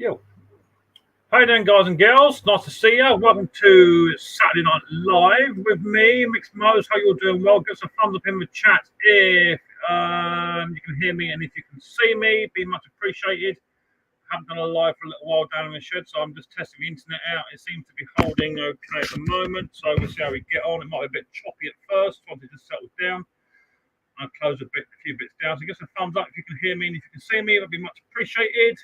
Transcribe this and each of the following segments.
Yo. Hi then, guys and girls. Nice to see you. Welcome to Saturday Night Live with me, Micks Mowers. How you all doing? Well, give us a thumbs up in the chat if you can hear me and if you can see me. Be much appreciated. Haven't done a live for a little while down in the shed, so I'm just testing the internet out. It seems to be holding okay at the moment, so we'll see how we get on. It might be a bit choppy at first once it just settles down. I'll close a few bits down. So give us a thumbs up if you can hear me and if you can see me. That'd be much appreciated.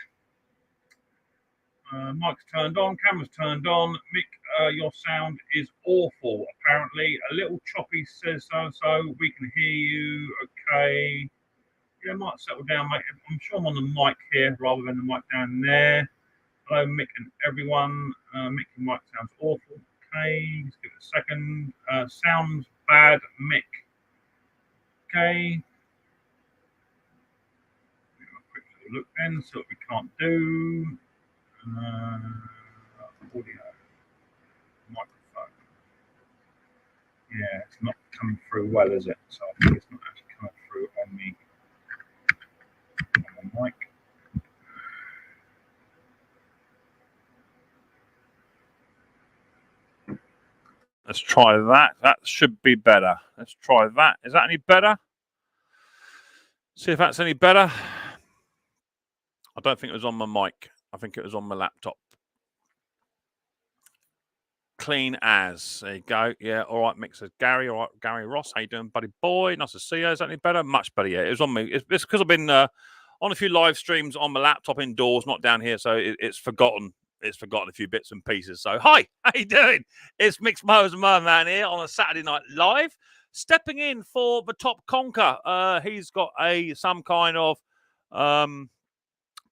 Mic's turned on, camera's turned on. Mick, your sound is awful, apparently. A little choppy, says so-and-so. We can hear you okay. Yeah, might settle down, mate. I'm sure I'm on the mic here rather than the mic down there. Hello, Mick and everyone. Mick and Mike sounds awful. Okay, let's give it a second. Sounds bad, Mick. Okay. Give a quick little look then, see what we can't do. Audio. Microphone. Yeah, it's not coming through well, is it? So I think it's not actually coming through on the mic. Let's try that. That should be better. Let's try that. Is that any better? See if that's any better. I don't think it was on my mic. I think it was on my laptop. Clean as. There you go. Yeah, all right, Mixer. Gary, all right, Gary Ross. How you doing, buddy boy? Nice to see you. Is that any better? Much better, yeah. It was on me. It's because I've been on a few live streams on my laptop indoors, not down here, so it's forgotten. It's forgotten a few bits and pieces. So, hi, how you doing? It's Micks Mowers The Mower Man here on a Saturday Night Live, stepping in for the top conker. He's got some kind of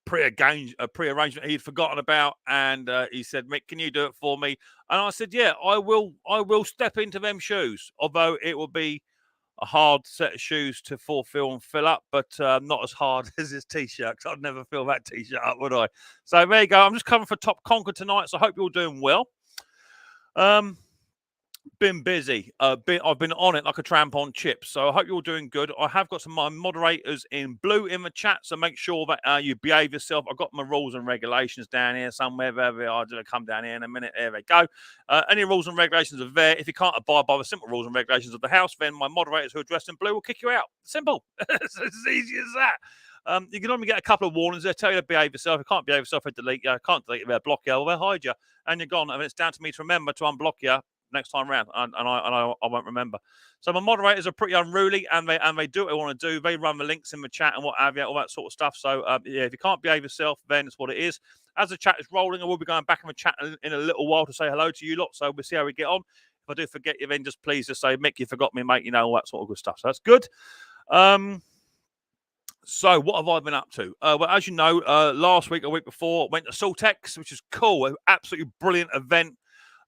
pre-arrangement he'd forgotten about, and he said, Mick, can you do it for me? And I said, yeah, I will step into them shoes, although it will be a hard set of shoes to fulfill and fill up, but not as hard as his t-shirt, because I'd never fill that t-shirt up, would I? So there you go. I'm just coming for top conker tonight, so I hope you're all doing well. Been busy. I've been on it like a tramp on chips. So I hope you're all doing good. I have got some of my moderators in blue in the chat, so make sure that you behave yourself. I've got my rules and regulations down here somewhere. There they are. I'll come down here in a minute. There they go. Any rules and regulations are there. If you can't abide by the simple rules and regulations of the house, then my moderators who are dressed in blue will kick you out. Simple. It's as easy as that. You can only get a couple of warnings. They tell you to behave yourself. If you can't behave yourself, they delete you. Can't delete you, they'll block you, or they'll hide you, and you're gone. I mean, it's down to me to remember to unblock you next time around, and I won't remember. So my moderators are pretty unruly, and they do what they want to do. They run the links in the chat and what have you, all that sort of stuff. So yeah, if you can't behave yourself, then it's what it is. As the chat is rolling, I will be going back in the chat in a little while to say hello to you lot. So we'll see how we get on. If I do forget you, then just please just say, Mick, you forgot me, mate. You know, all that sort of good stuff. So that's good. So what have I been up to? Well, as you know, last week, a week before, went to Saltex, which is cool. An absolutely brilliant event.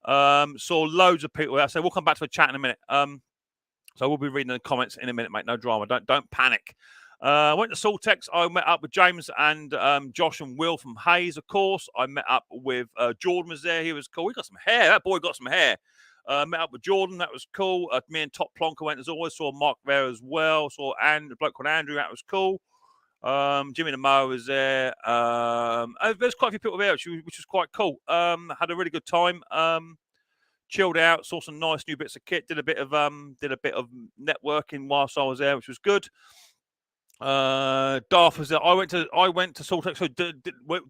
Saw loads of people there. So we'll come back to a chat in a minute. So we'll be reading the comments in a minute, mate. No drama. Don't panic. Went to Saltex. I met up with James and Josh and Will from Hayes, of course. I met up with Jordan was there. He was cool. He got some hair. That boy got some hair. Met up with Jordan. That was cool. Me and Top Plonker went as always. Saw Mark there as well. Saw a bloke called Andrew. That was cool. Jimmy the Mower was there. There's quite a few people there, which was quite cool. Had a really good time. Chilled out, saw some nice new bits of kit. Did a bit of networking whilst I was there, which was good. Darth was there. I went to Saltex. So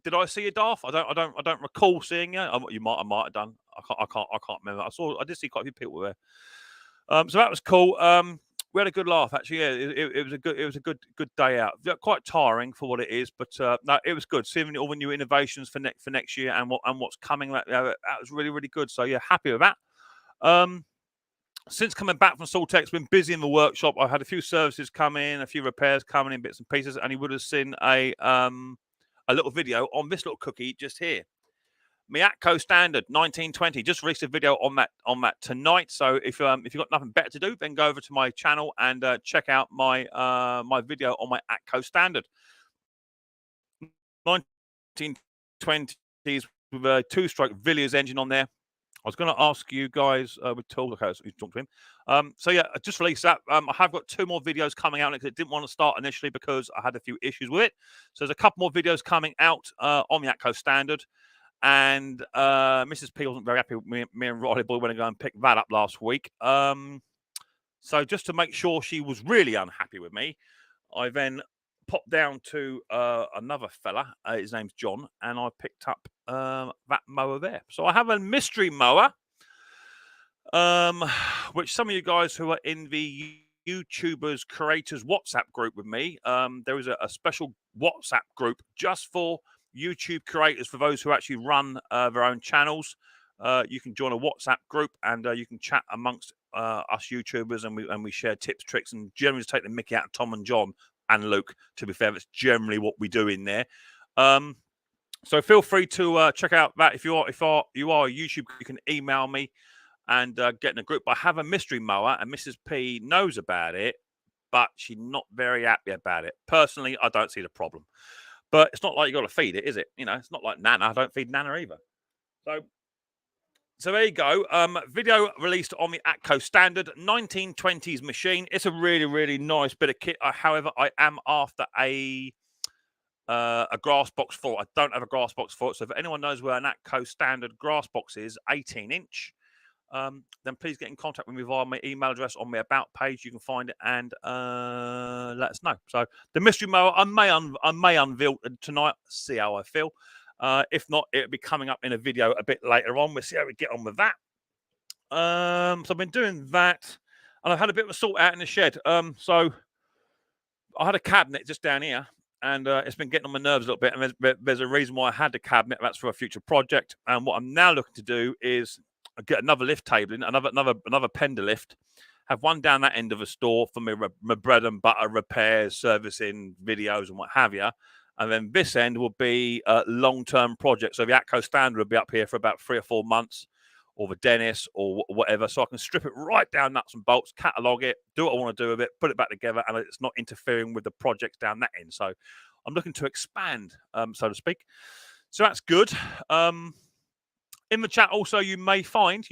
did I see you, Darth? I don't recall seeing you. I might have done. I can't remember. I did see quite a few people there. So that was cool. We had a good laugh, actually. Yeah, it was a good day out. Quite tiring for what it is, but no, it was good. Seeing all the new innovations for next year and what's coming. That was really, really good. So yeah, happy with that. Since coming back from Saltex, been busy in the workshop. I had a few services come in, a few repairs coming in, bits and pieces, and he would have seen a little video on this little cookie just here. Miyako Standard 1920. Just released a video on that tonight. So if you've got nothing better to do, then go over to my channel and check out my my video on my Atco Standard 1920s with a 2-stroke Villiers engine on there. was going to ask you guys with tools. Okay, so you talk to him. So yeah, I just released that. I have got 2 more videos coming out because it didn't want to start initially because I had a few issues with it. So there's a couple more videos coming out on the Atco Standard. And Mrs. P wasn't very happy with me and Riley Boy when I go and pick that up last week. So just to make sure she was really unhappy with me, I then popped down to another fella. His name's John, and I picked up that mower there. So I have a mystery mower, which some of you guys who are in the YouTubers Creators WhatsApp group with me, there is a special WhatsApp group just for YouTube creators, for those who actually run their own channels. You can join a WhatsApp group and you can chat amongst us YouTubers, and we share tips, tricks, and generally take the mickey out of Tom and John and Luke. To be fair, that's generally what we do in there. So feel free to check out that. If you are a YouTube, you can email me and get in a group. I have a mystery mower, and Mrs. P knows about it, but she's not very happy about it. Personally, I don't see the problem. But it's not like you got to feed it, is it? You know, it's not like Nana. I don't feed Nana either. So there you go. Video released on the Atco Standard 1920s machine. It's a really, really nice bit of kit. However, I am after a grass box for it. I don't have a grass box for it. So if anyone knows where an Atco Standard grass box is, 18-inch, then please get in contact with me via my email address on my About page. You can find it and let us know. So the mystery mower, I may unveil tonight, see how I feel. If not, it'll be coming up in a video a bit later on. We'll see how we get on with that. So I've been doing that, and I've had a bit of a sort out in the shed. So I had a cabinet just down here, and it's been getting on my nerves a little bit. And there's a reason why I had the cabinet. That's for a future project. And what I'm now looking to do is get another lift table in, another Pender lift. Have one down that end of a store for my bread and butter repairs, servicing, videos, and what have you. And then this end will be a long-term project. So the Atco Standard will be up here for about 3 or 4 months, or the Dennis, or whatever. So I can strip it right down nuts and bolts, catalogue it, do what I want to do with it, put it back together, and it's not interfering with the projects down that end. So I'm looking to expand, so to speak. So that's good. In the chat also, you may find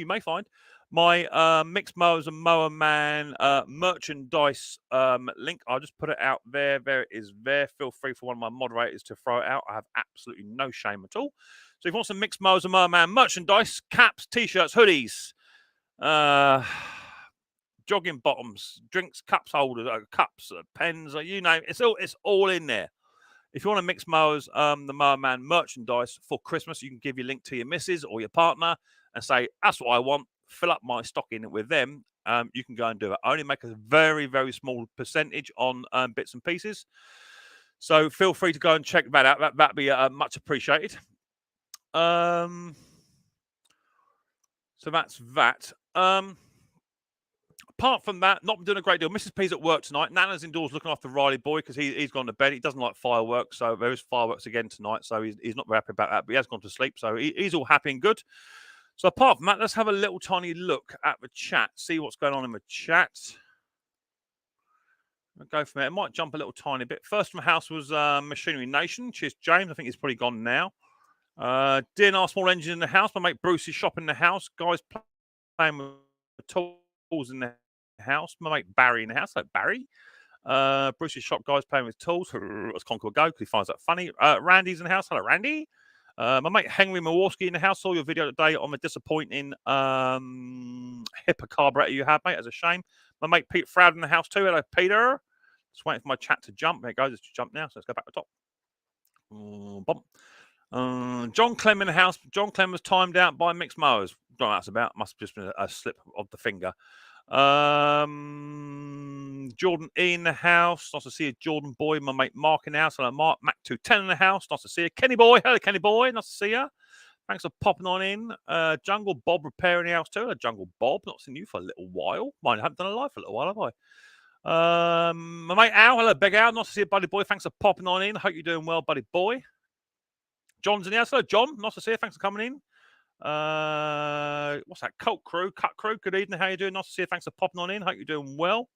my Micks Mowers and Mower Man merchandise link. I'll just put it out there. There it is there. Feel free for one of my moderators to throw it out. I have absolutely no shame at all. So if you want some Micks Mowers and Mower Man merchandise, caps, t-shirts, hoodies, jogging bottoms, drinks, cups holders, cups, pens, you name it. It's all in there. If you want to Micks Mowers, the Mower Man merchandise for Christmas, you can give your link to your missus or your partner and say, that's what I want. Fill up my stocking with them. You can go and do it. I only make a very, very small percentage on bits and pieces. So feel free to go and check that out. That'd be much appreciated. So that's that. Apart from that, not doing a great deal. Mrs. P's at work tonight. Nana's indoors looking after Riley Boy because he's gone to bed. He doesn't like fireworks, so there is fireworks again tonight. So he's not very happy about that, but he has gone to sleep. So he's all happy and good. So apart from that, let's have a little tiny look at the chat, see what's going on in the chat. I'll go from there. It might jump a little tiny bit. First from the house was Machinery Nation. Cheers, James. I think he's probably gone now. DNR Small Engine in the house. My mate Bruce is shopping in the house. Guys playing with tools in the house. My mate Barry in the house. Hello, Barry. Bruce's shop guys playing with tools. Let's conquer a go because he finds that funny. Randy's in the house. Hello, Randy. My mate Henry Milwaukee in the house. Saw your video today on the disappointing HIPAA carburetor you had, mate. As a shame. My mate Pete Froud in the house too. Hello, Peter. Just waiting for my chat to jump. There it goes. It's just jumped now. So let's go back to the top. John Clem in the house. John Clem was timed out by Micks Mowers. Don't know what that's about. Must have just been a slip of the finger. Jordan E in the house. Nice to see you, Jordan Boy. My mate Mark in the house. Hello, Mark. Mac 210 in the house. Nice to see you. Kenny Boy. Hello, Kenny Boy. Nice to see you. Thanks for popping on in. Jungle Bob Repair in the house too. Hello, Jungle Bob. Not seen you for a little while. Mine haven't done a live for a little while, have I? My mate Al. Hello, Big Al. Nice to see you, buddy boy. Thanks for popping on in. Hope you're doing well, buddy boy. John's in the house. Hello, John. Nice to see you. Thanks for coming in. What's that? Cut Crew. Good evening. How you doing? Nice to see you. Thanks for popping on in. Hope you're doing well.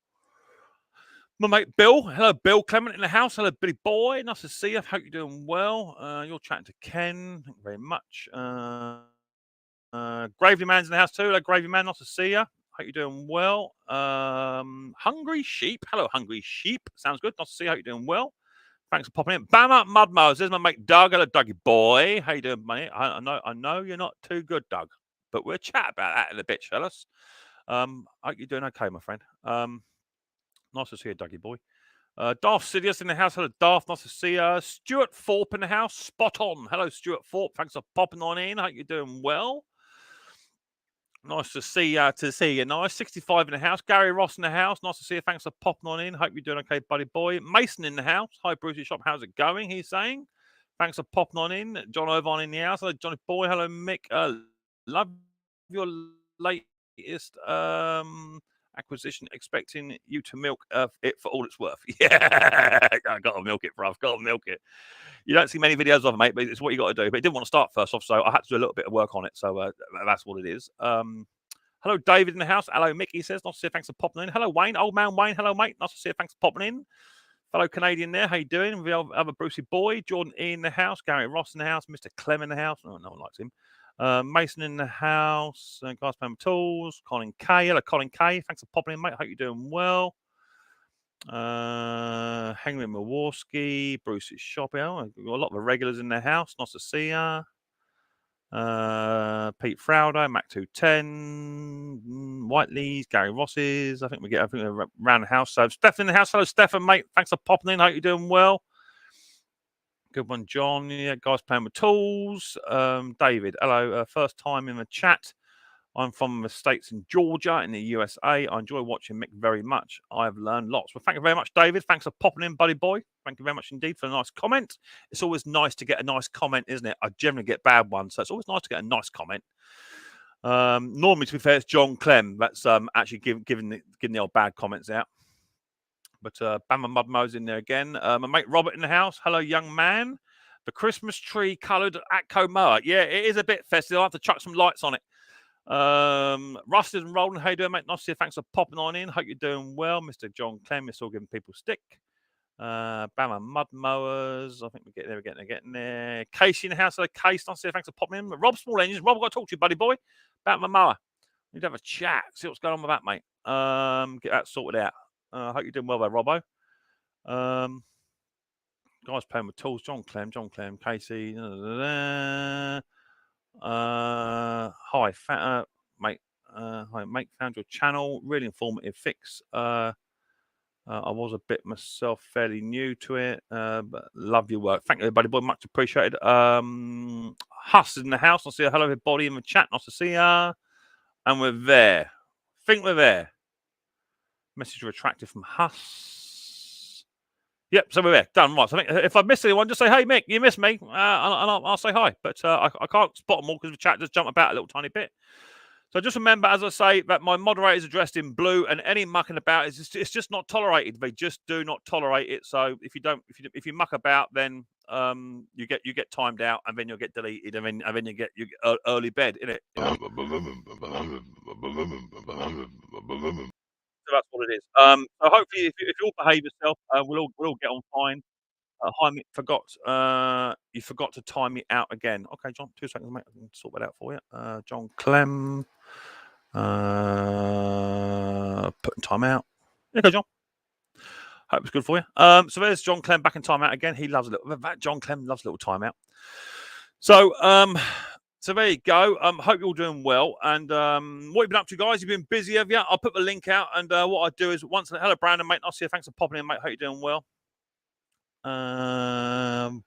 My mate Bill. Hello, Bill Clement in the house. Hello, Billy boy. Nice to see you. Hope you're doing well. You're chatting to Ken. Thank you very much. Gravy Man's in the house too. Hello, Gravy Man. Nice to see you. Hope you're doing well. Hungry Sheep. Hello, Hungry Sheep. Sounds good. Nice to see you. Hope you're doing well. Thanks for popping in. Bam up, Mud Mowers. There's my mate Doug. Hello, Dougie boy. How you doing, mate? I know you're not too good, Doug, but we'll chat about that in a bit, fellas. Hope you're doing okay, my friend. Nice to see you, Dougie boy. Darth Sidious in the house. Hello, Darth. Nice to see you. Stuart Thorpe in the house. Spot on. Hello, Stuart Thorpe. Thanks for popping on in. Hope you're doing well. Nice to see you. Nice. 65 in the house. Gary Ross in the house. Nice to see you. Thanks for popping on in. Hope you're doing okay, buddy boy. Mason in the house. Hi, Brucey Shop. How's it going? He's saying. Thanks for popping on in. John Irvine in the house. Hello, Johnny boy. Hello, Mick. Love your latest acquisition, expecting you to milk it for all it's worth. Yeah, I got to milk it, bruv. Got to milk it. You don't see many videos of it, mate, but it's what you got to do. But it didn't want to start first off, so I had to do a little bit of work on it. So that's what it is. Hello, David in the house. Hello, Mickey says. Nice to see you. Thanks for popping in. Hello, Wayne. Old man Wayne. Hello, mate. Nice to see you. Thanks for popping in. Fellow Canadian there. How you doing? We have a Brucey boy. Jordan E in the house. Gary Ross in the house. Mr. Clem in the house. Oh, no one likes him. Mason in the house. Guys playing with tools. Colin K. Hello, Colin K. Thanks for popping in, mate. Hope you're doing well. Henry Milwaukee, Bruce's shop. We've got a lot of the regulars in the house. Nice to see ya. Pete Frauder, Mac 210, Whiteley's, Gary Ross's. I think we're around the house. So Steph in the house. Hello, Stefan, mate. Thanks for popping in. Hope you're doing well. Good one, John. Yeah, guys playing with tools. David, hello. First time in the chat. I'm from the States in Georgia in the USA. I enjoy watching Mick very much. I've learned lots. Well, thank you very much, David. Thanks for popping in, buddy boy. Thank you very much indeed for a nice comment. It's always nice to get a nice comment, isn't it? I generally get bad ones, so it's always nice to get a nice comment. Normally, to be fair, it's John Clem that's actually giving the old bad comments out. But Bama Mudmo's in there again. My mate Robert in the house. Hello, young man. The Christmas tree coloured Atco mower. Yeah, it is a bit festive. I'll have to chuck some lights on it. Rusted and Roland, how you doing, mate? Nice to see you. Thanks for popping on in. Hope you're doing well. Mr. John Clem is still giving people stick. Bama Mud Mowers. I think we're getting there. Casey in the house. Hello, Case. Nice to see you. Thanks for popping in. Rob Small Engines. Rob, I've got to talk to you, buddy boy, about my mower. Need to have a chat. See what's going on with that, mate. Get that sorted out. I hope you're doing well there, Robbo. Guys playing with tools. John Clem, Casey. Hi, mate. Hi, mate. Found your channel. Really informative fix. I was a bit myself, fairly new to it, but love your work. Thank you, everybody. Boy, much appreciated. Huss is in the house. I'll see you. Hello, everybody in the chat. Nice to see ya. And we're there. Think we're there. Message retracted from Huss. Yep, so we're there. Done. Right. So I think if I missed anyone, just say, hey, Mick, you missed me. And I'll say hi. But I can't spot them all because the chat just jump about a little tiny bit. So just remember, as I say, that my moderator is addressed in blue, and any mucking about it's just not tolerated. They just do not tolerate it. So if you muck about, then you get timed out, and then you'll get deleted, and then you get early bed, innit? So that's what it is. So hopefully, if you all behave yourself, we'll all get on fine. Hi, Mick, you forgot to time me out again. Okay, John, 2 seconds, mate. I can sort that out for you. John Clem, putting time out. Okay, John. Hope it's good for you. So there's John Clem back in timeout again. He loves John Clem loves a little timeout. So so there you go. Hope you're all doing well. And what have you been up to, guys? You've been busy, have you? I'll put the link out. And what I do is hello, Brandon, mate. I'll see you. Thanks for popping in, mate. Hope you're doing well. Boom.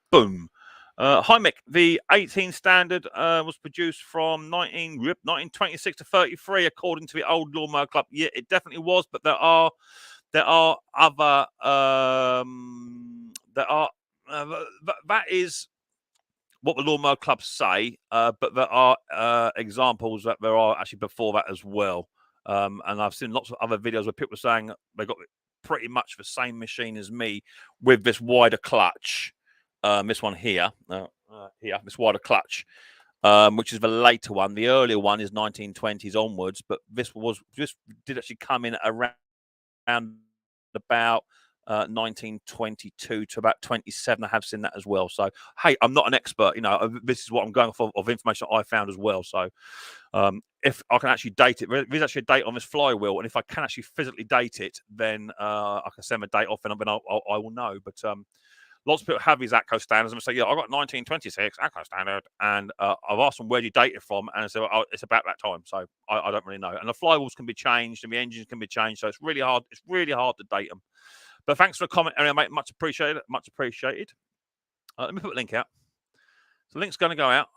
Hi, Mick. The 18 standard was produced from 1926 to 33, according to the old Lawnmower Club. Yeah, it definitely was. But there are other that is what the Lawnmower Club say, but there are examples that there are actually before that as well. And I've seen lots of other videos where people are saying they got pretty much the same machine as me with this wider clutch. This one here, this wider clutch, which is the later one. The earlier one is 1920s onwards, but this did actually come in around about 1922 to about 27. I have seen that as well. So, hey, I'm not an expert. This is what I'm going off of information I found as well. So, if I can actually date it, there's actually a date on this flywheel, and if I can actually physically date it, then I can send a date off, and I will know. But lots of people have these ATCO standards, and they say, "Yeah, I got 1926 ATCO standard," and I've asked them where do you date it from, and they say, "Oh, it's about that time." So I don't really know. And the flywheels can be changed, and the engines can be changed, so it's really hard. It's really hard to date them. But thanks for the comment, Ariel, mate. Much appreciated. Much appreciated. Let me put the link out. So the link's going to go out.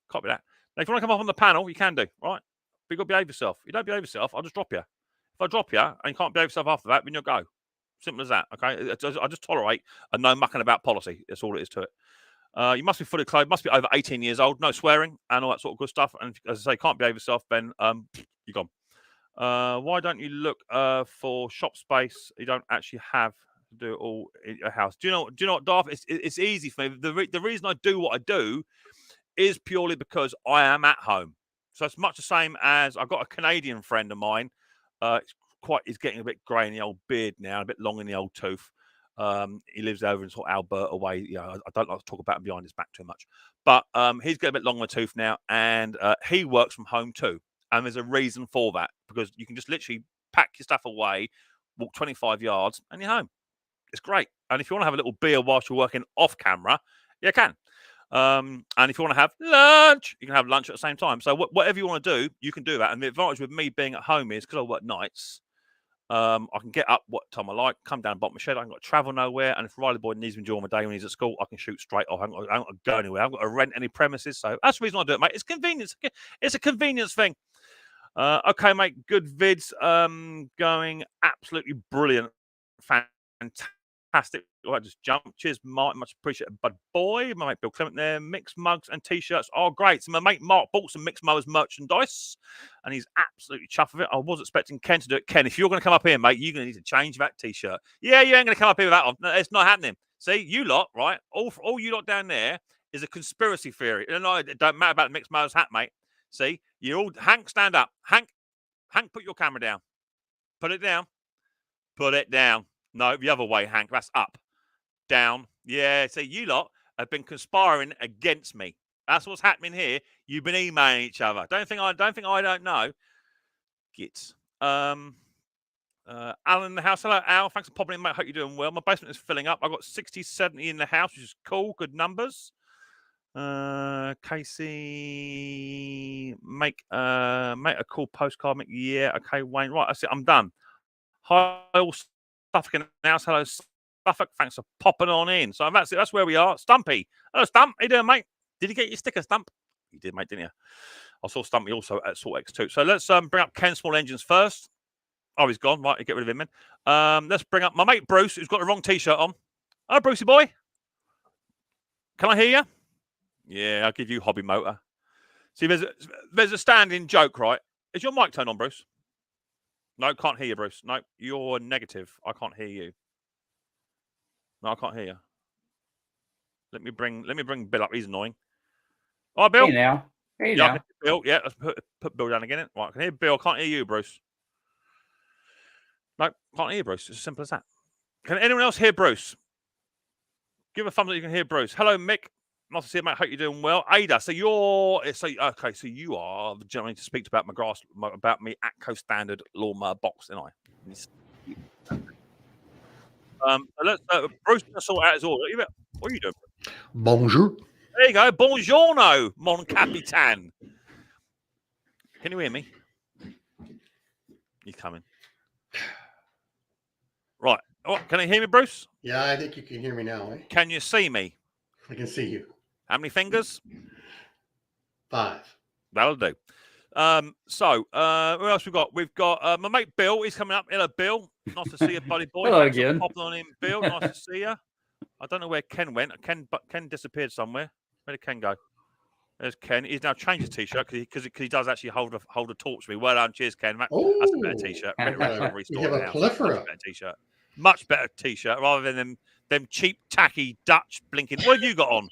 Copy that. Now, if you want to come up on the panel, you can do, right? But you've got to behave yourself. If you don't behave yourself, I'll just drop you. If I drop you and you can't behave yourself after that, then you'll go. Simple as that, okay? I just tolerate a no mucking about policy. That's all it is to it. You must be fully clothed, must be over 18 years old, no swearing, and all that sort of good stuff. And as I say, can't behave yourself, then you're gone. Why don't you look for shop space? You don't actually have to do it all in your house. Do you know what, Darth? It's easy for me. The reason I do what I do is purely because I am at home. So it's much the same as I've got a Canadian friend of mine. He's getting a bit grey in the old beard now, a bit long in the old tooth. He lives over in sort of Alberta way. I don't like to talk about him behind his back too much. But he's getting a bit long in the tooth now, and he works from home too. And there's a reason for that, because you can just literally pack your stuff away, walk 25 yards, and you're home. It's great. And if you want to have a little beer whilst you're working off camera, you can. And if you want to have lunch, you can have lunch at the same time. So whatever you want to do, you can do that. And the advantage with me being at home is because I work nights, I can get up what time I like, come down bottom of my shed. I haven't got to travel nowhere. And if Riley Boy needs me during my day when he's at school, I can shoot straight off. I haven't got to go anywhere. I haven't got to rent any premises. So that's the reason I do it, mate. It's convenience. It's a convenience thing. Okay, mate. Good vids. Going absolutely brilliant. Fantastic. I just jumped. Cheers, Mark. Much appreciated. Bud Boy, my mate Bill Clement there. Mix mugs and t-shirts. Oh, great. So my mate Mark bought some Micks Mowers merchandise, and he's absolutely chuffed with it. I was expecting Ken to do it. Ken, if you're going to come up here, mate, you're going to need to change that t-shirt. Yeah, you ain't going to come up here with that on. No, it's not happening. See, you lot, right? All you lot down there is a conspiracy theory. No, it don't matter about the Micks Mowers hat, mate. See, you all. Hank, stand up. Hank, put your camera down. Put it down. Put it down. No, the other way, Hank. That's up. Down. Yeah, see, you lot have been conspiring against me. That's what's happening here. You've been emailing each other. Don't think I don't know. Gits. Alan in the house. Hello, Al. Thanks for popping in, mate. Hope you're doing well. My basement is filling up. I've got 60, 70 in the house, which is cool. Good numbers. Casey, make a cool postcard. Yeah, okay, Wayne. Right, that's it. I'm done. Hi, all Suffolk in the house. Hello, Suffolk. Thanks for popping on in. So that's it. That's where we are. Stumpy. Hello, Stump. How you doing, mate? Did you get your sticker, Stump? You did, mate, didn't you? I saw Stumpy also at Salt X2. So let's bring up Ken Small Engines first. Oh, he's gone. Right, get rid of him, then. Let's bring up my mate Bruce, who's got the wrong t-shirt on. Hello, Brucey boy. Can I hear you? Yeah, I'll give you hobby motor. See, there's a standing joke, right? Is your mic turned on, Bruce? No, can't hear you, Bruce. No, you're negative. I can't hear you. No, I can't hear you. Let me bring Bill up. He's annoying. All right, Bill. Hey now. Hey yeah, now. Bill. Yeah, let's put Bill down again. Right, I can hear Bill. I can't hear you, Bruce. No, can't hear you, Bruce. It's as simple as that. Can anyone else hear Bruce? Give a thumbs up. You can hear Bruce. Hello, Mick. Nice to see you, mate. Hope you're doing well. Ada, so you are the gentleman to speak about about me ATCO standard lawnmower box, didn't I? Let's Bruce gonna sort out his order. What are you doing? Bonjour. There you go. Buongiorno, mon capitan. Can you hear me? He's coming. Right. Oh, can you hear me, Bruce? Yeah, I think you can hear me now. Eh? Can you see me? I can see you. How many fingers? 5. That'll do. So who else we got? We've got my mate Bill. He's coming up. Hello, Bill. Nice to see you, buddy boy. Hello Thanks for again. popping on in, Bill. Nice to see you. I don't know where Ken went. Ken disappeared somewhere. Where did Ken go? There's Ken. He's now changed his t-shirt because he does actually hold a torch for me. Well done, cheers, Ken. That's a better t-shirt. We have a plethora. Much better t-shirt. Much better t-shirt rather than them cheap, tacky Dutch blinking. What have you got on?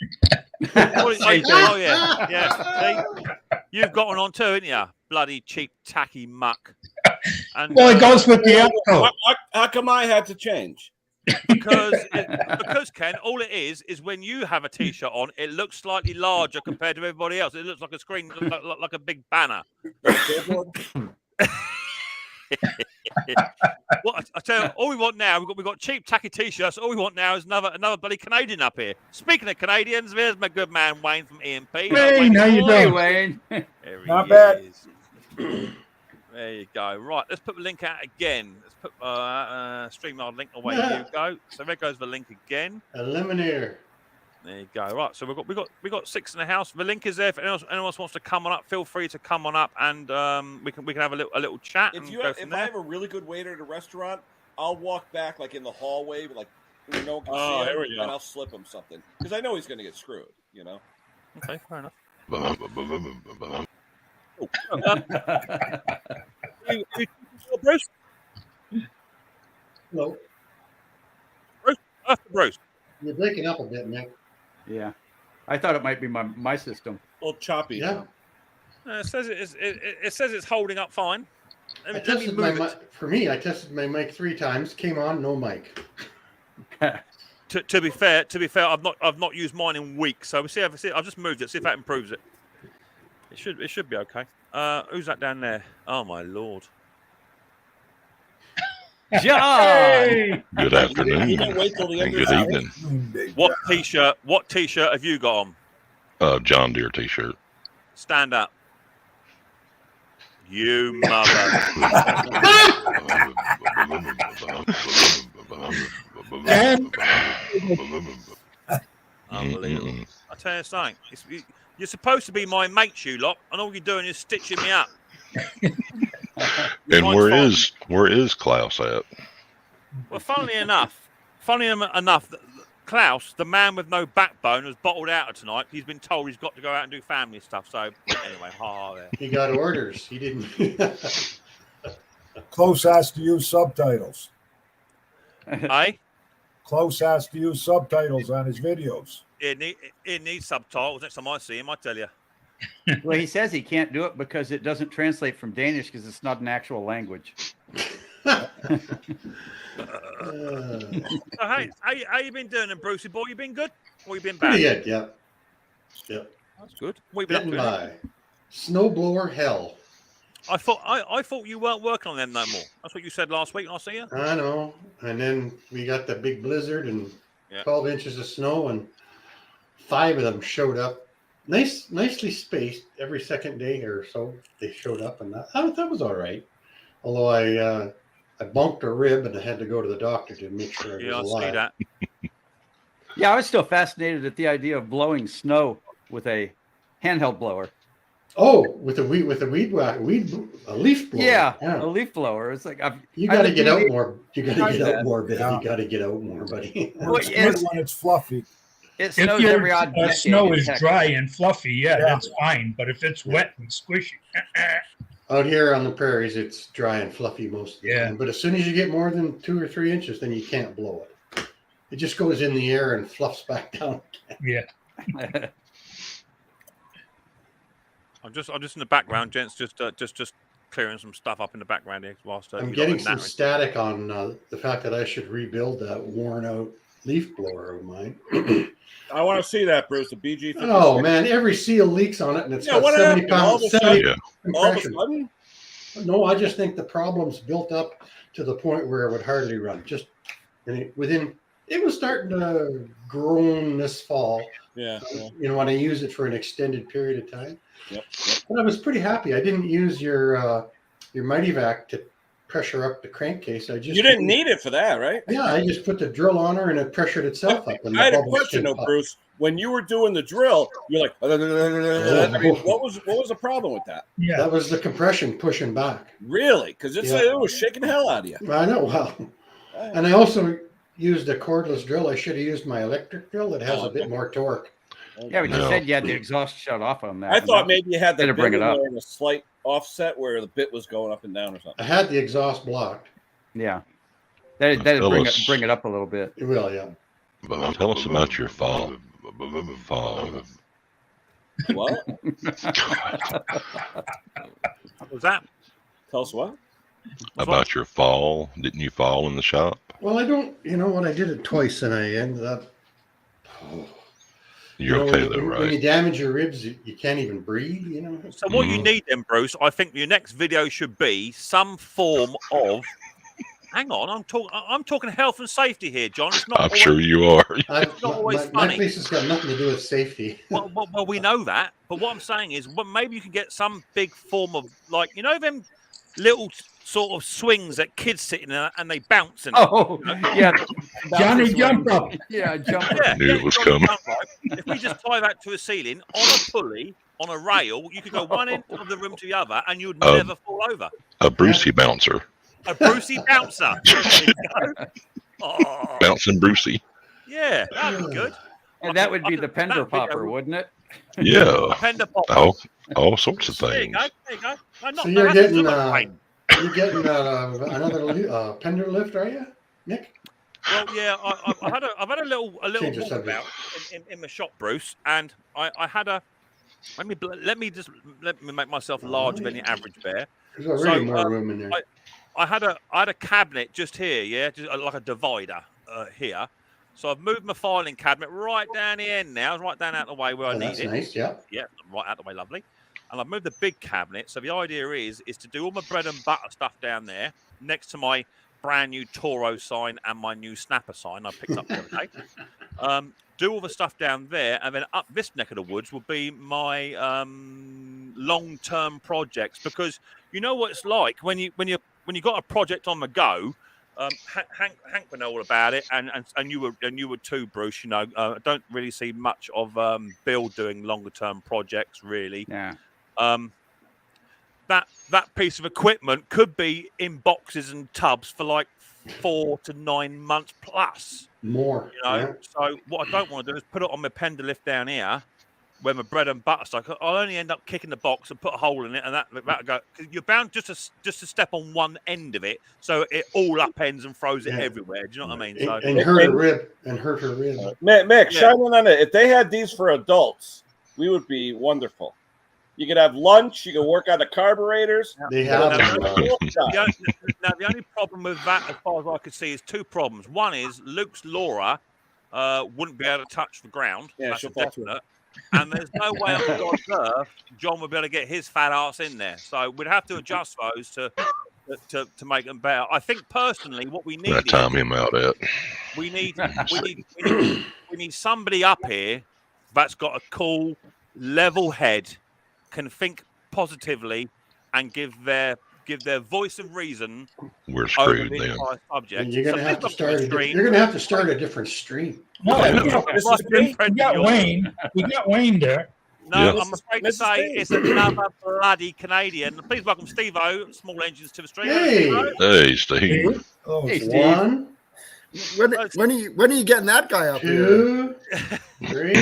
Oh yeah. See, you've got one on too, haven't you? Bloody cheap, tacky muck. And, well, it goes with the outro. How come I had to change? Because Ken, all it is when you have a T-shirt on, it looks slightly larger compared to everybody else. It looks like a screen, like a big banner. What I tell you, all we want now, we've got cheap tacky T-shirts. All we want now is another bloody Canadian up here. Speaking of Canadians, there's my good man Wayne from EMP. Wayne, how you doing, Wayne? There he Not bad. is. There you go. Right, let's put the link out again. Let's put StreamYard link away. You go. So there goes the link again. Eliminator. There you go. Right, so we got 6 in the house. The link is there. If anyone else wants to come on up, feel free to come on up, and we can have a little chat. If I have a really good waiter at a restaurant, I'll walk back like in the hallway, like no one can see him, and I'll slip him something because I know he's going to get screwed. You know. Okay, fair enough. Bruce? Hello. Bruce. You're breaking up a bit, Nick. Yeah, I thought it might be my system. A little choppy. Yeah. It says it's holding up fine. I tested my mic 3 times. Came on, no mic. To be fair, I've not used mine in weeks. So we'll see. I've just moved it. See if that improves it. It should be okay. Who's that down there? Oh my lord. John. Hey! Good afternoon and good evening. What t-shirt have you got on? John Deere t-shirt. Stand up. You mother. Unbelievable. I tell you something. You're supposed to be my mate, you lot, and all you're doing is stitching me up. And where is Klaus at? Well, funnily enough, Klaus, the man with no backbone, was bottled out tonight. He's been told he's got to go out and do family stuff. So anyway, He got orders. He didn't. Close has to use subtitles. Hey? Close has to use subtitles on his videos. It needs subtitles. Next time I see him, I tell you. Well, he says he can't do it because it doesn't translate from Danish because it's not an actual language. So, hey, how you been doing, Brucey boy? You been good? Or you been bad? Pretty good, yeah. Yep. That's good. What you been up to? Snowblower hell. I thought you weren't working on them no more. That's what you said last week when I see you. I know. And then we got the big blizzard and 12 inches of snow, and 5 of them showed up. Nicely spaced every second day or so. They showed up, and that was all right. Although I bumped a rib and I had to go to the doctor to make sure I was alive. See that. Yeah, I was still fascinated at the idea of blowing snow with a handheld blower. Oh, with a leaf blower. Yeah, a leaf blower. It's like you got to get out more. You got to get out more, buddy. You got to get out more, buddy. Well, it's good when it's fluffy. It snows every odd decade. Snow is dry and fluffy, that's fine. But if it's wet and squishy, out here on the prairies, it's dry and fluffy most of the time. But as soon as you get more than 2 or 3 inches, then you can't blow it. It just goes in the air and fluffs back down. Yeah. I'm just in the background, gents. Just clearing some stuff up in the background here whilst I'm getting some static on the fact that I should rebuild that worn out leaf blower of mine. I want to see that, Bruce. The BG. Oh man, every seal leaks on it, and it's got 70 pounds. 70 compression. All of a sudden? No, I just think the problem's built up to the point where it would hardly run. It was starting to groan this fall. Yeah. When I use it for an extended period of time. Yep. But I was pretty happy. I didn't use your Mighty Vac to pressure up the crankcase. You didn't need it for that, right? Yeah, I just put the drill on her and it pressured itself up. And I had a question though, Bruce. When you were doing the drill, you're like, I mean, what was the problem with that? Yeah, that was the compression pushing back. Really? Because it was shaking the hell out of you. I know. Well, and I also used a cordless drill. I should have used my electric drill that has a bit more torque. Yeah, but you said you had the exhaust shut off on that. I thought maybe you had the bring it up in a slight offset where the bit was going up and down or something. I had the exhaust blocked. Yeah, that'd bring it up a little bit. It will, yeah. But tell us about your fall. What? What was that? Tell us what? About your fall? Didn't you fall in the shop? Well, I don't. You know what? I did it twice, and I ended up. You're okay though, when right? you damage your ribs, you can't even breathe. So what you need then, Bruce? I think your next video should be some form of. Hang on, I'm talking health and safety here, John. It's not. I'm sure you are. It's not always my funny. place has got nothing to do with safety. Well, we know that, but what I'm saying is, maybe you can get some big form of them little sort of swings that kids sit in and they bounce and. Yeah, Johnny jump up. Yeah, jump up. Yeah, Knew it was coming. If we just tie that to a ceiling on a pulley on a rail, you could go one end of the room to the other, and you'd never fall over. A Brucey bouncer. A Brucey bouncer. There you go. Oh, Bouncing Brucey. yeah, that'd be good. And that would be the Pender Popper, wouldn't it? Yeah. Pender Popper. Oh, all sorts of There you things. go. There you go. So you're getting another Pender lift, are you, Nick? Well, yeah, I've had a little Change the walkabout in my shop, Bruce, and I had a. Let me make myself larger than the average bear. There's already more room in there. I had a cabinet just here, yeah, just like a divider here. So I've moved my filing cabinet right down the end now, right down out the way where I need that's it. Nice, yeah. Yeah, right out the way, lovely. And I've moved the big cabinet. So the idea is to do all my bread and butter stuff down there, next to my brand new Toro sign and my new Snapper sign I picked up the other day. Do all the stuff down there, and then up this neck of the woods will be my long-term projects, because you know what it's like when you got a project on the go. Hank would know all about it, and you would too, Bruce. I don't really see much of Bill doing longer-term projects, really. Yeah. That piece of equipment could be in boxes and tubs for like 4 to 9 months plus. More. Yeah. So what I don't want to do is put it on my Pender lift down here, where my bread and butter stuff. I'll only end up kicking the box and put a hole in it, and that'll go. Cause you're bound just to step on one end of it, so it all upends and throws it everywhere. Do you know what I mean? So, and hurt her rib. Mick, shine on it. If they had these for adults, we would be wonderful. You could have lunch. You could work on the carburetors. They have them. Now, the only problem with that, as far as I could see, is two problems. One is Luke's Laura wouldn't be able to touch the ground. Yeah, that's she'll a definite. And there's no way on God's earth John would be able to get his fat ass in there. So we'd have to adjust those to make them better. I think personally, what we need time him out at. We need somebody up here that's got a cool, level head, can think positively, and give their voice of reason. We're screwed then. Subject. You're gonna have to start. You're gonna have to start a different stream. No, we got Wayne. We got Wayne there. No, Yeah. I'm afraid to say it's another bloody Canadian. Please welcome Steve-O, Small Engines, to the stream. Hey, Steve. Oh, Hey, Steve. One, When are you getting that guy up here? 2, 3.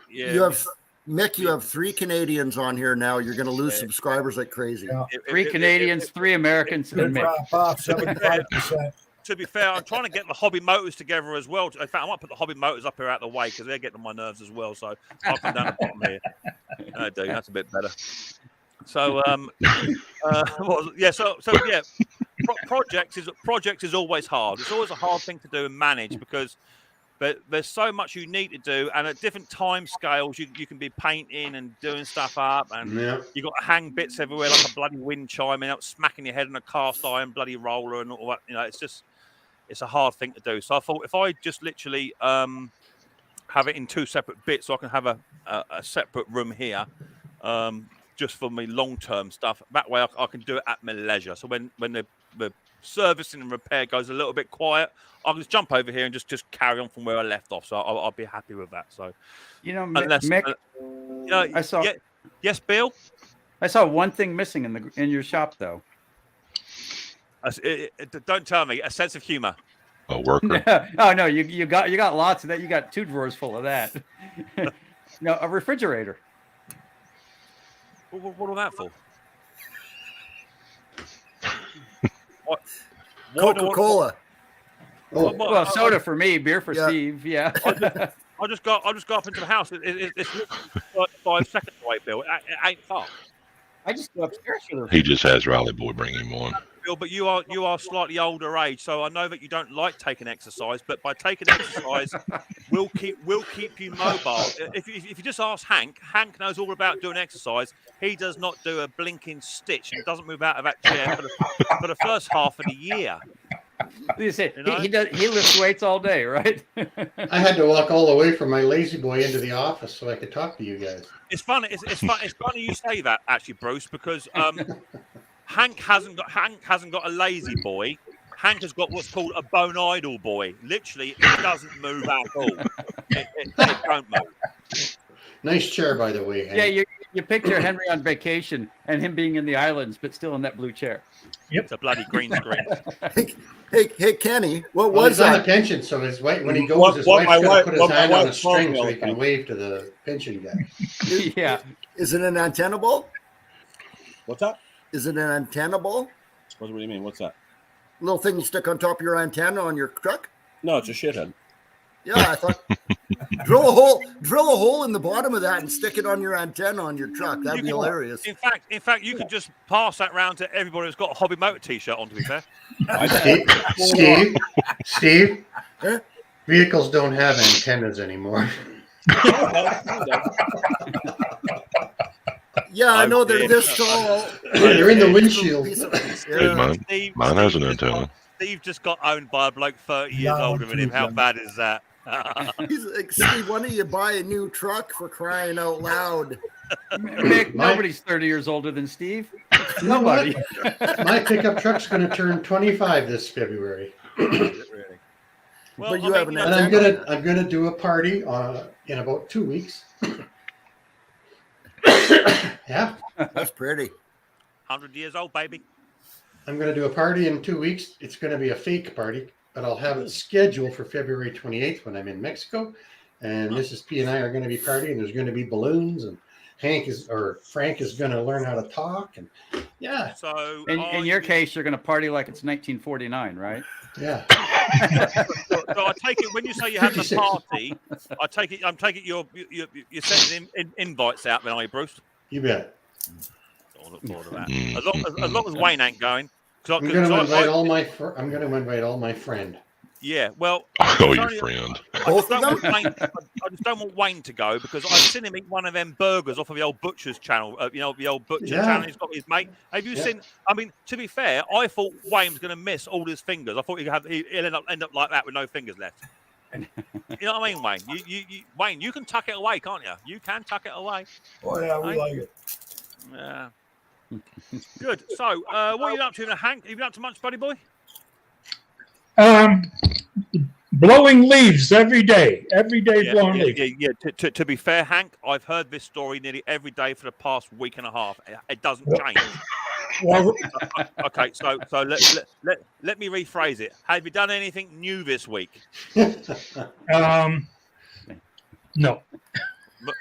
You have Mick. You have 3 Canadians on here now. You're going to lose subscribers like crazy. Yeah. 3 Canadians, 3 Americans, and Mick. Drop off 75%. To be fair, I'm trying to get the hobby motors together as well. In fact, I might put the hobby motors up here out of the way because they're getting on my nerves as well. So I'll come down the bottom here. I do. That's a bit better. So, projects is always hard. It's always a hard thing to do and manage because there's so much you need to do, and at different time scales, you can be painting and doing stuff up, and you've got to hang bits everywhere like a bloody wind chime and out smacking your head on a cast iron bloody roller and all that. It's a hard thing to do. So I thought if I just literally have it in 2 separate bits, so I can have a separate room here, just for my long-term stuff. That way I can do it at my leisure. So when the servicing and repair goes a little bit quiet, I'll just jump over here and just carry on from where I left off. So I'll be happy with that. So, Mick, I saw. Yes, Bill. I saw one thing missing in your shop, though. Don't tell me. A sense of humor. A worker. Oh no, you got lots of that. You got 2 drawers full of that. No, a refrigerator. What was that for? What? Coca-Cola. Well, soda for me, beer for Steve. Yeah. I just got up into the house. It's 5 seconds away, Bill. It ain't far. I just go upstairs for He just has Riley Boy bring him one. Bill, but you are slightly older age, so I know that you don't like taking exercise, but by taking exercise, we'll keep you mobile. If you just ask Hank knows all about doing exercise. He does not do a blinking stitch and doesn't move out of that chair for the first half of the year. You say, he lifts weights all day, right? I had to walk all the way from my lazy boy into the office so I could talk to you guys. It's funny. It's funny you say that, actually, Bruce, because Hank hasn't got a lazy boy. Hank has got what's called a bone idle boy. Literally, it doesn't move at all. It don't move. Nice chair, by the way, Hank. Yeah, you picture Henry on vacation and him being in the islands, but still in that blue chair. Yep. It's a bloody green screen. Hey, Kenny, what Well, was he's on that? the pension, so his wife, when he goes, his wife's got to put his hand on the string so he can wave to the pension guy. Yeah. Is it an antennable? What's up? Is it an antennable? What do you mean? What's that? Little thing you stick on top of your antenna on your truck? No, it's a shithead. Yeah, I thought drill a hole in the bottom of that and stick it on your antenna on your truck. That'd be hilarious. In fact, you could just pass that round to everybody who's got a hobby motor T-shirt on. To be fair, Steve, Huh? vehicles don't have antennas anymore. Yeah, I know they're this tall. They're in the windshield. Hey, mine has an antenna. Steve just got owned by a bloke 30 years older than him. How bad is that? He's like, Steve, why don't you buy a new truck for crying out loud? Mick, nobody's 30 years older than Steve. You know what? Nobody. My pickup truck's going to turn 25 this February. Well, But you have an And I'm gonna do a party in about 2 weeks. Yeah, That's pretty. 100 years old, baby. I'm gonna do a party in 2 weeks. It's gonna be a fake party, but I'll have it scheduled for February 28th when I'm in Mexico. And Mrs. P and I are gonna be partying. There's gonna be balloons, and Frank is gonna learn how to talk. And yeah, So In your case, you're going to party like it's 1949, right? yeah. So I take it when you say you're having a 56. party, I'm taking you're sending invites out then, are you, Bruce? You bet. I look forward to that. As long as Wayne ain't going. I'm gonna invite all my. I'm gonna invite all my friend. Yeah, well, Oh, your friend. I just don't want Wayne to go because I've seen him eat one of them burgers off of the old Butcher's channel. The old Butcher channel he's got with his mate. Have you seen? I mean, to be fair, I thought Wayne was going to miss all his fingers. I thought he'll end up like that with no fingers left. You know what I mean, Wayne? Wayne, you can tuck it away, can't you? You can tuck it away. Oh yeah, we like it. Yeah. Good. So, what are you up to, Hank? Have you been up to much, buddy boy? Blowing leaves every day. Every day blowing leaves. Yeah. To be fair, Hank, I've heard this story nearly every day for the past week and a half. It doesn't change. Well, Okay, so let me rephrase it. Have you done anything new this week? no.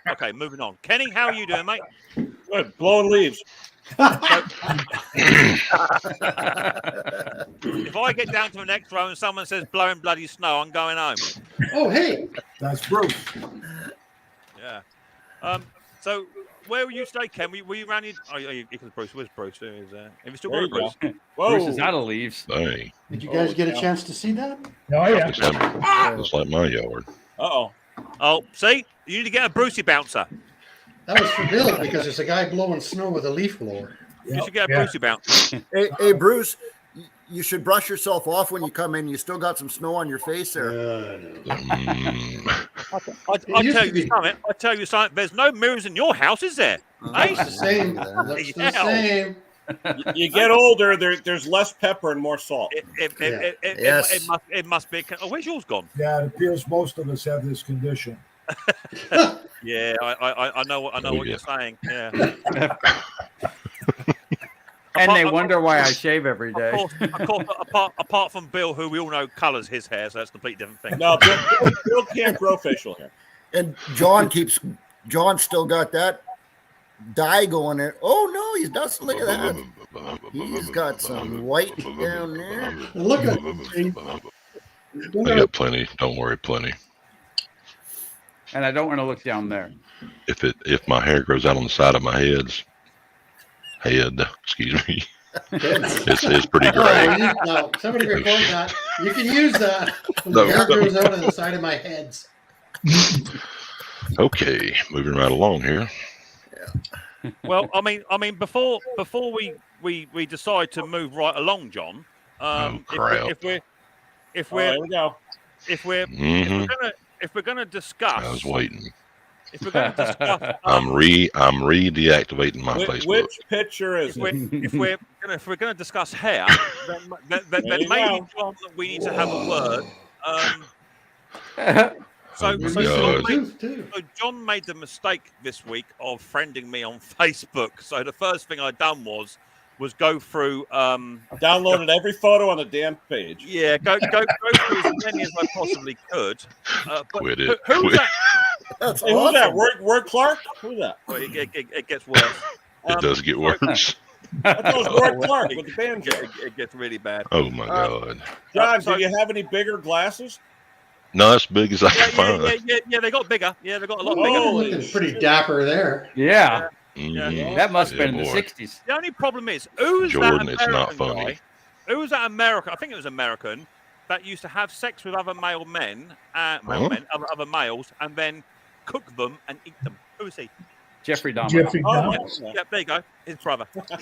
Okay, moving on. Kenny, how are you doing, mate? Good. Blowing leaves. If I get down to the next row and someone says blowing bloody snow, I'm going home. Oh, hey. That's Bruce. Yeah. So where were you today, Ken? Were you around? Bruce. Where's Bruce? Have you still got Bruce? Whoa. Bruce is out of leaves. Hey, Did you guys get a chance to see that? Oh yeah. it's like my yard. Uh-oh. Oh, see, you need to get a Brucey bouncer. That was for Bill because there's a guy blowing snow with a leaf blower. You should get a Brucey bouncer. Hey, Bruce, you should brush yourself off when you come in. You still got some snow on your face there. I tell you something. There's no mirrors in your house, is there? Hey? Looks the same. Looks the same. You get older, there's less pepper and more salt. It must be. Oh, where's yours gone? Yeah, it appears most of us have this condition. Yeah, I know what you're saying. Yeah. And they wonder why I shave every day. Of course, apart from Bill, who we all know colors his hair, so that's a completely different thing. No, Bill can't grow facial hair. And John still got that dye going there. Oh no, he's not. Look at that. He's got some white down there. Look at I got plenty. Don't worry, plenty. And I don't want to look down there. If my hair grows out on the side of my heads, head. Excuse me. Good. It's pretty Oh, great. no, somebody record that. You can use that. When No. the hair grows out on the side of my heads. Okay, moving right along here. Well, I mean, before we decide to move right along, John. Oh, crap. If we're There we go. if we're gonna discuss, I was waiting. if we're gonna discuss, I'm re-deactivating my Facebook. Which picture is if it? we're gonna discuss hair, then maybe go. John, we need to have a word. So John made the mistake this week of friending me on Facebook. So the first thing I done was go through. Downloaded every photo on the damn page. Yeah, go through as many as I possibly could. But Quit it. Who's Quit. that? That's Hey, who's that? awesome. Word Clark? Who's that? Well, it gets worse. It does get worse. I thought it was Word Clark with the banjo. It gets really bad. Oh my God. John, so- do you have any bigger glasses? Not as big as I can find. Yeah, they got bigger. Yeah, they got a lot Oh. bigger. Holy Looking pretty shit. dapper there. Yeah, Mhm. that must have been in the boy. 60s. The only problem is, who's Jordan, that it's not American funny. guy? Who was that American? I think it was American that used to have sex with other male men, other males, and then cook them and eat them. Who is he? Jeffrey Dahmer. Jeffrey Oh, Dahmer. Yeah, there you go. His brother. God.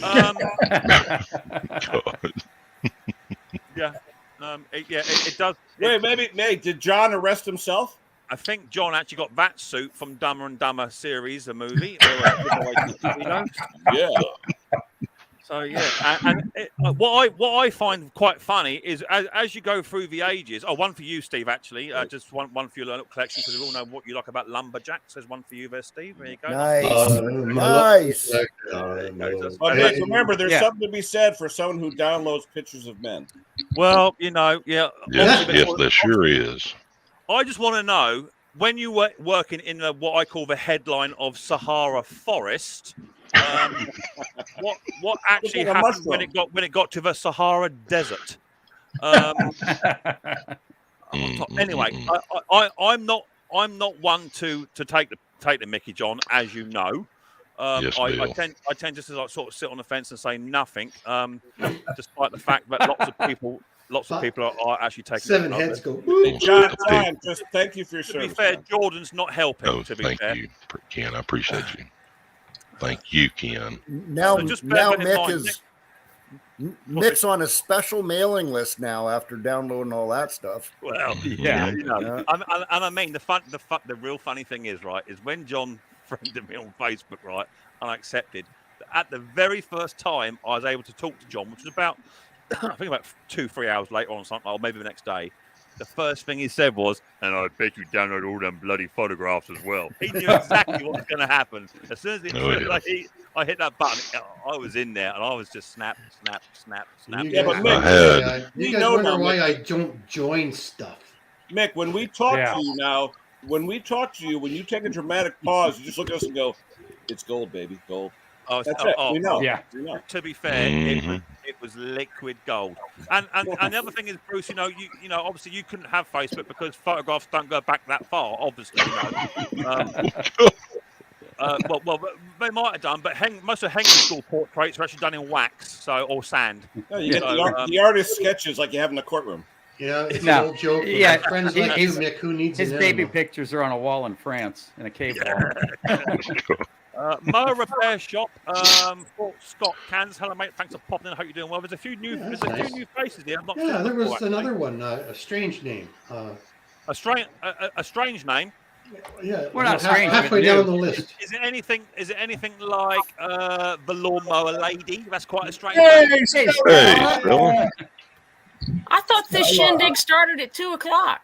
It does. Wait, maybe did John arrest himself? I think John actually got that suit from Dumber and Dumber series, the movie. Yeah. So yeah, what I find quite funny is as you go through the ages. Oh, one for you, Steve. Actually, just one for your little collection because we all know what you like about lumberjacks. There's one for you there, Steve. There you go. Nice. But Nick, remember, there's something to be said for someone who downloads pictures of men. Well, Yes, there sure is. I just want to know when you were working in what I call the headline of Sahara Forest. What actually Looks like a happened mushroom. when it got to the Sahara Desert? Anyway, I'm not one to take the Mickey, John, as you know. Yes, I Bill. tend just to sort of sit on the fence and say nothing, despite the fact that lots of people are actually taking 7 it. heads go. Hey, John, just thank you for your To be service. fair, man. Jordan's not helping. Oh, to be thank fair, you, Ken. I appreciate you. Thank you, Ken. Now, So just bear that in Mick mind, is Mick's on a special mailing list now after downloading all that stuff. well, Yeah. you know, Yeah. and I mean the real funny thing is is when John friended me on Facebook, right, and I accepted. At the very first time I was able to talk to John, which was about I think about 2-3 hours later on something, or maybe the next day. The first thing he said was, "And I bet you download all them bloody photographs as well." He knew exactly what was going to happen. As soon as I hit that button, I was in there, and I was just snap. You Yeah, but guys, Mick, you we guys know wonder now, why Mick. I don't join stuff. Mick, when we talk Yeah. to you now, when you take a dramatic pause, you just look at us and go, "It's gold, baby, gold." That's it. We know. Yeah. We know. To be fair, Mhm. it was liquid gold. And the other thing is, Bruce, you know, obviously you couldn't have Facebook because photographs don't go back that far. Obviously, you know. Well, they might have done, but most of Henry School portraits are actually done in wax, or sand. No, you get So, the artist sketches like you have in the courtrum. Yeah, it's No. an old joke. With Yeah, friends like you, his- Mick, who needs His an baby animal? pictures are on a wall in France in a cave wall. Mower Repair Shop, Fort Scott, Kansas. Hello, mate. Thanks for popping in. I hope you're doing well. There's a few new, Yeah, that's there's a nice. few new faces here. I've not Yeah, seen there was before, another one, a strange name. a strange name. Yeah, We're not half- strange, halfway but down new. the list. Is it anything like the lawnmower lady? That's quite a strange Hey, name. Hey, Bill. I thought this shindig started at 2:00.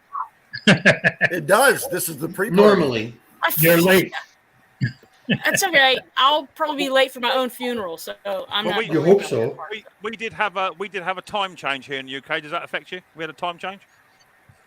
It does. This is the pre-party. Normally, you're late. That's okay. I'll probably be late for my own funeral, so I'm Well, not. you hope so. We did have a time change here in the UK. Does that affect you? We had a time change.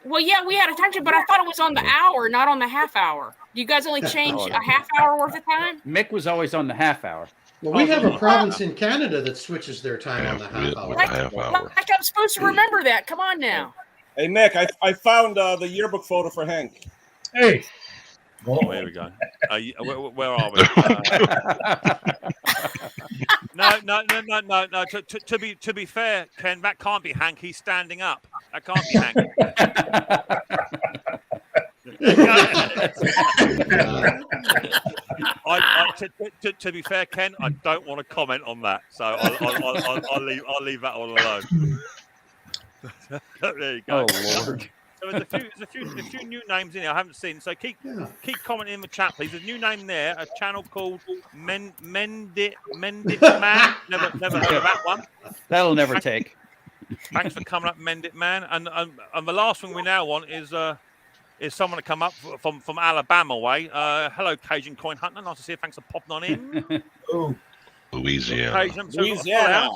Well, yeah, we had a time change, but I thought it was on the hour, not on the half hour. Do you guys only change a half hour worth of time? Mick was always on the half hour. Well, we have a province in Canada that switches their time on the half hour. With a half hour. Like I'm supposed to remember that. Come on now. Hey, Nick, I found the yearbook photo for Hank. Hey. Oh, here we go. Where are we? No. To be fair, Ken, that can't be Hank. He's standing up. That can't be Hank. To be fair, Ken, I don't want to comment on that, so I'll leave that all alone. There you go. Oh Lord. So there's a few new names in here I haven't seen. So keep commenting in the chat, please. There's a new name there, a channel called Mendit Man. Never heard of that one. That'll never take. Thanks for coming up, Mendit Man. And the last thing we now want is someone to come up from Alabama way. Hello, Cajun Coin Hunter. Nice to see you. Thanks for popping on in. Oh, Louisiana. Louisiana.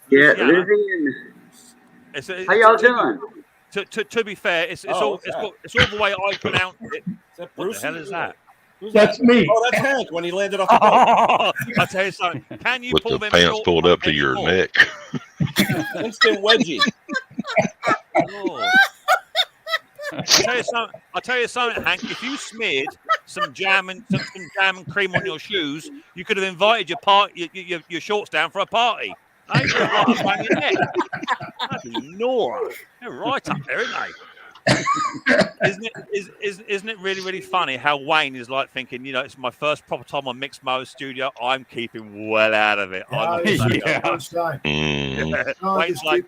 Yeah, Louisiana. How y'all doing? To be fair, it's all the way I pronounce it. What the hell is that? That's me. Oh, that's Hank when he landed off the boat. I'll tell you something. Can you With pull the them pants short pulled up to your neck. Instant wedgie. Oh. I'll tell you something, Hank. If you smeared some jam and cream on your shoes, you could have invited your shorts down for a party. Hey, your neck. Nora, they're right up there, isn't they? Isn't it really, really funny how Wayne is like thinking, it's my first proper time on Micks Mowers studio. I'm keeping well out of it. Wayne's like,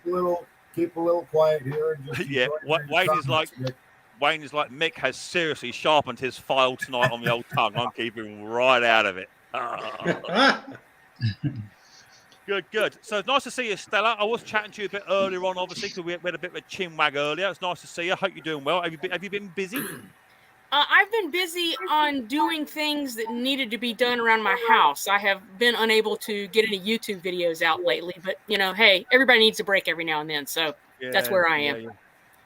keep a little quiet here. And just Wayne is like, Mick has seriously sharpened his file tonight on the old tongue. I'm keeping right out of it. Good. So it's nice to see you, Stella. I was chatting to you a bit earlier on, obviously, because we had a bit of a chin wag earlier. It's nice to see you. I hope you're doing well. Have you been busy? I've been busy on doing things that needed to be done around my house. I have been unable to get any YouTube videos out lately, but hey, everybody needs a break every now and then. So that's where I am. Yeah.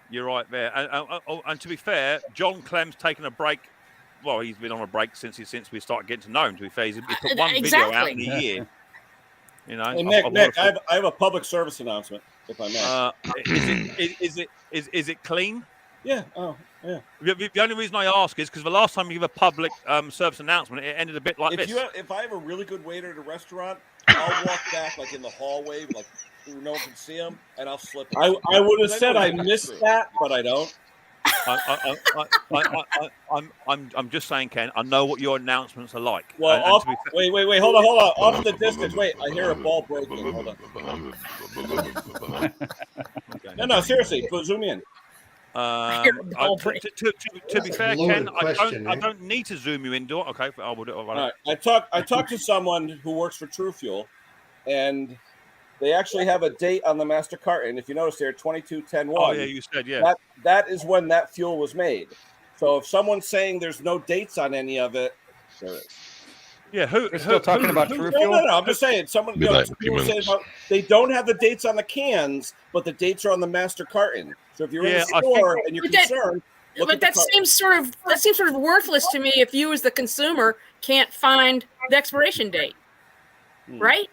You're right there. And to be fair, John Clem's taken a break. Well, he's been on a break since we started getting to know him. To be fair, he put one video out in a year. Hey, Nick, I have a public service announcement, if I may. Is it clean? Yeah. Oh, yeah. The only reason I ask is because the last time you gave a public service announcement, it ended a bit like this. If I have a really good waiter at a restaurant, I'll walk back like in the hallway, like no one can see him, and I'll slip him. I would have said I missed that, but I don't. I'm just saying, Ken. I know what your announcents are like. Well, wait, hold on. Off in the distance. Wait, I hear a ball breaking. Hold on. No, seriously, zoom in. To be fair, Ken, I don't need to zoom you into it. Okay, I will do it. All right. I talked to someone who works for True Fuel, and they actually have a date on the master carton. If you notice there, 22-10-1. Oh, yeah, you said, yeah. That is when that fuel was made. So if someone's saying there's no dates on any of it, there is. Yeah, we're still talking about True Fuel? No, I'm just saying. Someone, they don't have the dates on the cans, but the dates are on the master carton. So if you're in the store and you're concerned, that seems sort of worthless to me if you as the consumer can't find the expiration date, right?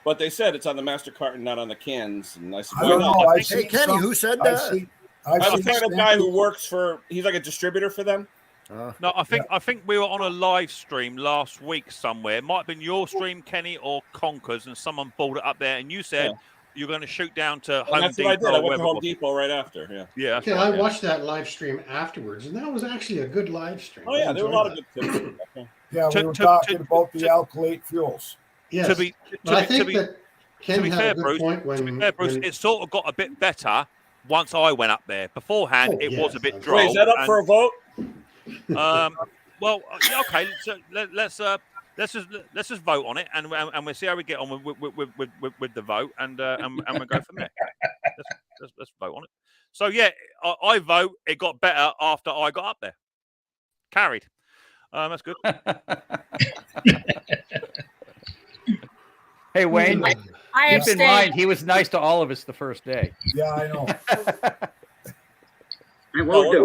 But they said it's on the master carton, not on the cans. And I said, I don't know. Hey, Kenny, who said that? I'm the kind of guy who works he's like a distributor for them. No, I think we were on a live stream last week somewhere. It might have been your stream, Kenny, or Conker's, and someone brought it up there, and you said you're going to shoot down to Home Depot. That's what I did. I went to Home Depot right after. Yeah. Okay, I watched that live stream afterwards, and that was actually a good live stream. Oh yeah, there were a lot of good tips. Yeah, we were talking about the alkylate fuels. Yes, to be fair, Bruce, it sort of got a bit better once I went up there. Beforehand, it was a bit dry. Wait, is that up for a vote? Well, okay. So let's just vote on it, and we'll see how we get on with the vote, and we'll go from there. Let's vote on it. So yeah, I vote it got better after I got up there. Carried. That's good. Hey, Wayne, keep in mind he was nice to all of us the first day. Yeah, I know. Brucey,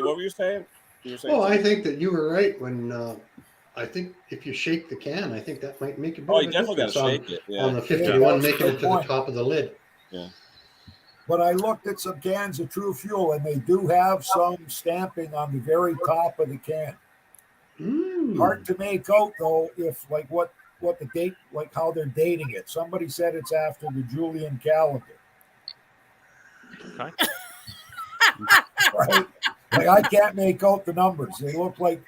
what were you saying? I think that you were right when I think if you shake the can, I think that might make a bit of a definitely got to shake it. On the 51, making it to the top of the lid. Yeah. But I looked at some cans of True Fuel, and they do have some stamping on the very top of the can. Hard to make out though if like what the date, like how they're dating it. Somebody said it's after the Julian calendar. Okay. Right? Like I can't make out the numbers. They look like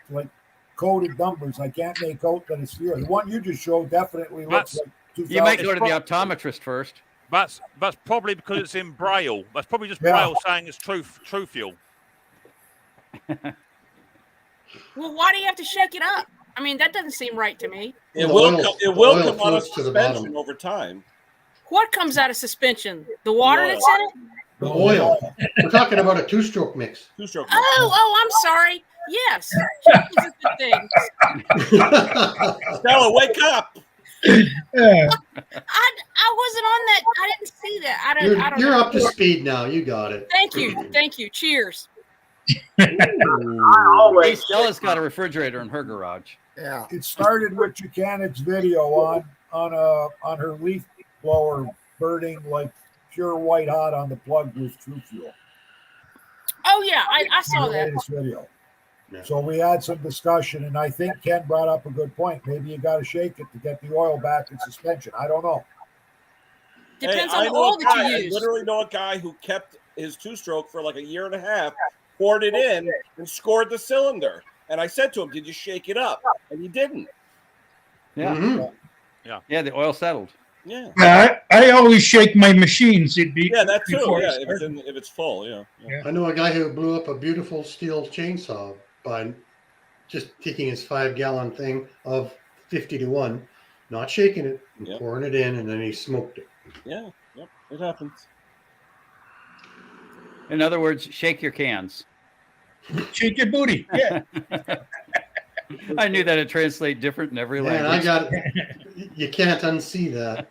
coded numbers. I can't make out that it's year. The one you just showed definitely looks like 2000. You might go to the optometrist first. That's probably because it's in Braille. That's probably just Braille saying it's true fuel. Well, why do you have to shake it up? I mean, that doesn't seem right to me. It will come out of suspension over time. What comes out of suspension? The water that's in it? The oil. We're talking about a two-stroke mix. Oh, I'm sorry. Yes. Changes the things. Stella, wake up. I wasn't on that. I didn't see that. I don't you're know. up to speed now. You got it. Thank you. Cheers. Stella's got a refrigerator in her garage. Yeah. It started with Chicanic's video on her leaf blower burning like pure white hot on the plug with True Fuel. Oh yeah, I saw that video. Yeah. So we had some discussion, and I think Ken brought up a good point. Maybe you got to shake it to get the oil back in suspension. I don't know. Depends on the oil that you use. I literally know a guy who kept his two-stroke for like a year and a half, poured it in, and scored the cylinder. And I said to him, "Did you shake it up?" And he didn't. Yeah. Mm-hmm. Yeah. The oil settled. Yeah. I always shake my machines. That too. Yeah, if it's full. Yeah. I know a guy who blew up a beautiful steel chainsaw by just taking his 5-gallon thing of 50 to 1, not shaking it, and pouring it in, and then he smoked it. Yeah. Yep. It happens. In other words, shake your cans. Shake your booty. Yeah. I knew that it'd translate different in every language. I got it. You can't unsee that.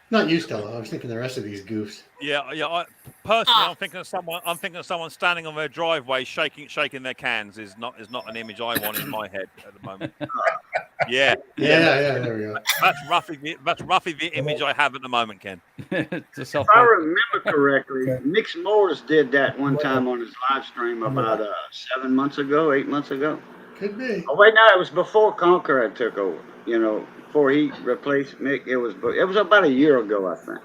Not you, Stella. I was thinking the rest of these goofs. Yeah. Personally, I'm thinking of someone standing on their driveway shaking their cans is not an image I want in my head at the moment. Yeah. There we go. That's roughly the image I have at the moment, Ken. If I remember correctly, Micks Mowers did that one time on his live stream about 8 months ago. Could be. Oh wait, no, it was before Conqueror took over. Before he replaced Mick. It was about a year ago, I think.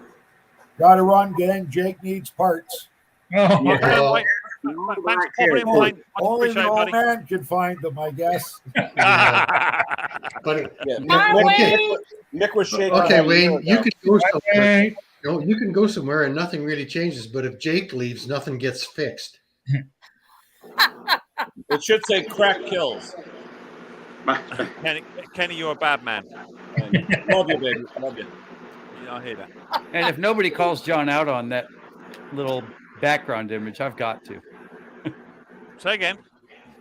Got to run, gang. Jake needs parts. Oh, only the old man can find them, I guess. But Mick was shaking. Okay, Wayne, you can go somewhere. You can go somewhere and nothing really changes. But if Jake leaves, nothing gets fixed. It should say crack kills. Kenny, you're a bad man. Love you, baby. Love you. Yeah, I hear that. And if nobody calls John out on that little background image, I've got to. Say again.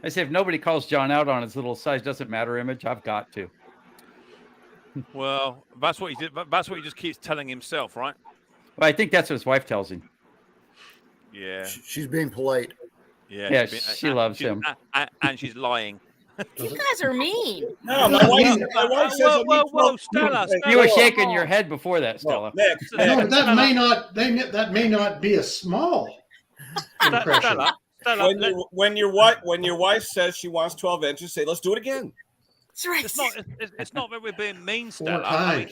I say if nobody calls John out on his little size doesn't matter image, I've got to. Well, that's what he did. That's what he just keeps telling himself, right? Well, I think that's what his wife tells him. Yeah. She's being polite. Yeah, she loves him. And she's lying. You guys are mean. No, my wife says whoa, Stella. You were shaking your head before that, Stella. No, that may not be a small impression. Stella, when your wife says she wants 12 inches, say, let's do it again. That's right. It's not that we're being mean, Stella. I mean,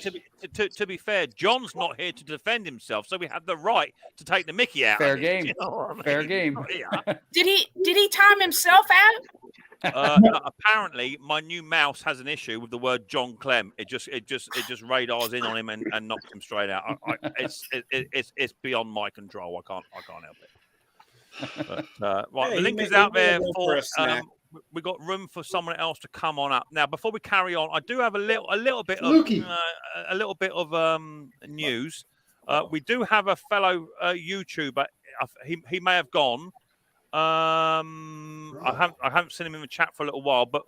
to be fair, John's not here to defend himself, so we have the right to take the mickey out. Fair of game. You know what I mean? Fair game. Did he time himself out? No, apparently, my new mouse has an issue with the word John Clem. It just radars in on him and knocks him straight out. It's beyond my control. I can't help it. But, right, the link is out there for. We got room for someone else to come on up now. Before we carry on, I do have a little bit of news. We do have a fellow YouTuber. He may have gone. I haven't seen him in the chat for a little while, but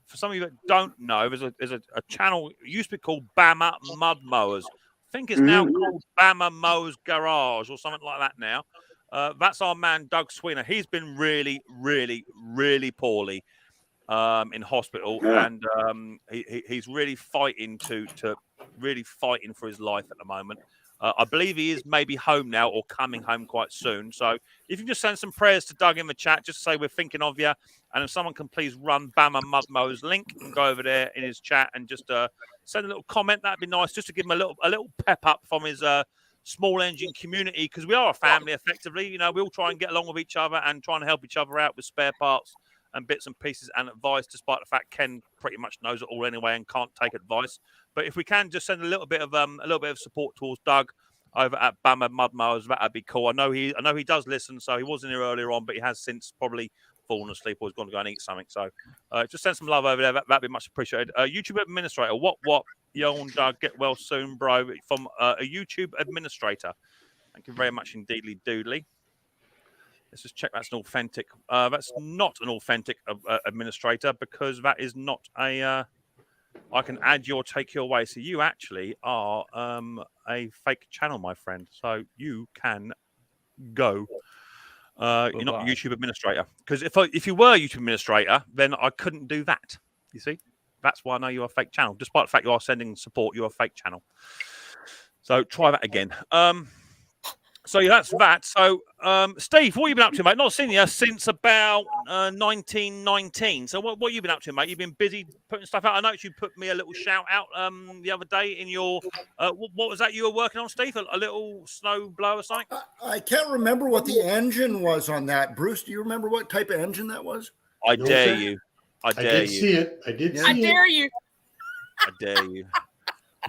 for some of you that don't know, there's a channel used to be called Bama Mud Mowers. I think it's now called Bama Mowers Garage or something like that now. That's our man Doug Sweeney. He's been really, really, really poorly in hospital, and he's really fighting to really fighting for his life at the moment. I believe he is maybe home now or coming home quite soon. So if you just send some prayers to Doug in the chat, just say we're thinking of you. And if someone can please run Bama Mudmo's link and go over there in his chat and just send a little comment, that'd be nice, just to give him a little pep up from his small engine community, because we are a family effectively. You know, we all try and get along with each other and try and help each other out with spare parts and bits and pieces and advice, despite the fact Ken pretty much knows it all anyway and can't take advice. But if we can just send a little bit of support towards Doug over at Bama Mud Mowers, that'd be cool. I know he does listen, so he wasn't here earlier on, but he has since probably fallen asleep or has gone to go and eat something. So just send some love over there. That'd be much appreciated. YouTube administrator, what? Yo and Doug, get well soon, bro. From a YouTube administrator. Thank you very much indeedly, doodly. Let's just check that's an authentic. That's not an authentic administrator, because that is not a. I can add your take your way. So you actually are a fake channel, my friend. So you can go. You're not a YouTube administrator, because if you were a YouTube administrator, then I couldn't do that. You see, that's why I know you're a fake channel. Despite the fact you are sending support, you're a fake channel. So try that again. So yeah, that's that. So Steve, what have you been up to, mate? Not seen you since about 1919. So what have you been up to, mate? You've been busy putting stuff out. I noticed you put me a little shout out the other day in your what was that you were working on, Steve? A little snow blower something? I can't remember what the engine was on that. Bruce, do you remember what type of engine that was? I dare you. I dare you. See it. I did see it. I dare you. I dare you.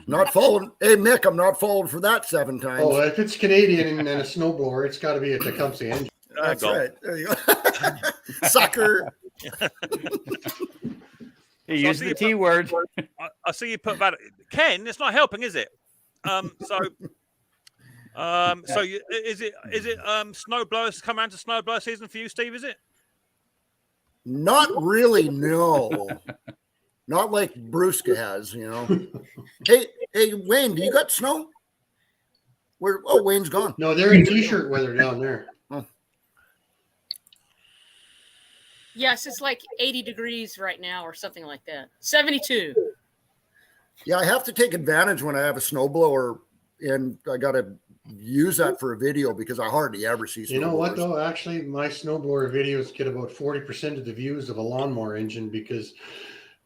Not falling. Hey, Mick, I'm not falling for that 7 times. Oh, if it's Canadian and a snowblower, it's got to be a Tecumseh engine. That's right. There you go. Sucker. You use the T word. I see you put that. Ken, it's not helping, is it? So is it snowblowers come around to snowblower season for you, Steve? Is it? Not really, no. Not like Brewska has, you know. Hey, Wayne, do you got snow? Wayne's gone. No, they're in t-shirt weather down there. Oh. Yes, it's like 80 degrees right now or something like that. 72. Yeah, I have to take advantage when I have a snowblower, and I got to use that for a video because I hardly ever see snowblowers. You know what, though? Actually, my snowblower videos get about 40% of the views of a lawnmower engine, because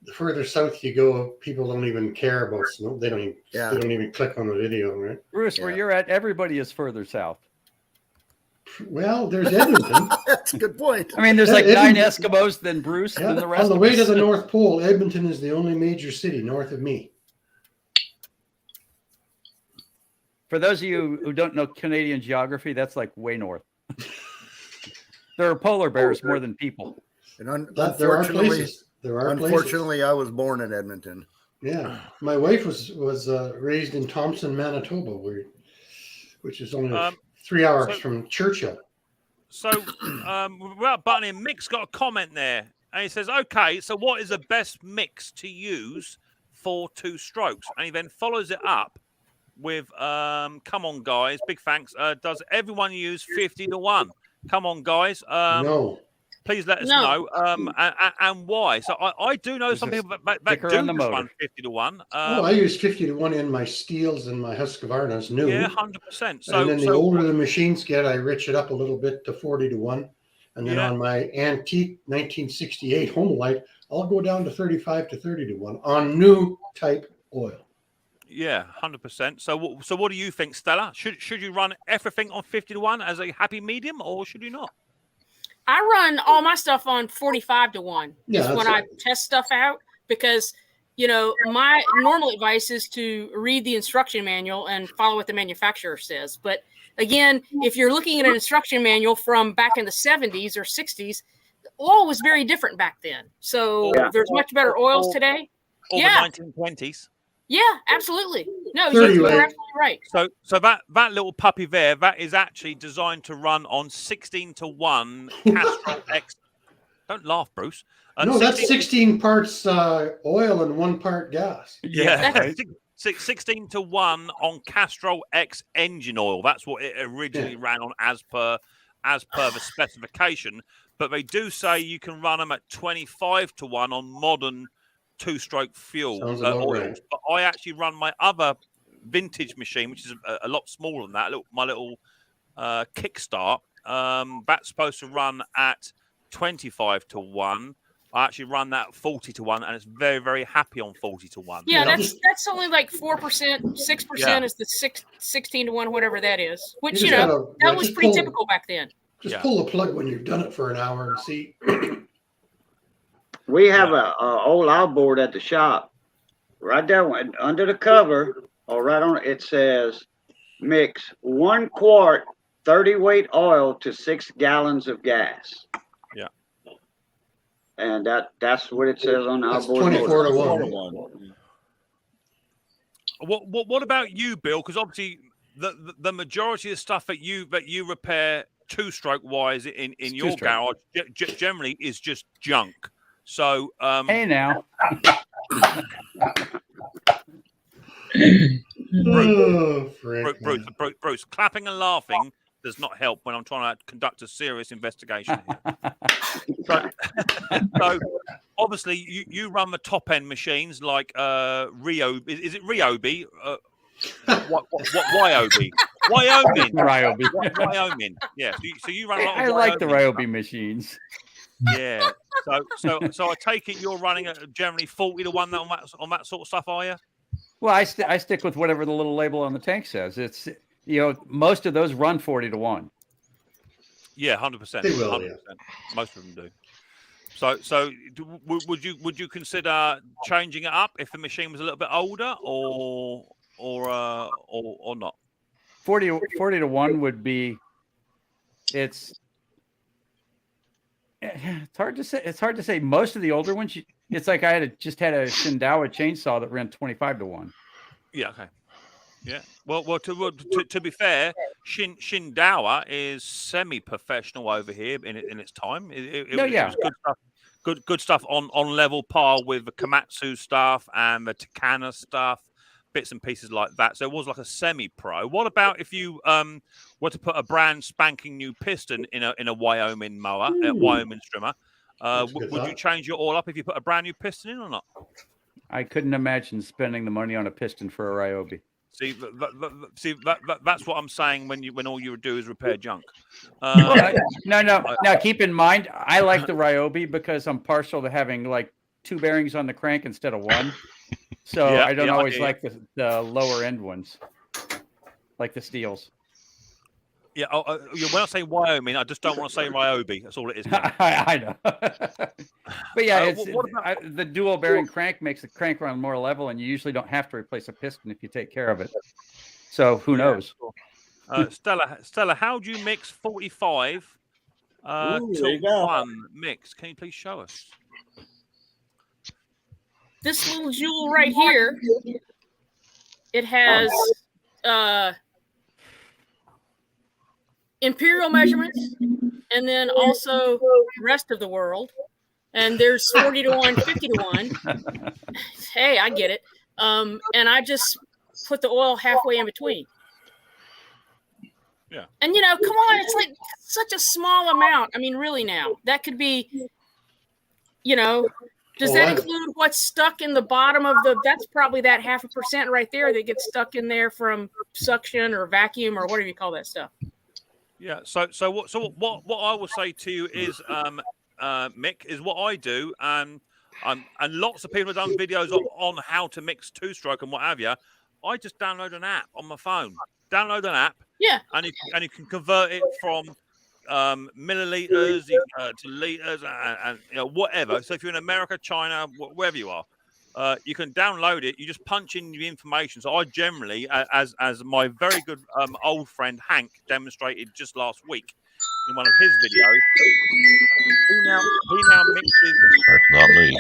the further south you go, people don't even care about snow. They don't even click on the video, right? Bruce, where you're at, everybody is further south. Well, there's Edmonton. That's a good point. I mean, there's like 9 Eskimos, then Bruce, then the rest. On the way to the North Pole, Edmonton is the only major city north of me. For those of you who don't know Canadian geography, that's like way north. There are polar bears more than people. And unfortunately, I was born in Edmonton. Yeah, my wife was raised in Thompson, Manitoba, which is only 3 hours from Churchill. So, without buttoning, Mick's got a comment there, and he says, "Okay, so what is the best mix to use for 2 strokes?" And he then follows it up with, "Come on, guys, big thanks. Does everyone use 50-1? Come on, guys. No." Please let us know and why. So I do know some people that do run 50-1. I use 50-1 in my Steels and my Husqvarnas new. Yeah, 100%. So, and then the older the machines get, I rich it up a little bit to 40-1. And then on my antique 1968 Homelite, I'll go down to 35 to 30-1 on new type oil. Yeah, 100%. So what do you think, Stella? Should you run everything on 50-1 as a happy medium, or should you not? I run all my stuff on 45-1. Yeah, when I test stuff out, because, you know, my normal advice is to read the instruction manual and follow what the manufacturer says. But again, if you're looking at an instruction manual from back in the 70s or 60s, oil was very different back then. So there's much better oils today. Or the 1920s. Yeah, absolutely. No, you're absolutely right. So that little puppy there, that is actually designed to run on 16-1 Castrol X. Don't laugh, Bruce. No, that's 16 parts oil and 1 part gas. Yeah, 16-1 on Castrol X engine oil. That's what it originally ran on as per the specification. But they do say you can run them at 25-1 on modern 2-stroke fuel oils. Right. But I actually run my other vintage machine, which is a lot smaller than that. My little Kickstart. That's supposed to run at 25 to 1. I actually run that 40 to 1, and it's very, very happy on 40 to 1. Yeah, that's only like 4%, 6% is the 16 to 1, whatever that is. Which that was pretty typical back then. Just pull the plug when you've done it for an hour and see. We have a old outboard at the shop. Right there, under the cover, or right on it says, mix 1 quart 30-weight oil to 6 gallons of gas. Yeah. And that's what it says on the That's outboard. 24 to 1. What about you, Bill? Because obviously the majority of stuff that you repair two-stroke wise in your garage generally is just junk. So hey now. Bruce, clapping and laughing does not help when I'm trying to conduct a serious investigation here. So obviously you run the top end machines like Ryobi. Is it Ryobi? What Ryobi? Wyoming. Yeah. So you run a lot of I like the Ryobi machines. Yeah. So I take it you're running generally 40 to 1 on that sort of stuff, are you? Well, I stick with whatever the little label on the tank says. It's most of those run 40 to 1. Yeah, 100%. They will, 100%. Most of them do. So would you consider changing it up if the machine was a little bit older, or not? 40 to 1 would be. It's hard to say. It's hard to say. Most of the older ones, it's like I just had a Shindawa chainsaw that ran 25 to 1. Yeah. Okay. Yeah. Well. To be fair, Shindawa is semi-professional over here in its time. It was good stuff. Good stuff on level par with the Komatsu stuff and the Takana stuff, bits and pieces like that. So it was like a semi-pro. What about if you were to put a brand spanking new piston in a Wyoming mower, Wyoming strimmer? Would you change it all up if you put a brand new piston in or not? I couldn't imagine spending the money on a piston for a Ryobi. See, that's what I'm saying when all you do is repair junk. No. Now, keep in mind, I like the Ryobi because I'm partial to having like 2 bearings on the crank instead of 1. So I don't always like the lower end ones, like the steels. Yeah, when I say Wyoming, I just don't want to say Ryobi. That's all it is. I know. But yeah, the dual bearing crank makes the crank run more level, and you usually don't have to replace a piston if you take care of it. So who knows? Stella, how do you mix 45 to 1 mix? Can you please show us? This little jewel right here, it has imperial measurements, and then also rest of the world. And there's 40 to 1, 50 to 1. Hey, I get it. And I just put the oil halfway in between. Yeah. And come on, it's like such a small amount. I mean, really now. That could be, does that include what's stuck in the bottom of that's probably that 0.5% right there that gets stuck in there from suction or vacuum or whatever you call that stuff. Yeah. So what I will say to you is, Mick, is what I do, and lots of people have done videos on how to mix 2-stroke and what have you. I just download an app on my phone. Download an app. Yeah. And you can convert it from milliliters to liters and whatever. So if you're in America, China, wherever you are, you can download it. You just punch in the information. So I generally, as my very good old friend Hank demonstrated just last week in one of his videos, he now mixes. That's not me.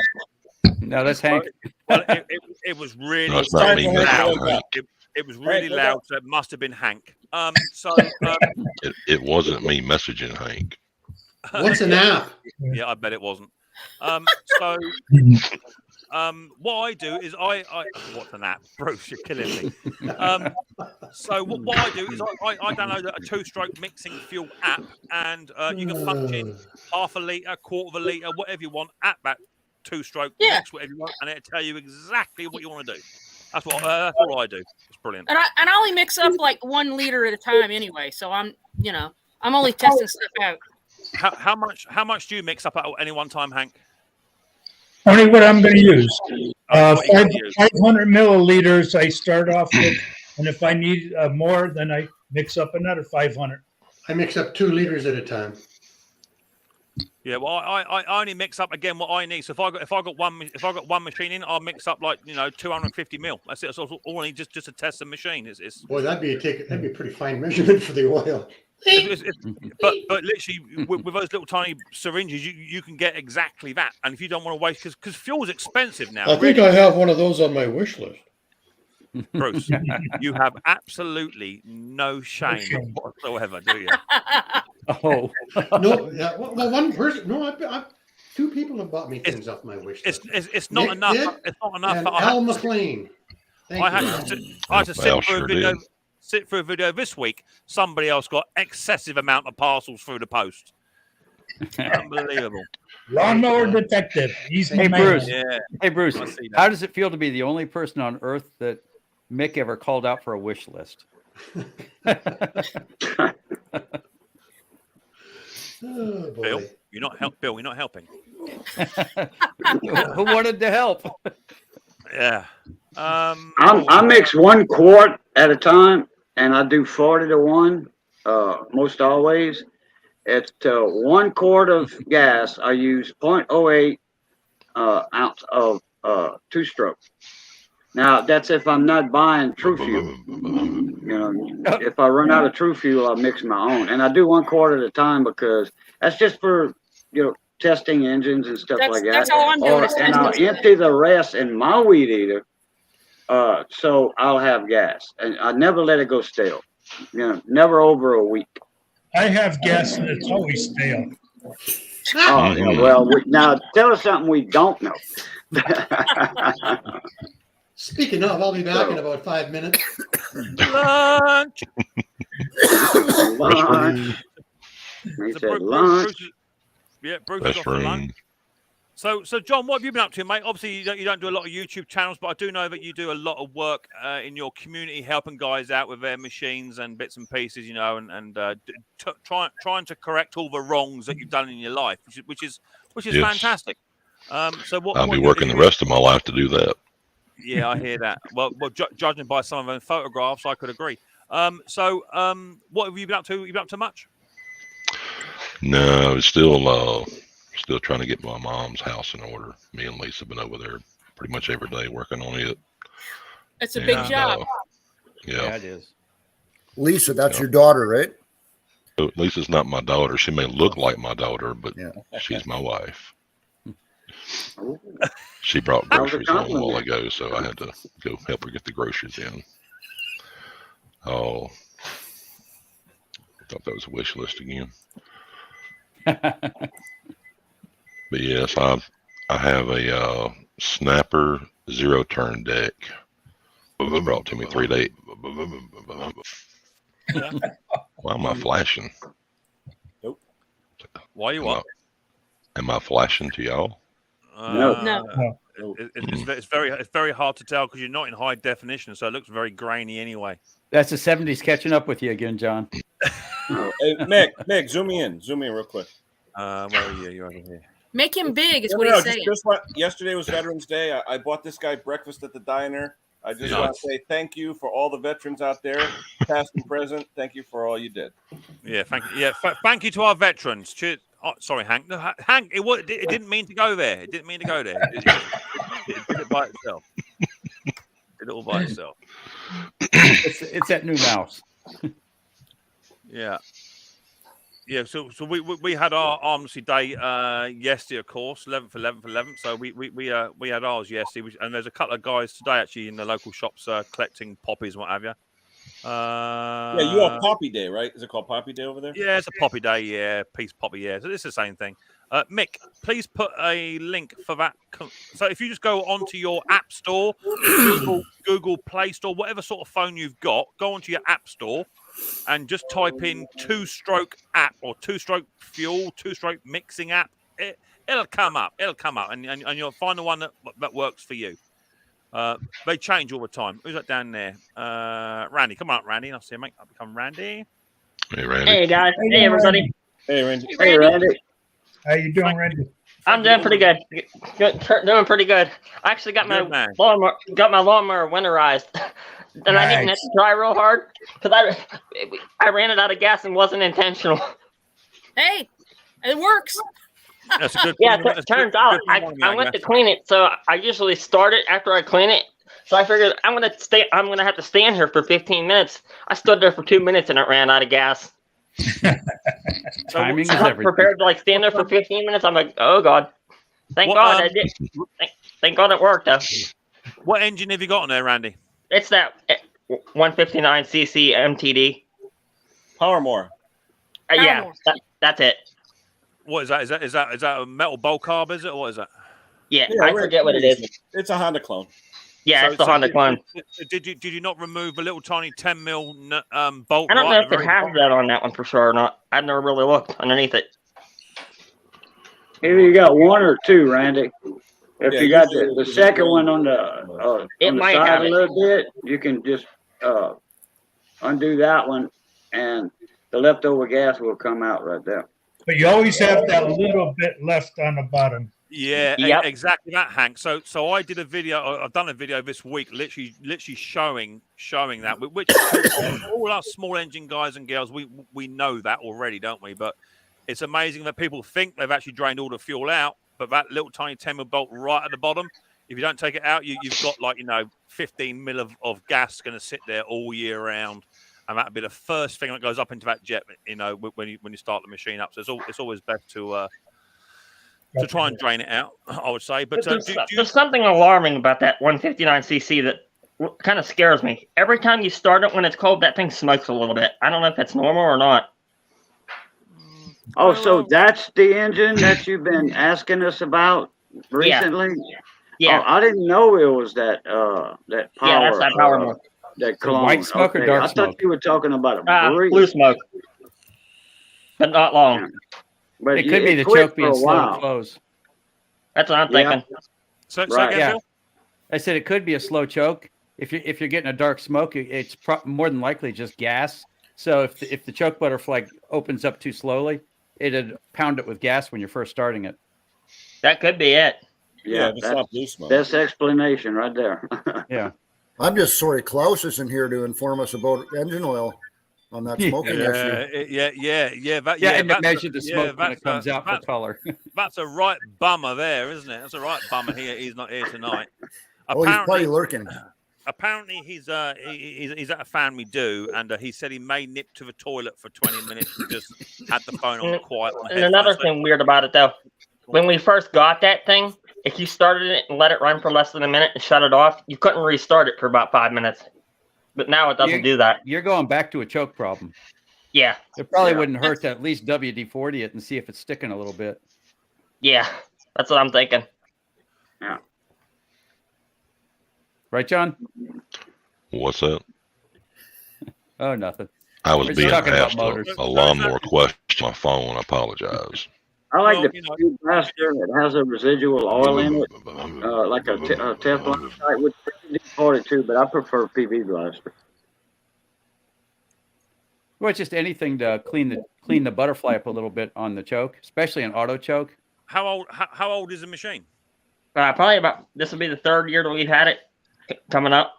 No, that's Hank. Well, it was really not me. loud. It was really loud, so it must have been Hank. It wasn't me messaging Hank. What's an app? Yeah, I bet it wasn't. What I do is what's an app? Bruce, you're killing me. So what I do is I download a 2-stroke mixing fuel app, and you can punch in 1/2 liter, 1/4 liter, whatever you want at that 2-stroke mix, whatever you want, and it'll tell you exactly what you want to do. That's all I do. It's brilliant. And I only mix up like 1 liter at a time anyway. So I'm only testing stuff out. How much do you mix up at any one time, Hank? Only what I'm going to use. 500 milliliters I start off with, and if I need more, then I mix up another 500. I mix up 2 liters at a time. Yeah, well, I only mix up again what I need. So if I got one machine in, I'll mix up like 250 mil. That's it. That's all I need just to test the machine. Boy, that'd be a pretty fine measurement for the oil. But literally with those little tiny syringes, you can get exactly that. And if you don't want to waste, because fuel's expensive now. I think I have one of those on my wish list. Bruce, you have absolutely no shame whatsoever, do you? Oh no, yeah. Well, one person. No, I 2 people have bought me things off my wish list. It's not Nick enough. did, it's not enough. And Al McLean. I had to sit through a video. Sit through a video this week. Somebody else got excessive amount of parcels through the post. Unbelievable. Lawnmower detective. He's my man. Bruce. Yeah. Hey Bruce, how does it feel to be the only person on earth that Mick ever called out for a wish list? Oh, boy. Bill, you're not helping. Who wanted to help? Yeah. I mix 1 quart at a time, and I do 40 to 1 most always. It's 1 quart of gas. I use 0.08 ounce of 2-stroke. Now that's if I'm not buying True Fuel. If I run out of True Fuel, I mix my own, and I do 1 quart at a time because that's just for testing engines and stuff like that. That's all I'm doing. And I'll empty the rest in my weed eater, so I'll have gas, and I never let it go stale. Never over a week. I have gas and it's always stale. Oh, yeah, well, now tell us something we don't know. Speaking of, I'll be back in about 5 minutes. Lunch. Lunch. He said lunch. Bruce is off for lunch. So John, what have you been up to, mate? Obviously, you don't do a lot of YouTube channels, but I do know that you do a lot of work in your community, helping guys out with their machines and bits and pieces, and trying to correct all the wrongs that you've done in your life, which is Yes. fantastic. So I'll be working the rest of my life to do that. Yeah, I hear that. Well, judging by some of them photographs, I could agree. So what have you been up to? You been up to much? No, still trying to get my mom's house in order. Me and Lisa have been over there pretty much every day working on it. It's a big job. Yeah, it is. Lisa, that's your daughter, right? So Lisa's not my daughter. She may look like my daughter, but she's my wife. She brought groceries home a while ago, so I had to go help her get the groceries in. Oh, I thought that was a wish list again. But yes, I have a snapper 0-turn deck. Brought to me 3 days. Why am I flashing? Nope. Why are you up? Am I flashing to y'all? No. It's very hard to tell because you're not in high definition, so it looks very grainy anyway. That's the 70s catching up with you again, John. Hey, Meg, zoom me in real quick. Where are you? You're over here. Make him big is what he's saying. Yesterday was Veterans Day. I bought this guy breakfast at the diner. I just want to say thank you for all the veterans out there, past and present. Thank you for all you did. Yeah, thank you. Yeah, thank you to our veterans. Cheers. Oh, sorry, Hank. No, Hank, it didn't mean to go there. It didn't mean to go there. It did it by itself. Did it all by itself. It's that new mouse. Yeah. Yeah, so we had our Arms Day yesterday, of course, 11th. So we had ours yesterday, and there's a couple of guys today actually in the local shops collecting poppies and what have you. Yeah, you have Poppy Day, right? Is it called Poppy Day over there? Yeah, it's a Poppy Day. Yeah, Peace Poppy. Yeah, so it's the same thing. Mick, please put a link for that. So if you just go onto your app store, Google Play Store, whatever sort of phone you've got, go onto your app store and just type in 2-stroke app or 2-stroke fuel, 2-stroke mixing app. It'll come up. And you'll find the one that works for you. They change all the time. Who's that down there? Randy, come on, Randy. I see you, mate. I'll become Randy. Hey, Randy. Hey, guys. Hey, everybody. Hey, Randy. Hey, Randy. How you doing, Randy? I'm doing pretty good. Doing pretty good. I actually got my lawnmower winterized, and I didn't have to try real hard because I ran it out of gas and wasn't intentional. Hey, it works. That's a good. Yeah, it turns out I went to clean it, so I usually start it after I clean it. So I figured I'm gonna have to stand here for 15 minutes. I stood there for 2 minutes and it ran out of gas. Timing is I'm everything. prepared to stand there for 15 minutes. I'm like, oh god, thank God I did. Thank God it worked though. What engine have you got on there, Randy? It's that 159cc MTD. Powermore. Yeah, that's it. What is that? Is that a metal bowl carb? Is it, or what is that? Yeah, I forget what it is. It's a Honda clone. Yeah, it's the Honda clone. Did you not remove a little tiny 10 mil bolt? I don't know if it has that on that one for sure or not. I've never really looked underneath it. Either you got one or two, Randy. If you got the second one on the side a little bit, you can just undo that one, and the leftover gas will come out right there. But you always have that little bit left on the bottom. Yeah, exactly that, Hank. So I did a video. I've done a video this week, literally showing that. Which all us small engine guys and girls, we know that already, don't we? But it's amazing that people think they've actually drained all the fuel out, but that little tiny 10 mil bolt right at the bottom, if you don't take it out, you've got 15 mil of gas going to sit there all year round. And that'd be the first thing that goes up into that jet, when you start the machine up. So it's always best to try and drain it out, I would say. But there's something alarming about that 159cc that kind of scares me. Every time you start it when it's cold, that thing smokes a little bit. I don't know if that's normal or not. Oh, so that's the engine that you've been asking us about recently? Yeah. Oh, I didn't know it was that power. Yeah, that's that power mode. That clone. White smoke or dark smoke? I thought you were talking about blue smoke, but not long. But it could be the choke being slow to close. That's what I'm thinking. So again, I said it could be a slow choke. If you're getting a dark smoke, it's more than likely just gas. So if the choke butterfly opens up too slowly, it'd pound it with gas when you're first starting it. That could be it. Yeah, it's not blue smoke. Best explanation right there. Yeah. I'm just sorry Klaus isn't here to inform us about engine oil on that smoking issue. Yeah, and to measure the smoke when it comes out for color. That's a right bummer there, isn't it? That's a right bummer. He's not here tonight. He's probably lurking. Apparently, he's at a family do, and he said he may nip to the toilet for 20 minutes and just had the phone on quiet. And another thing weird about it, though, when we first got that thing, if you started it and let it run for less than a minute and shut it off, you couldn't restart it for about 5 minutes. But now it doesn't do that. You're going back to a choke problem. Yeah. It probably wouldn't hurt to at least WD-40 it and see if it's sticking a little bit. Yeah, that's what I'm thinking. Yeah. Right, John? What's that? Oh, nothing. I was being talking asked about motors. a lawnmower question on my phone. I apologize. I like the PV blaster. It has a residual oil in it, like a Teflon type with WD-40 too, but I prefer PV blaster. Well, it's just anything to clean the butterfly up a little bit on the choke, especially an auto choke. How old is the machine? Probably this will be the third year that we've had it coming up.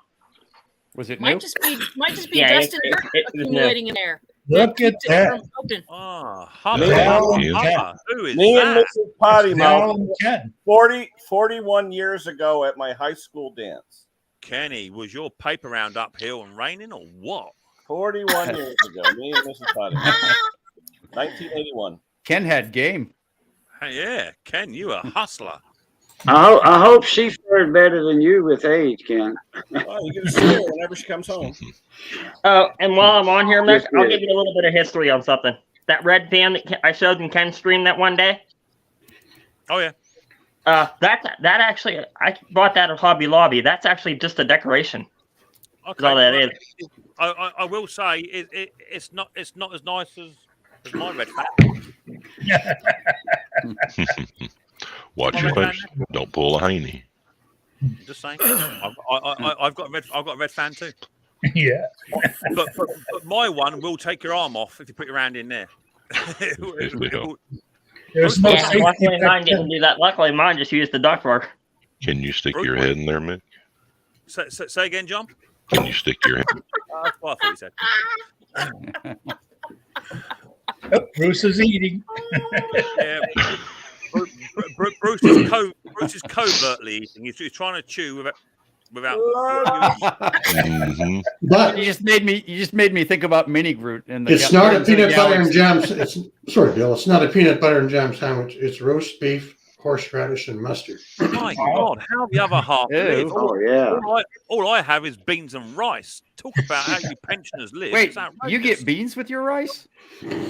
Was it new? Might just be dust and dirt accumulating in there. Look at that. Oh, who is Me that? and Mrs. Potty Mouth, Ken. 41 years ago at my high school dance. Kenny, was your paper round uphill and raining or what? 41 years ago, me and Mrs. Potty Mouth. 1981. Ken had game. Hey, yeah, Ken, you a hustler. I hope she fared better than you with age, Ken. Well, you get to see her whenever she comes home. Oh, and while I'm on here, Mick, I'll give you a little bit of history on something. That red fan that I showed in Ken's stream that one day. Oh yeah. That actually, I bought that at Hobby Lobby. That's actually just a decoration. Okay. That's all that is. I will say it's not as nice as my red fan. Watch your face. Don't pull a Haney. Just saying. I've got a red fan too. Yeah. But my one will take your arm off if you put your hand in there. There's no yeah, luckily mine didn't do that. Luckily mine just used the ductwork. Can you stick your head in there, Mick? Say again, John. Can you stick your head? That's what I thought you said. Oh, Bruce is eating. Yeah. Bruce is covertly eating. He's trying to chew without. Mm-hmm. But you just made me think about Mini Groot. And it's not a peanut butter and jam. Sorry, Bill. It's not a peanut butter and jam sandwich. It's roast beef, horseradish, and mustard. My God, how the other half live? Oh yeah. All I have is beans and rice. Talk about how you pensioners live. Wait, you get beans with your rice?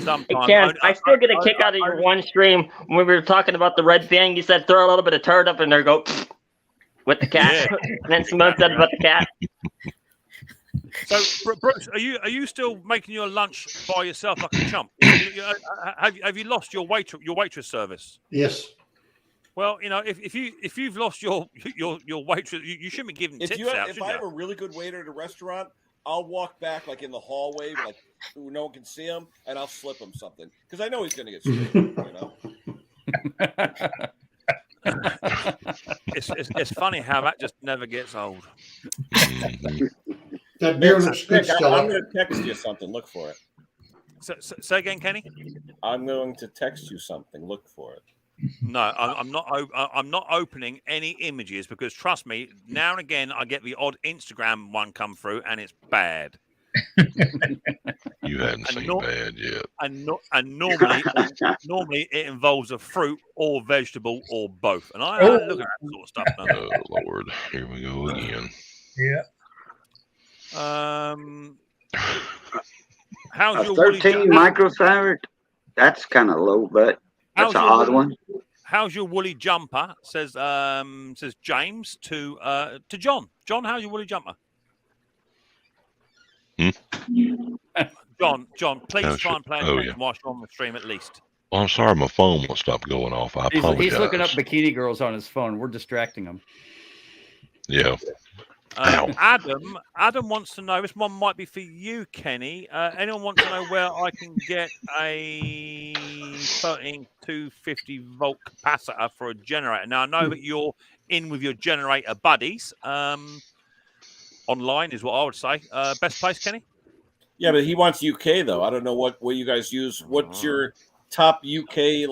Sometimes. I still get a kick out of your one stream when we were talking about the red thing. You said throw a little bit of turd up in there, go with the cat. Yeah. And then Simone said about the cat. So, Bruce, are you still making your lunch by yourself like a chump? Have you lost your waitress service? Yes. Well, if you've lost your waitress, you shouldn't be giving tips out. If I have a really good waiter at a restaurant, I'll walk back like in the hallway, like no one can see him, and I'll slip him something because I know he's going to get screwed. It's funny how that just never gets old. That beer looks good still. I'm going to text you something. Look for it. Say again, Kenny. I'm going to text you something. Look for it. No, I'm not. I'm not opening any images because trust me, now and again I get the odd Instagram one come through and it's bad. You haven't seen bad yet. And normally it involves a fruit or vegetable or both. And I look at that sort of stuff. Oh Lord, here we go again. Yeah. How's your 13 microfarad? That's kind of low, but that's an odd one. How's your woolly jumper? Says James to John. John, how's your woolly jumper? John, please try and play and watch on the stream at least. Well, I'm sorry, my phone won't stop going off. I apologize. He's looking up bikini girls on his phone. We're distracting him. Yeah. Adam wants to know. This one might be for you, Kenny. Anyone wants to know where I can get a 13250 volt capacitor for a generator? Now I know that you're in with your generator buddies. Online is what I would say. Best place, Kenny? Yeah, but he wants UK though. I don't know what you guys use. What's your top UK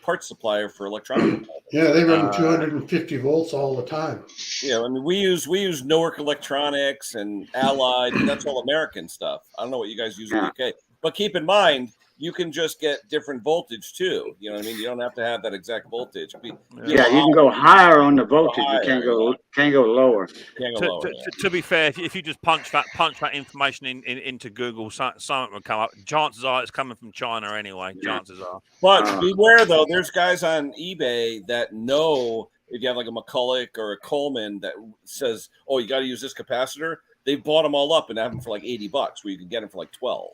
parts supplier for electronics? Yeah, they run 250 volts all the time. Yeah, I mean we use Newark Electronics and Allied. And that's all American stuff. I don't know what you guys use in the UK, but keep in mind you can just get different voltage too. You know what I mean? You don't have to have that exact voltage. You can go higher on the voltage. You can't go lower. To be fair, if you just punch that information into Google, something will come up. Chances are it's coming from China anyway. Chances are. But beware though, there's guys on eBay that know if you have like a McCulloch or a Coleman that says, "Oh, you got to use this capacitor." They bought them all up and have them for like $80, where you can get them for like 12.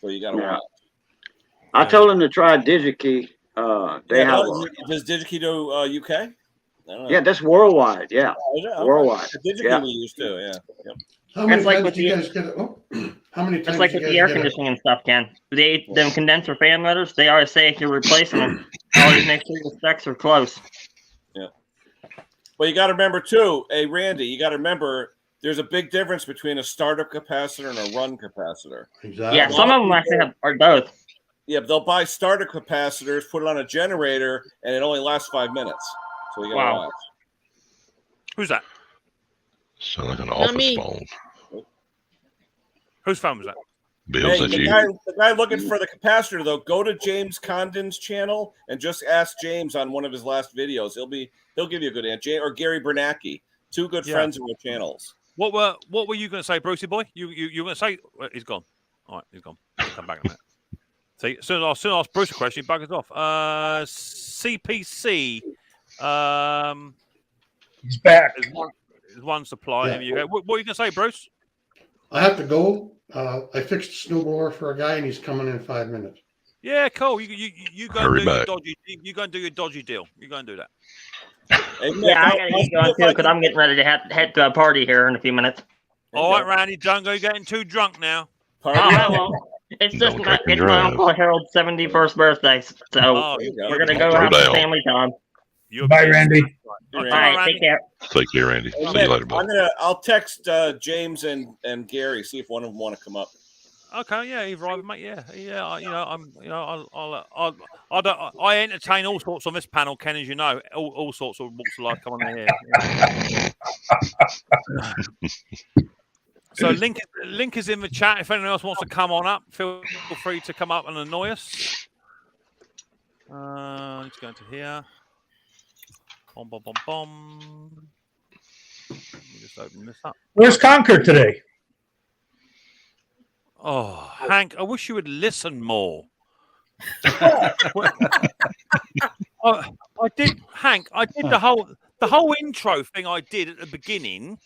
So you got to watch. I told him to try DigiKey. They have. Does DigiKey do UK? Yeah, that's worldwide. Yeah, worldwide. DigiKey we use too. Yeah. Yep. How many times do you guys get? How many times? It's like with the air conditioning and stuff, Ken. Them condenser fan motors. They always say if you're replacing them, always make sure your specs are close. Yeah. Well, you got to remember too, hey Randy. You got to remember. There's a big difference between a startup capacitor and a run capacitor. Exactly. Yeah, some of them actually are both. Yeah, but they'll buy starter capacitors, put it on a generator, and it only lasts 5 minutes. So you gotta watch. Who's that? Sound like an office phone. Whose phone was that? Bill's the guy looking for the capacitor though, go to James Condon's channel and just ask James on one of his last videos. He'll give you a good answer. Or Gary Bernanke, two good friends of our channels. What were you going to say, Brucey boy? You were going to say he's gone. All right, he's gone. He'll come back in a minute. See, as soon as I ask Bruce a question, he buggers off. CPC. He's back. There's one supply. Yeah. Here you go. What are you going to say, Bruce? I have to go. I fixed a snowblower for a guy, and he's coming in 5 minutes. Yeah, cool. You go and do your dodgy. You go and do your dodgy deal. You go and do that. Yeah, I gotta get going too because I'm getting ready to head to a party here in a few minutes. All right, Randy, don't go getting too drunk now. I won't. It's just it's my Uncle Harold's 71st birthday, so we're gonna go have some family time. Bye, Randy. All right, take care. Take care, Randy. See you later, bud. I'll text James and Gary, see if one of them want to come up. Okay, yeah, either either, mate. Yeah. I entertain all sorts on this panel, Ken, as you know, all sorts of walks of life come on in here. So link is in the chat. If anyone else wants to come on up, feel free to come up and annoy us. Let's go into here. Bom. Let me just open this up. Where's Concord today? Oh, Hank, I wish you would listen more. I did, Hank. I did the whole intro thing I did at the beginning.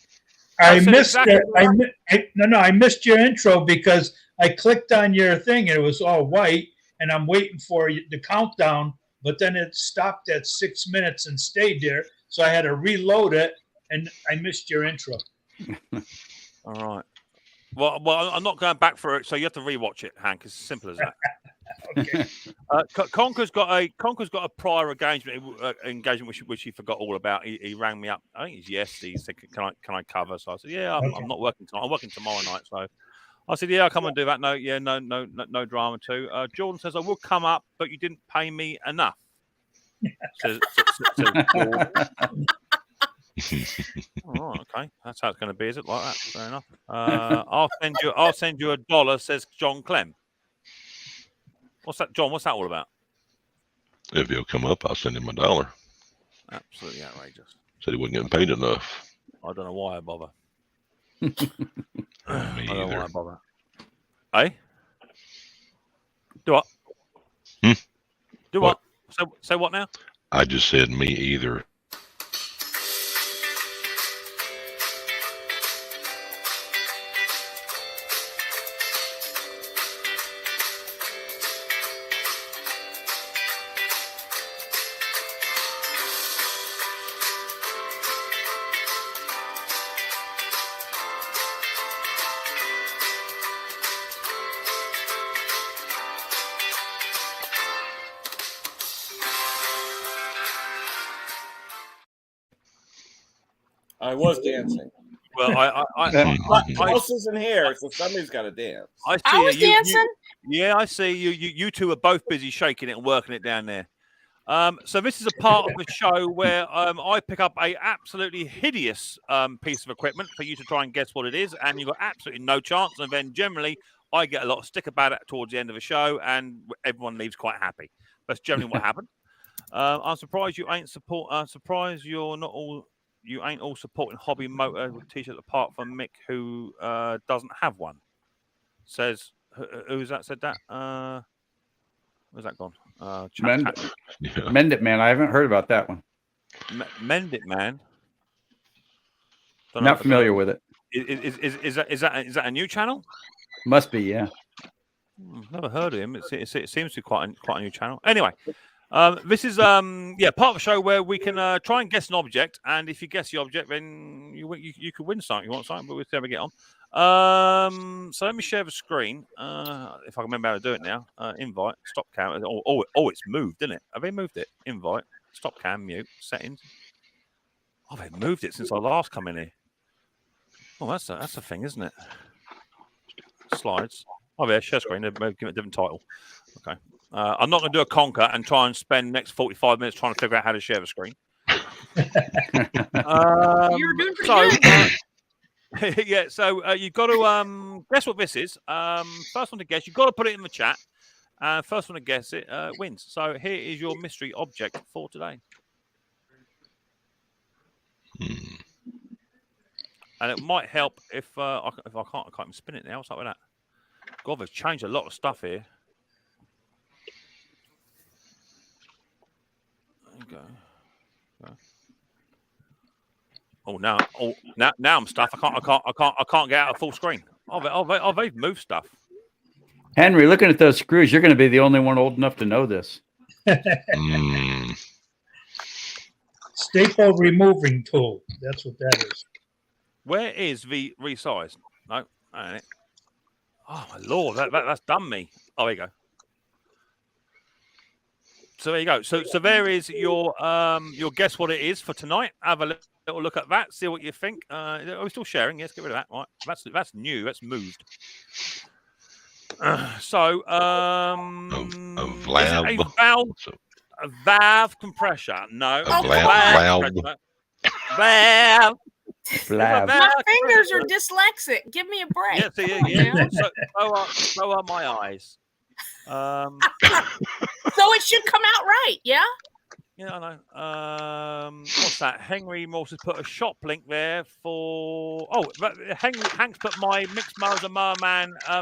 I missed I missed your intro because I clicked on your thing and it was all white, and I'm waiting for the countdown, but then it stopped at 6 minutes and stayed there, so I had to reload it, and I missed your intro. All right. Well, I'm not going back for it, so you have to rewatch it, Hank. It's as simple as that. Okay. Conker's got a prior engagement which he forgot all about. He rang me up. I think it's yesterday. He said, "Can I cover?" So I said, "Yeah, I'm not working tonight. I'm working tomorrow night." So I said, "Yeah, I'll come and do that." No drama too. Jordan says, "I will come up, but you didn't pay me enough." says Jordan. Oh, okay. That's how it's going to be, is it? Like that? Fair enough. I'll send you $1, says John Clem. What's that, John? What's that all about? If he'll come up, I'll send him $1. Absolutely outrageous. Said he wasn't getting paid enough. I don't know why I bother. Me I don't know why I either. bother. Hey? Do what? Do what? Say what now? I just said me either. I was dancing. Well, I House isn't here, so somebody's got to dance. I was dancing. Yeah, I see you. You two are both busy shaking it and working it down there. So this is a part of the show where I pick up a absolutely hideous piece of equipment for you to try and guess what it is, and you've got absolutely no chance. And then generally, I get a lot of stick about it towards the end of the show, and everyone leaves quite happy. That's generally what happened. I'm surprised you ain't surprised you're not all. You ain't all supporting hobby motor with t-shirts apart from Mick, who doesn't have one. Says who's that said that? Where's that gone? Mend It Man. I haven't heard about that one. Mend It Man. Not familiar with it. Is that a new channel? Must be, yeah. Never heard of him. It seems to be quite a new channel. Anyway. This is part of the show where we can try and guess an object, and if you guess the object, then you could win something. You want something, but we'll see how we get on. So let me share the screen. If I can remember how to do it now. Invite, stop cam. Oh, it's moved, didn't it? Have they moved it? Invite, stop cam, mute, settings. Oh, they've moved it since I last come in here. Oh, that's a thing, isn't it? Slides. Oh, yeah, share screen. They've given it a different title. Okay. I'm not going to do a conker and try and spend the next 45 minutes trying to figure out how to share the screen. You're doing pretty good. Yeah, so you've got to guess what this is. First one to guess, you've got to put it in the chat. First one to guess it wins. So here is your mystery object for today. And it might help if I can't even spin it now. What's up with that? God, they've changed a lot of stuff here. Go. Oh, now I'm stuffed. I can't get out of full screen. They've moved stuff. Henry, looking at those screws, you're going to be the only one old enough to know this. Staple removing tool. That's what that is. Where is the resize? No, that ain't it. Oh my lord, that's done me. Oh, there you go. So there you go. So there is your guess what it is for tonight. Have a little look at that. See what you think. Are we still sharing? Yes, get rid of that. Right, that's new. That's moved. A valve. A valve compressor? No. A valve. Valve. My fingers are dyslexic. Give me a break. Yeah, yeah. So are my eyes. So it should come out right, yeah? Yeah, I know. What's that? Henry Morse has put a shop link there for. Oh, Hank's put my Micks Mowers The Mower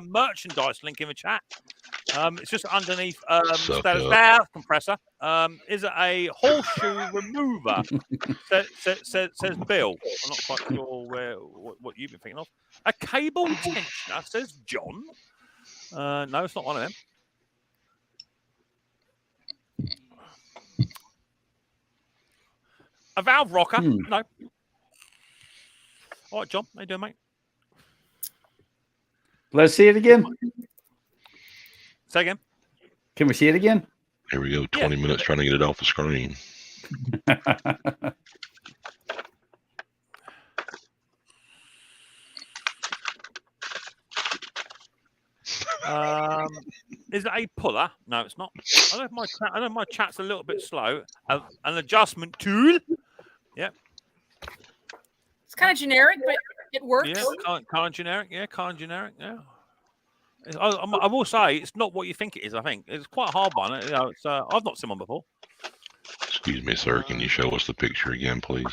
merchandise link in the chat. It's just underneath status valve compressor. Is it a horseshoe remover? says Bill. I'm not quite sure what you've been thinking of. A cable tensioner, says John. No, it's not one of them. A valve rocker? No. All right, John. How you doing, mate? Let's see it again. Say again. Can we see it again? Here we go. 20 minutes trying to get it off the screen. Is it a puller? No, it's not. I know my chat's a little bit slow. An adjustment tool. Yep. It's kind of generic, but it works. Yeah, kind of generic. Yeah, kind of generic. Yeah. I will say it's not what you think it is. I think it's quite a hard one. You know, it's I've not seen one before. Excuse me, sir. Can you show us the picture again, please?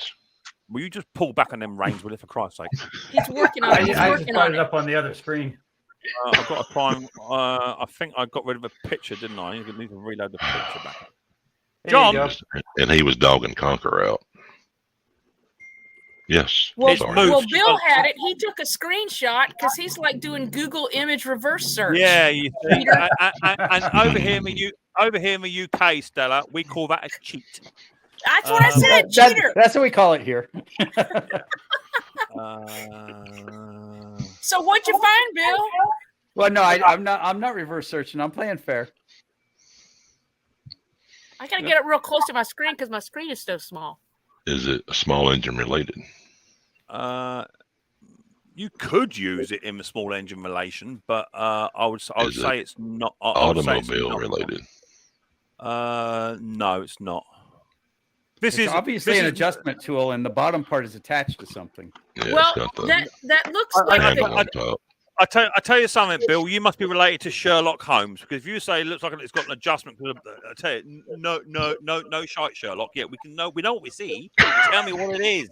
Will you just pull back on them reins, will it, for Christ's sake? He's working on it. I just brought it up on the other screen. I've got to try and. I think I got rid of a picture, didn't I? You need to reload the picture back. John, and he was dogging Conquer out. Yes. Well, Bill had it. He took a screenshot because he's like doing Google image reverse search. Yeah, you see. and over here in the UK, Stella, we call that a cheat. That's what I said, cheater. That's what we call it here. So what'd you find, Bill? Well, no, I'm not reverse searching. I'm playing fair. I gotta get it real close to my screen because my screen is so small. Is it a small engine related? You could use it in the small engine relation, but I would say it's not automobile related. No, it's not. This is obviously an adjustment tool, and the bottom part is attached to something. Yeah, well, that looks like I tell you something, Bill. You must be related to Sherlock Holmes, because if you say it looks like it's got an adjustment, I tell you, no shite, Sherlock. Yeah, we know what we see. Tell me what it is.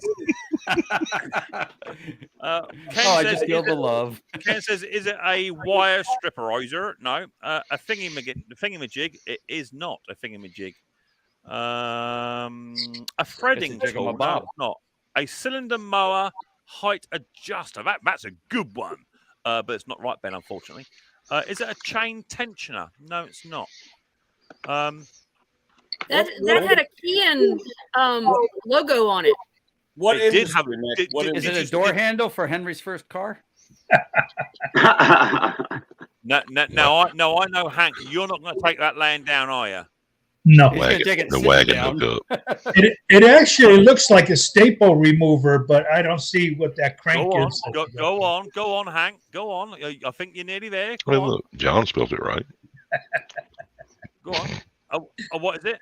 I just feel the love. Ken says, "Is it a wire stripperizer?" No. A thingamajig. It is not a thingamajig. A threading tool. No, it's not. A cylinder mower height adjuster. That's a good one. But it's not right, Ben, unfortunately. Is it a chain tensioner? No, it's not. That had a Kian logo on it. What it did have? Is it a door handle for Henry's first car? No, I know, Hank. You're not going to take that laying down, are you? No. The wagon hook up. It actually looks like a staple remover, but I don't see what that crank is. Go on, Hank. Go on. I think you're nearly there. Look, John spelled it right. Go on. What is it?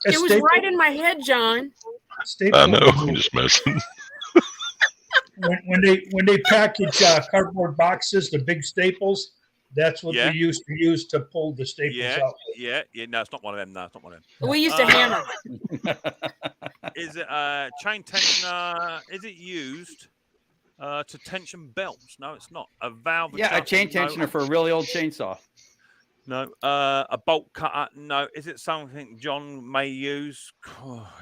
It was right in my head, John. Staple I know. I'm just messing. when they package cardboard boxes, the big staples, that's what they used to use to pull the staples out. Yeah. No, it's not one of them. No, it's not one of them. We used a hammer. Is it a chain tensioner? Is it used to tension belts? No, it's not. A valve. Yeah, a chain tensioner for a really old chainsaw. No. A bolt cutter? No. Is it something John may use?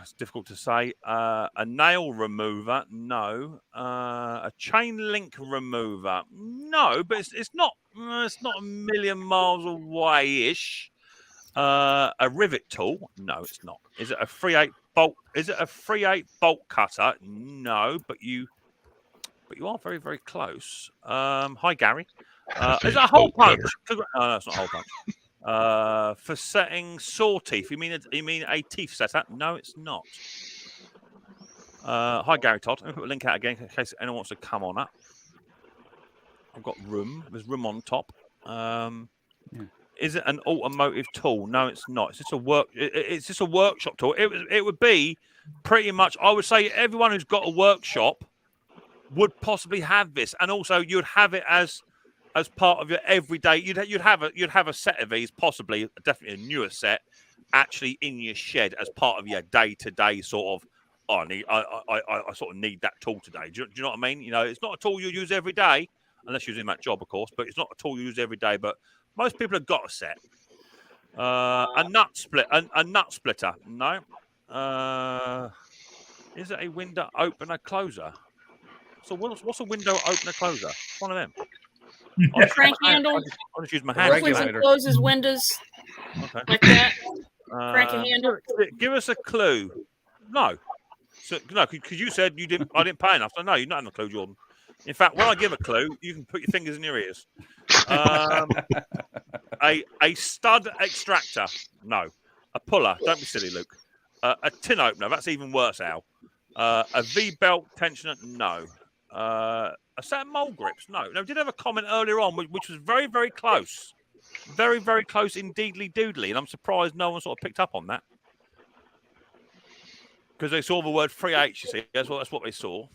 It's difficult to say. A nail remover? No. A chain link remover? No. But it's not. It's not a million miles away-ish. A rivet tool? No, it's not. Is it a 3/8 bolt? Is it a 3/8 bolt cutter? No, but you are very, very close. Hi, Gary. Is it a hole punch? No, it's not a hole punch. For setting saw teeth. You mean a teeth setter? No, it's not. Hi, Gary Todd. Let me put a link out again in case anyone wants to come on up. I've got room. There's room on top. Is it an automotive tool? No, it's not. It's just a workshop tool. It would be pretty much. I would say everyone who's got a workshop would possibly have this, and also you'd have it as part of your everyday. You'd have a set of these, possibly definitely a newer set, actually in your shed as part of your day-to-day sort of. Oh, I sort of need that tool today. Do you know what I mean? You know, it's not a tool you use every day, unless you're doing that job, of course. But it's not a tool you use every day. But most people have got a set. A nut splitter. No. Is it a window opener closer? So what's a window opener closer? One of them. Crank handle. I'll just use my hand. Regulator. Closes windows. Okay. Like that. Crank a handle. Give us a clue. No. So, no, because you said you didn't. I didn't pay enough. So no, you're not having a clue, Jordan. In fact, when I give a clue, you can put your fingers in your ears. A stud extractor. No. A puller. Don't be silly, Luke. A tin opener. That's even worse, Al. A V-belt tensioner. No. A set of mole grips. No. No, we did have a comment earlier on, which was very, very close. Very, very close indeedly doodly. And I'm surprised no one sort of picked up on that. Because they saw the word 3H, you see. That's what they saw.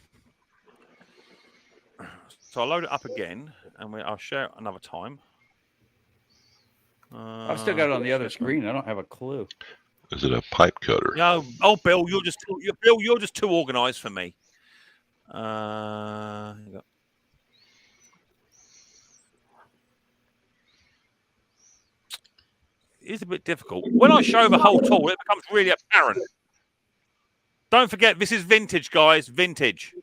So I'll load it up again, and I'll share it another time. I've still got it on the other screen. I don't have a clue. Is it a pipe cutter? No. Oh, Bill, you're just too organised for me. Here you go. It's a bit difficult. When I show the whole tool, it becomes really apparent. Don't forget, this is vintage, guys. Vintage.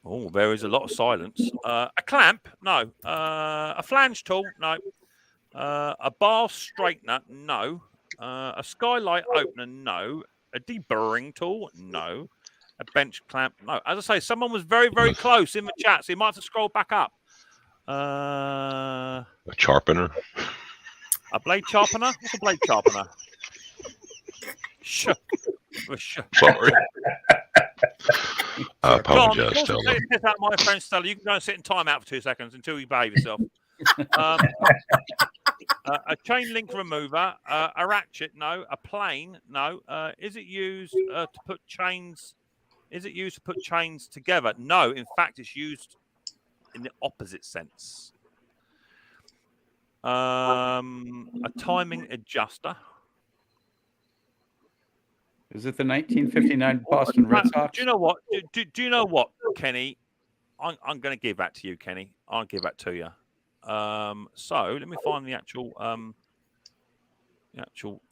Oh, there is a lot of silence. A clamp? No. A flange tool? No. A bar straightener? No. A skylight opener? No. A deburring tool? No. A bench clamp? No. As I say, someone was very, very close in the chat, so you might have to scroll back up. A sharpener? A blade sharpener? What's a blade sharpener? Sure. Sorry. I apologize, John, Stella. Piss out my friend Stella. You can go and sit in timeout for 2 seconds until you behave yourself. A chain link remover, a ratchet, no. A plane, no. Is it used to put chains? Is it used to put chains together? No. In fact, it's used in the opposite sense. A timing adjuster. Is it the 1959 Boston Red Sox? Do you know what? Do you know what, Kenny? I'm going to give that to you, Kenny. I'll give that to you. So let me find the actual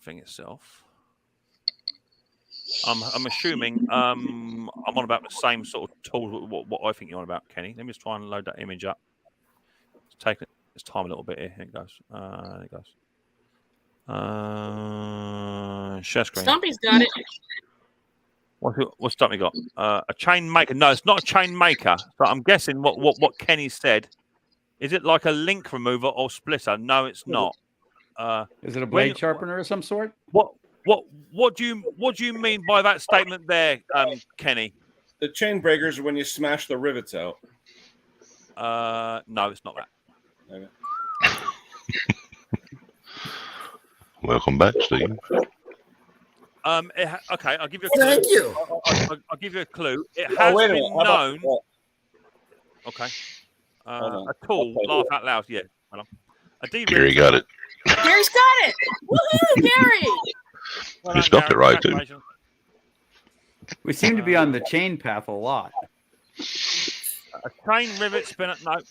thing itself. I'm assuming I'm on about the same sort of tools. What I think you're on about, Kenny. Let me just try and load that image up. It's taking its time a little bit here. Here it goes. There it goes. Share screen. Stumpy's got it. What's Stumpy got? A chain maker. No, it's not a chain maker. So I'm guessing what Kenny said. Is it like a link remover or splitter? No, it's not. Is it a blade sharpener of some sort? What do you mean by that statement there, Kenny? The chain breakers are when you smash the rivets out. No, it's not that. Okay. Welcome back, Steve. Okay, I'll give you a clue. Thank you. I'll give you a clue. It has been known. Okay. A tool. Laugh out loud. Yeah. Gary got it. Gary's got it. Woohoo, Gary! You spelled it right, too. We seem to be on the chain path a lot. A chain rivet spinner. No.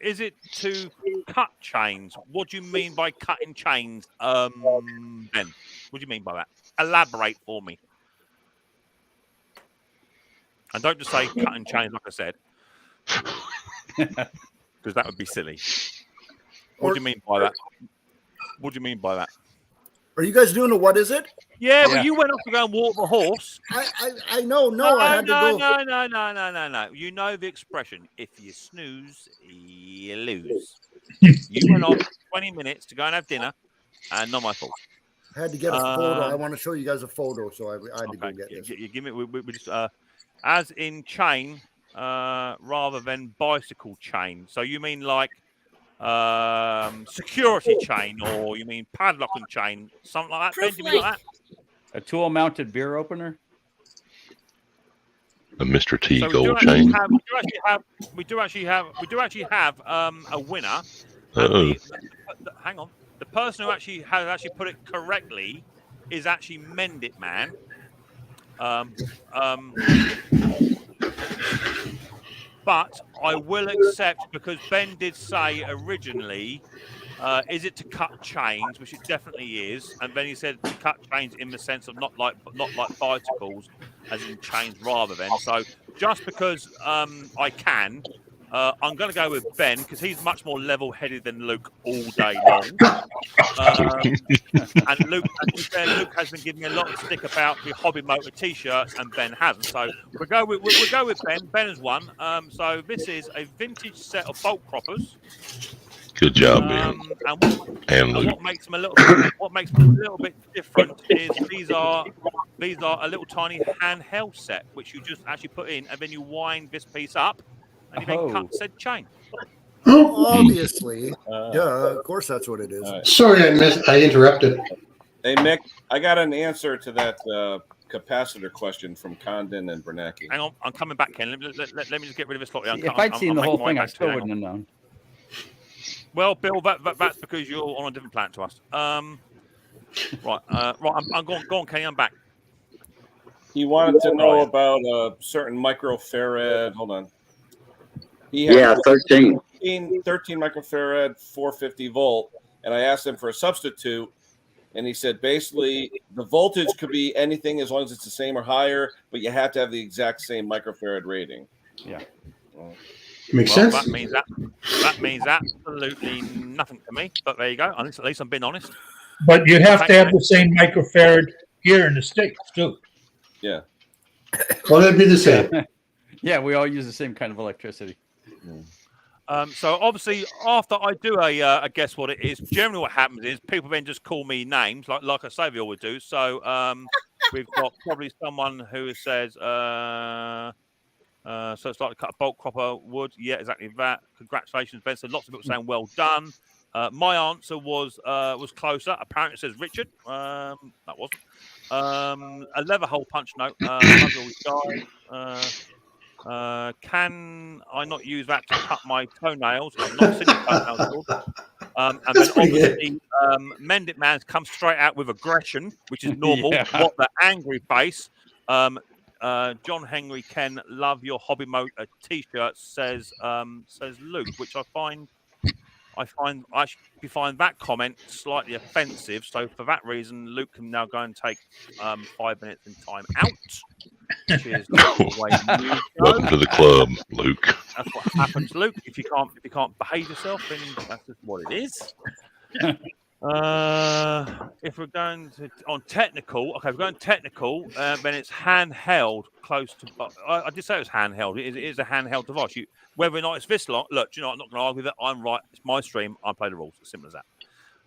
Is it to cut chains? What do you mean by cutting chains, Ben? What do you mean by that? Elaborate for me. And don't just say cutting chains, like I said, because that would be silly. What do you mean by that? What do you mean by that? Are you guys doing a what is it? Yeah, well, you went off to go and walk the horse. I know. No, I had to go. No. You know the expression: if you snooze, you lose. You went off 20 minutes to go and have dinner, and not my fault. I had to get a photo. I want to show you guys a photo, so I had to go get this. You give me. We just as in chain, rather than bicycle chain. So you mean like security chain, or you mean padlock and chain, something like that? Ben, do you mean like that? A tool-mounted beer opener. A Mr. T So gold chain. We do actually have a winner. Hang on. The person who has put it correctly is actually Mend It Man. But I will accept, because Ben did say originally, is it to cut chains, which it definitely is, and then he said to cut chains in the sense of not like bicycles, as in chains rather than. So just because I can, I'm going to go with Ben, because he's much more level-headed than Luke all day long. And Luke has been giving me a lot of stick about the hobby motor T-shirts, and Ben hasn't. So we'll go with Ben. Ben has won. So this is a vintage set of bolt croppers. Good job, Ben. And what makes them a little bit different is these are a little tiny handheld set, which you just actually put in, and then you wind this piece up. And you then cut said chain. Obviously. Of course that's what it is. Sorry, I interrupted. Hey, Mick, I got an answer to that capacitor question from Condon and Bernanke. Hang on, I'm coming back, Ken. Let me just get rid of this slot. If I'd seen the whole thing, I still wouldn't have known. Well, Bill, that's because you're on a different planet to us. Right. I'm going. Go on, Kenny. I'm back. He wanted to know about a certain microfarad. Hold on. He had 13 microfarad, 450 volt, and I asked him for a substitute, and he said basically the voltage could be anything as long as it's the same or higher, but you have to have the exact same microfarad rating. Yeah. Makes sense. That means absolutely nothing to me. But there you go. At least I'm being honest. But you have to have the same microfarad here in the States too. Yeah. Well, that'd be the same. Yeah, we all use the same kind of electricity. So obviously, after I do a guess what it is, generally what happens is people then just call me names, like I say they always do. So we've got probably someone who says, so it's like to cut a bolt cropper wood. Yeah, exactly that. Congratulations, Ben. So lots of people saying well done. My answer was closer. Apparently, it says Richard. That wasn't. A leather hole punch note. Can I not use that to cut my toenails? I'm not seeing toenails. And then obviously, Mend It Man comes straight out with aggression, which is normal. Yeah. What the angry face. John Henry Ken, love your hobby motor T-shirt, says Luke, which I actually find that comment slightly offensive. So for that reason, Luke can now go and take 5 minutes in time out. Which is the way you go. Welcome to the club, Luke. That's what happens, Luke. If you can't behave yourself, then that's just what it is. If we're going on technical, we're going technical. Then it's handheld, close to. I did say it was handheld. It is a handheld device. Whether or not it's this long, look, I'm not going to argue that. I'm right. It's my stream. I play the rules. As simple as that.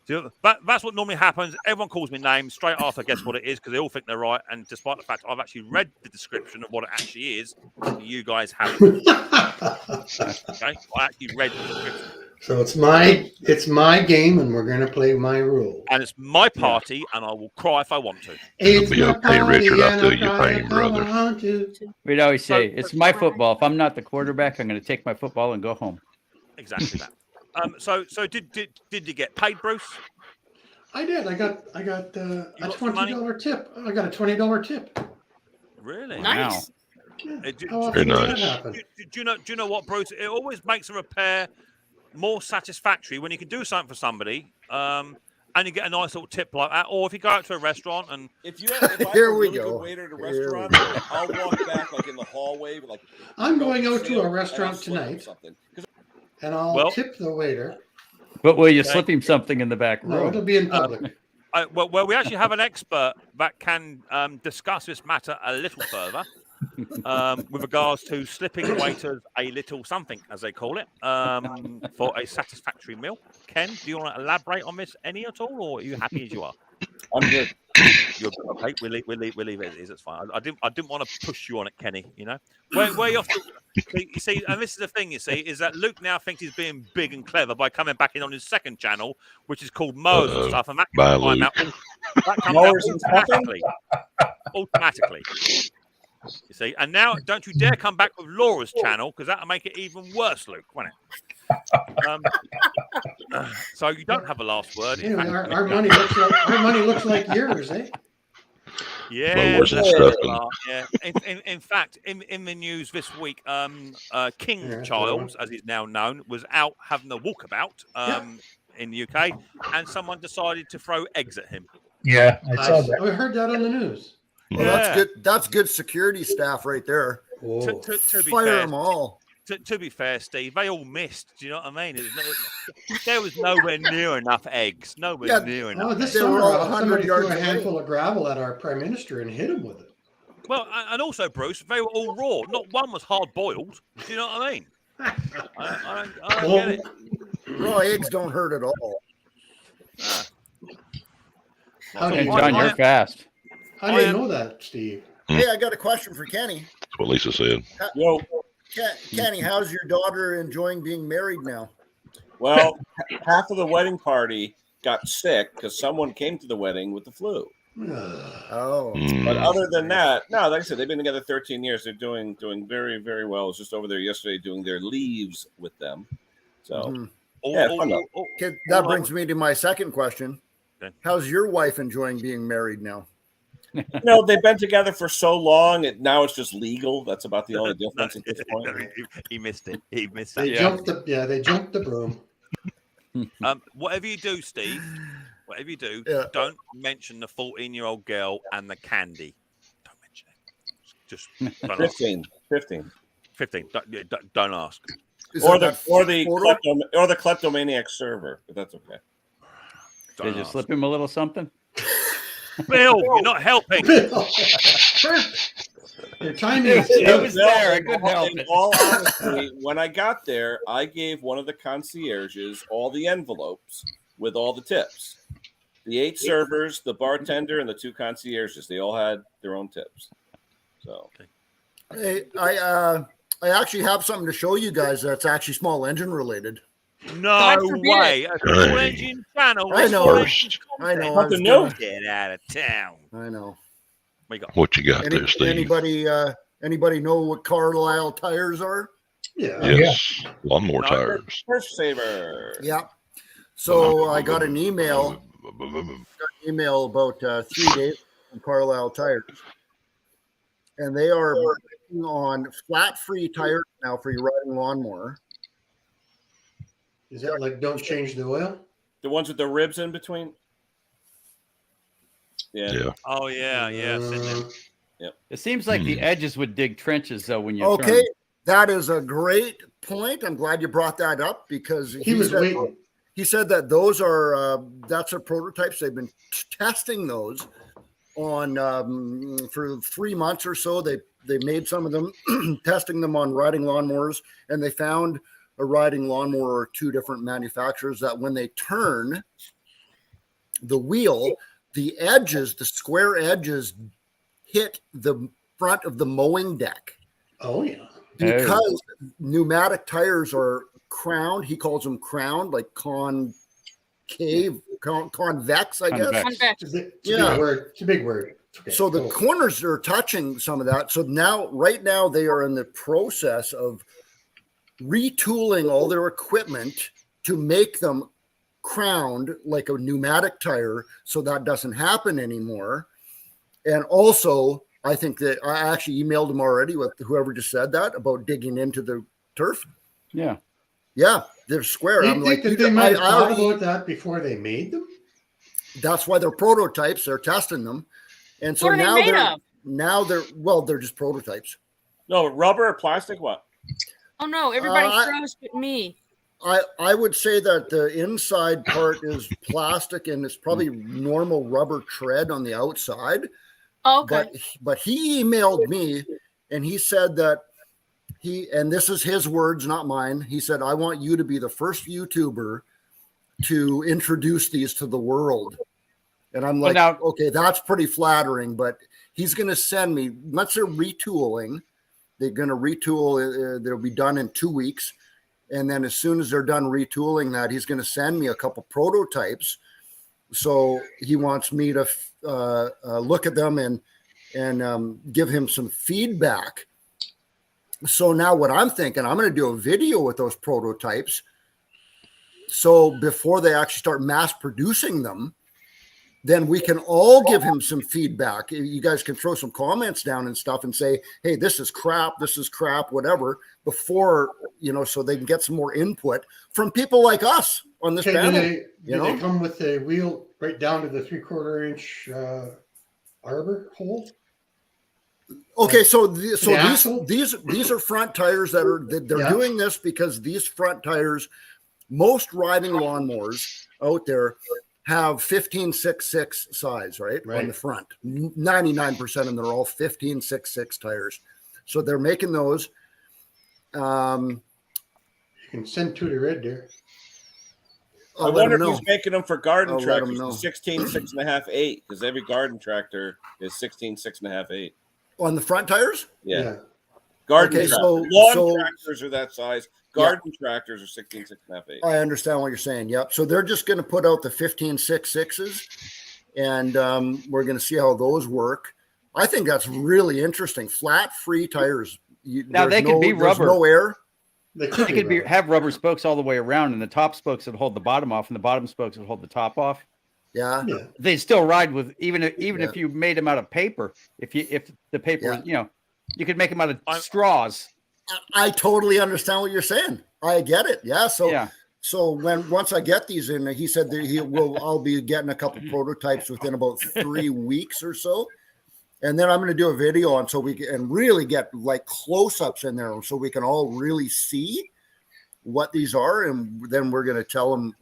So that's what normally happens. Everyone calls me names straight after I guess what it is because they all think they're right. And despite the fact I've actually read the description of what it actually is, you guys haven't. Okay, I actually read the description. So it's my game, and we're going to play my rule. And it's my party, and I will cry if I want to. It'll be okay, Richard. I feel your pain, brother. We'd always say, it's my football. If I'm not the quarterback, I'm going to take my football and go home. Exactly that. So did you get paid, Bruce? I did. I got a $20 tip. I got a $20 tip. Really? Nice. Yeah. Very nice. Do you know what, Bruce? It always makes a repair more satisfactory when you can do something for somebody, and you get a nice little tip like that. Or if you go out to a restaurant and if I have a really good waiter at a restaurant, I'll walk back like in the hallway, but I'm going out to a restaurant tonight. And I'll tip the waiter. But will you slip him something in the back room? No, it'll be in public. Well, we actually have an expert that can discuss this matter a little further with regards to slipping waiters a little something, as they call it, for a satisfactory meal. Ken, do you want to elaborate on this any at all, or are you happy as you are? I'm good. You're good. Okay, we'll leave it as it is. It's fine. I didn't want to push you on it, Kenny. You know, where you're. You see, and this is the thing. You see, is that Luke now thinks he's being big and clever by coming back in on his second channel, which is called Mowers and stuff, and that comes automatically. Automatically. You see, and now don't you dare come back with Laura's channel because that'll make it even worse, Luke, won't it? So you don't have a last word. Anyway, our money looks like yours, eh? Yeah, yeah. In fact, in the news this week, King Charles, as he's now known, was out having a walkabout in the UK, and someone decided to throw eggs at him. Yeah, I saw that. I heard that on the news. Well, that's good. That's good security staff right there. To be Fire fair, them all. To be fair, Steve, they all missed. Do you know what I mean? There was nowhere near enough eggs. Nowhere near enough. Oh, this eggs. summer, somebody threw a handful of gravel at our prime minister and hit him with it. Well, and also, Bruce, they were all raw. Not one was hard boiled. Do you know what I mean? I don't get it. Raw eggs don't hurt at all. And John, you're fast. How do you know that, Steve? Hey, I got a question for Kenny. That's what Lisa said. Yo, Kenny, how's your daughter enjoying being married now? well, half of the wedding party got sick because someone came to the wedding with the flu. Oh. But other than that, no, like I said, they've been together 13 years. They're doing very, very well. I was just over there yesterday doing their leaves with them. So, yeah, fun though. Okay, that brings me to my second question. How's your wife enjoying being married now? No, they've been together for so long. Now it's just legal. That's about the only difference at this point. He missed it. He missed They it. jumped the broom. Whatever you do, Steve, whatever you do, don't mention the 14-year-old girl and the candy. Don't mention it. Just don't 15. Don't ask. Or the kleptomaniac server, but that's okay. Did you slip him a little something? Bill, you're not helping. Your timing was there. I couldn't help in it. all honesty, when I got there, I gave one of the concierges all the envelopes with all the tips. The 8 servers, the bartender, and the 2 concierges, they all had their own tips. So, Hey, I actually have something to show you guys that's actually small engine related. No way. A full engine channel. I know. I know. Nothing new. Get out of town. I know. What you got there, Steve? Anybody know what Carlisle tires are? Yeah. Yes. Lawnmower tires. First saver. Yeah. So I got an email. About 3 days from Carlisle Tires, and they are working on flat-free tires now for your riding lawnmower. Is that like don't change the oil? The ones with the ribs in between? Yeah. Oh, yeah. It seems like the edges would dig trenches, though, when you Okay, turn. that is a great point. I'm glad you brought that up because He was waiting. He said that those are that's our prototypes. They've been testing those on for 3 months or so. They made some of them, testing them on riding lawnmowers, and they found a riding lawnmower or 2 different manufacturers that when they turn the wheel, the edges, the square edges, hit the front of the mowing deck. Oh yeah, because pneumatic tires are crowned. He calls them crowned, like concave, convex, I guess. It's a big word. Okay, so the corners are touching some of that. So right now, they are in the process of retooling all their equipment to make them crowned like a pneumatic tire, so that doesn't happen anymore. And also, I think that I actually emailed him already with whoever just said that about digging into the turf. Yeah. Yeah, they're square. Do you I'm think like, that they might have thought about that before they made them? That's why they're prototypes. They're testing them, and so What are now they made of? they're just prototypes. No, rubber or plastic? What? Oh no, everybody froze but me. I would say that the inside part is plastic and it's probably normal rubber tread on the outside. Oh, okay. But he emailed me and he said that and this is his words, not mine. He said, I want you to be the first YouTuber to introduce these to the world. And I'm like, okay, that's pretty flattering, but he's going to send me, once they're retooling, they're going to retool. They'll be done in 2 weeks. And then as soon as they're done retooling that, he's going to send me a couple prototypes. So he wants me to look at them and give him some feedback. So now what I'm thinking, I'm going to do a video with those prototypes. So before they actually start mass producing them, then we can all give him some feedback. You guys can throw some comments down and stuff and say, hey, this is crap, whatever, before, so they can get some more input from people like us on this panel. Do they come with a wheel right down to the 3/4 inch arbor hole? Okay, so these are front tires they're doing this because these front tires, most riding lawnmowers out there have 15.66 size, right? On the front. 99% of them are all 15.66 tires. So they're making those. You can send two to Red there. I wonder if he's making them for garden tractors 16, 6.5, 8, because every garden tractor is 16, 6.5, 8. On the front tires? Yeah. Garden tractors. Lawn tractors are that size. Garden tractors are 16, 6.5, 8. I understand what you're saying. Yep. So they're just going to put out the 15.66s, and we're going to see how those work. I think that's really interesting. Flat, free tires. Now they could be rubber. No air. They could have rubber spokes all the way around, and the top spokes would hold the bottom off, and the bottom spokes would hold the top off. Yeah. They still ride with even if you made them out of paper. If the paper, you could make them out of straws. I totally understand what you're saying. I get it. Yeah. So once I get these in, he said that I'll be getting a couple prototypes within about 3 weeks or so. And then I'm going to do a video on so we can really get like close-ups in there so we can all really see what these are. And then we're going to tell them,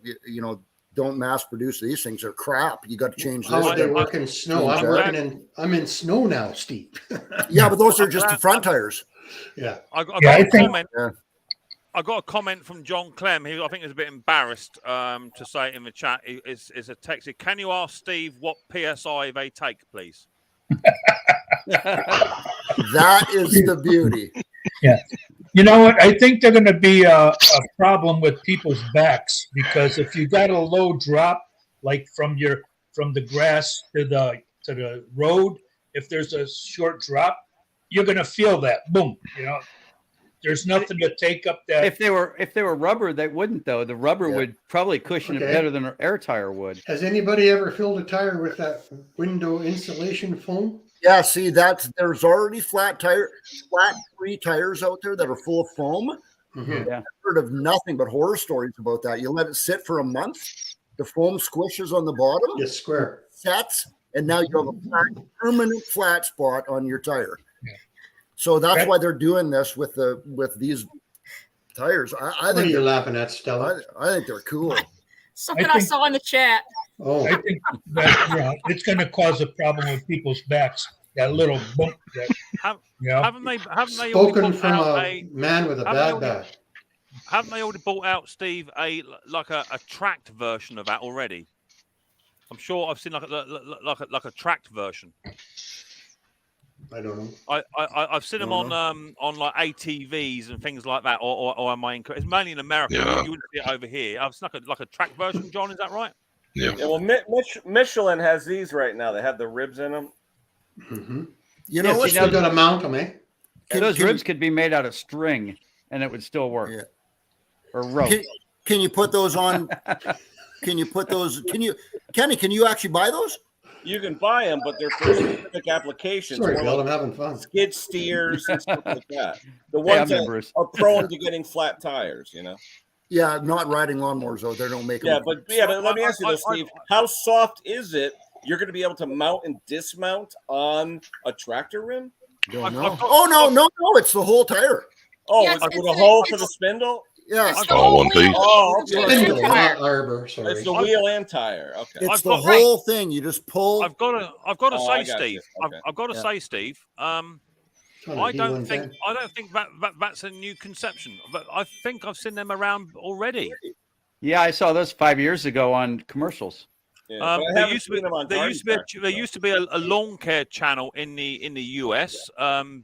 don't mass produce these things. They're crap. You got to change this. How they work in snow? I'm in snow now, Steve. Yeah, but those are just the front tires. Yeah. I got a comment from John Clem. I think he was a bit embarrassed to say it in the chat. Is a text. Can you ask Steve what PSI they take, please? That is the beauty. Yeah. You know what? I think they're going to be a problem with people's backs because if you got a low drop, like from the grass to the road, if there's a short drop, you're going to feel that boom. There's nothing to take up that. If they were rubber, they wouldn't though. The rubber would probably cushion it better than an air tire would. Has anybody ever filled a tire with that window insulation foam? Yeah, see there's already flat free tires out there that are full of foam. Mm-hmm. I've heard of nothing but horror stories about that. You let it sit for a month, the foam squishes on the bottom, it's square, sets, and now you have a permanent flat spot on your tire. So that's why they're doing this with these tires. I think what are you laughing at, Stella? I think they're cool. Something I saw in the chat. Oh, I think that it's going to cause a problem with people's backs. That little bump. Haven't they spoken from a man with a bad back? Haven't they already bought out, Steve, a tracked version of that already? I'm sure I've seen like a tracked version. I don't know. I've seen them on like ATVs and things like that, or am I incorrect? It's mainly in America. You wouldn't see it over here. I've seen like a track version. John, is that right? Yeah. Well, Michelin has these right now. They have the ribs in them. Mm-hmm. You know what? You got to mount them, eh? Those ribs could be made out of string, and it would still work. Yeah. Or rope. Can you put those on? Can you put those? Kenny? Can you actually buy those? You can buy them, but they're for specific applications. Sorry, Bill, I'm having fun. Skid steers and stuff like that. The ones that are prone to getting flat tires, Yeah, not riding lawnmowers though. They don't make them. But let me ask you this, Steve. How soft is it? You're going to be able to mount and dismount on a tractor rim? Don't know. Oh no! It's the whole tire. Oh, with a hole for the spindle? Yeah, It's It's the all whole one wheel. piece. Oh, It's the okay. whole Spindle, tire. not arbor. Sorry. It's the wheel and tire. Okay. it's I've the got- whole thing. You just pull. I've got to Oh, I say, got you. Steve. Okay. I've got to Yeah. say, Steve. It's on a I don't D110. think that's a new conception. But I think I've seen them around already. Yeah, I saw those 5 years ago on commercials. Yeah, but I There haven't used to be seen them on there used to be Garden there Tractor, used to be a lawn care channel in the US.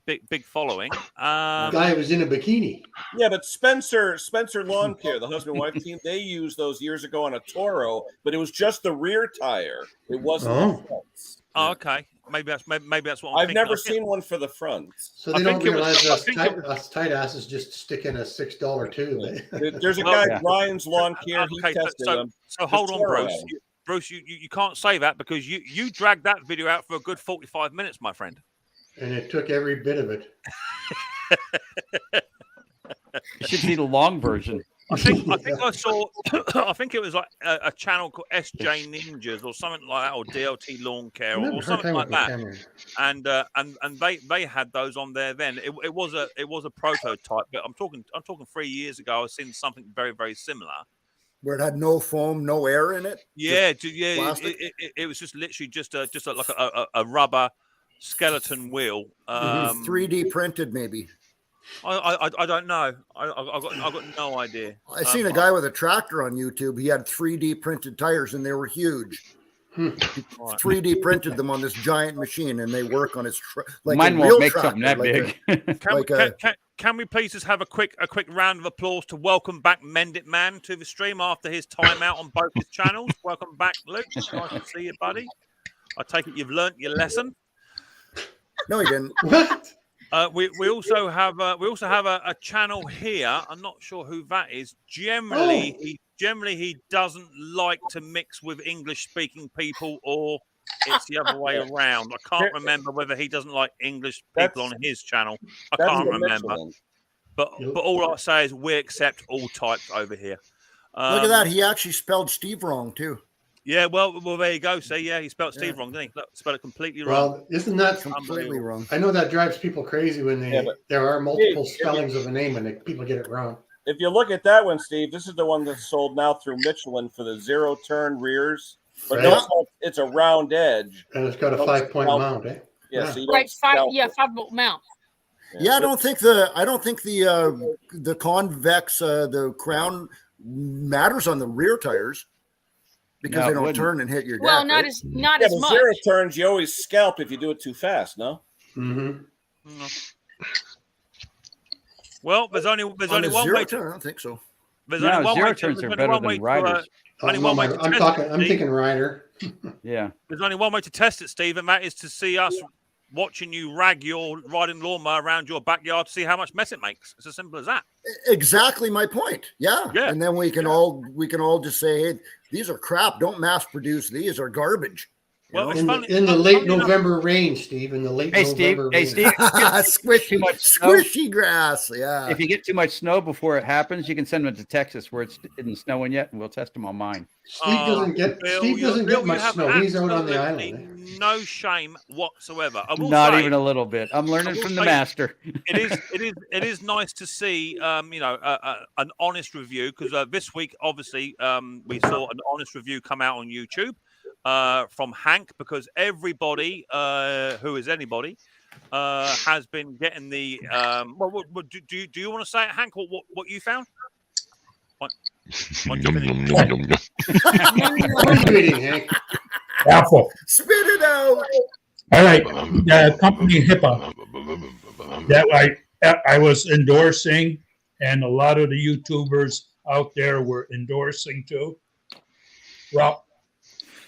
Big following. The guy was in a bikini. Yeah, but Spencer Lawn Care, the husband wife team, they used those years ago on a Toro, but it was just the rear tire. It wasn't the fronts. Oh, okay. Maybe that's what I'm I've thinking. never seen one for the fronts. So they I don't think it was- realize I us think tight asses just stick in a $6 tube. There's a Well, guy, Ryan's Lawn Care. He Okay, tested them. so hold on, Toro Bruce. had 'em. Bruce, you can't say that because you dragged that video out for a good 45 minutes, my friend. And it took every bit of it. You should see the long version. I think I saw. I think it was like a channel called SJ Ninjas or something like that, or DLT Lawn Care or something like that. And they had those on there then. It was a prototype, but I'm talking 3 years ago. I was seeing something very, very similar. Where it had no foam, no air in it. Yeah, Just yeah. plastic? It was just literally like a rubber skeleton wheel. 3D printed, maybe. I don't know. I got no idea. I seen a guy with a tractor on YouTube. He had 3D printed tires, and they were huge. He 3D printed them on this giant machine, and they work on his like Mine a won't real make tractor, something that like big. Can we please just have a quick round of applause to welcome back Mend It Man to the stream after his time out on both his channels? Welcome back, Luke. Nice to see you, buddy. I take it you've learnt your lesson. No, he didn't. What? We also have a channel here. I'm not sure who that is. Generally, he doesn't like to mix with English speaking people, or it's the other way around. I can't remember whether he doesn't like English people on his channel. I can't remember. But all I say is we accept all types over here. Look at that. He actually spelled Steve wrong too. Yeah, well, there you go. See, yeah, he spelled Steve wrong, didn't he? Look, spelled it completely wrong. Well, isn't that completely wrong? I know that drives people crazy when there are multiple spellings of a name and people get it wrong. If you look at that one, Steve, this is the one that's sold now through Michelin for the 0-turn rears. But Right. it's a round edge. And it's got a 5-point mount, eh? Yeah, so you Right, don't 5-volt mount. Yeah, I don't think the convex the crown matters on the rear tires because they don't turn and hit your deck. Well, not right? as but much. 0 turns, you always scalp if you do it too fast, no? Mm-hmm. Well, there's only one way to. I don't think so. There's only one way to. turns There's are only better one way than to. riders. Only one way to I'm test talking. it, I'm Steve. thinking rider. Yeah. There's only one way to test it, Steve, and that is to see us watching you rag your riding lawnmower around your backyard to see how much mess it makes. It's as simple as that. Exactly my point. Yeah. Yeah. And then we can all just say, hey, these are crap. Don't mass produce. These are garbage. Well, it's In funny, the late November rain, Steve. In the late November rain. Steve. Squishy grass. Yeah. If you get too much snow before it happens, you can send them to Texas where it isn't snowing yet, and we'll test them on mine. Steve doesn't get much snow. He's out on the island. No shame whatsoever. I will Not say, even a little bit. I'm learning from the master. It is nice to see an honest review, because this week obviously we saw an honest review come out on YouTube from Hank, because everybody who is anybody has been getting the do you want to say it, Hank, what you found? What you finished? What are you eating, Hank? Apple. Spit it out. All right. Company HIPAA that I was endorsing, and a lot of the YouTubers out there were endorsing too. Well,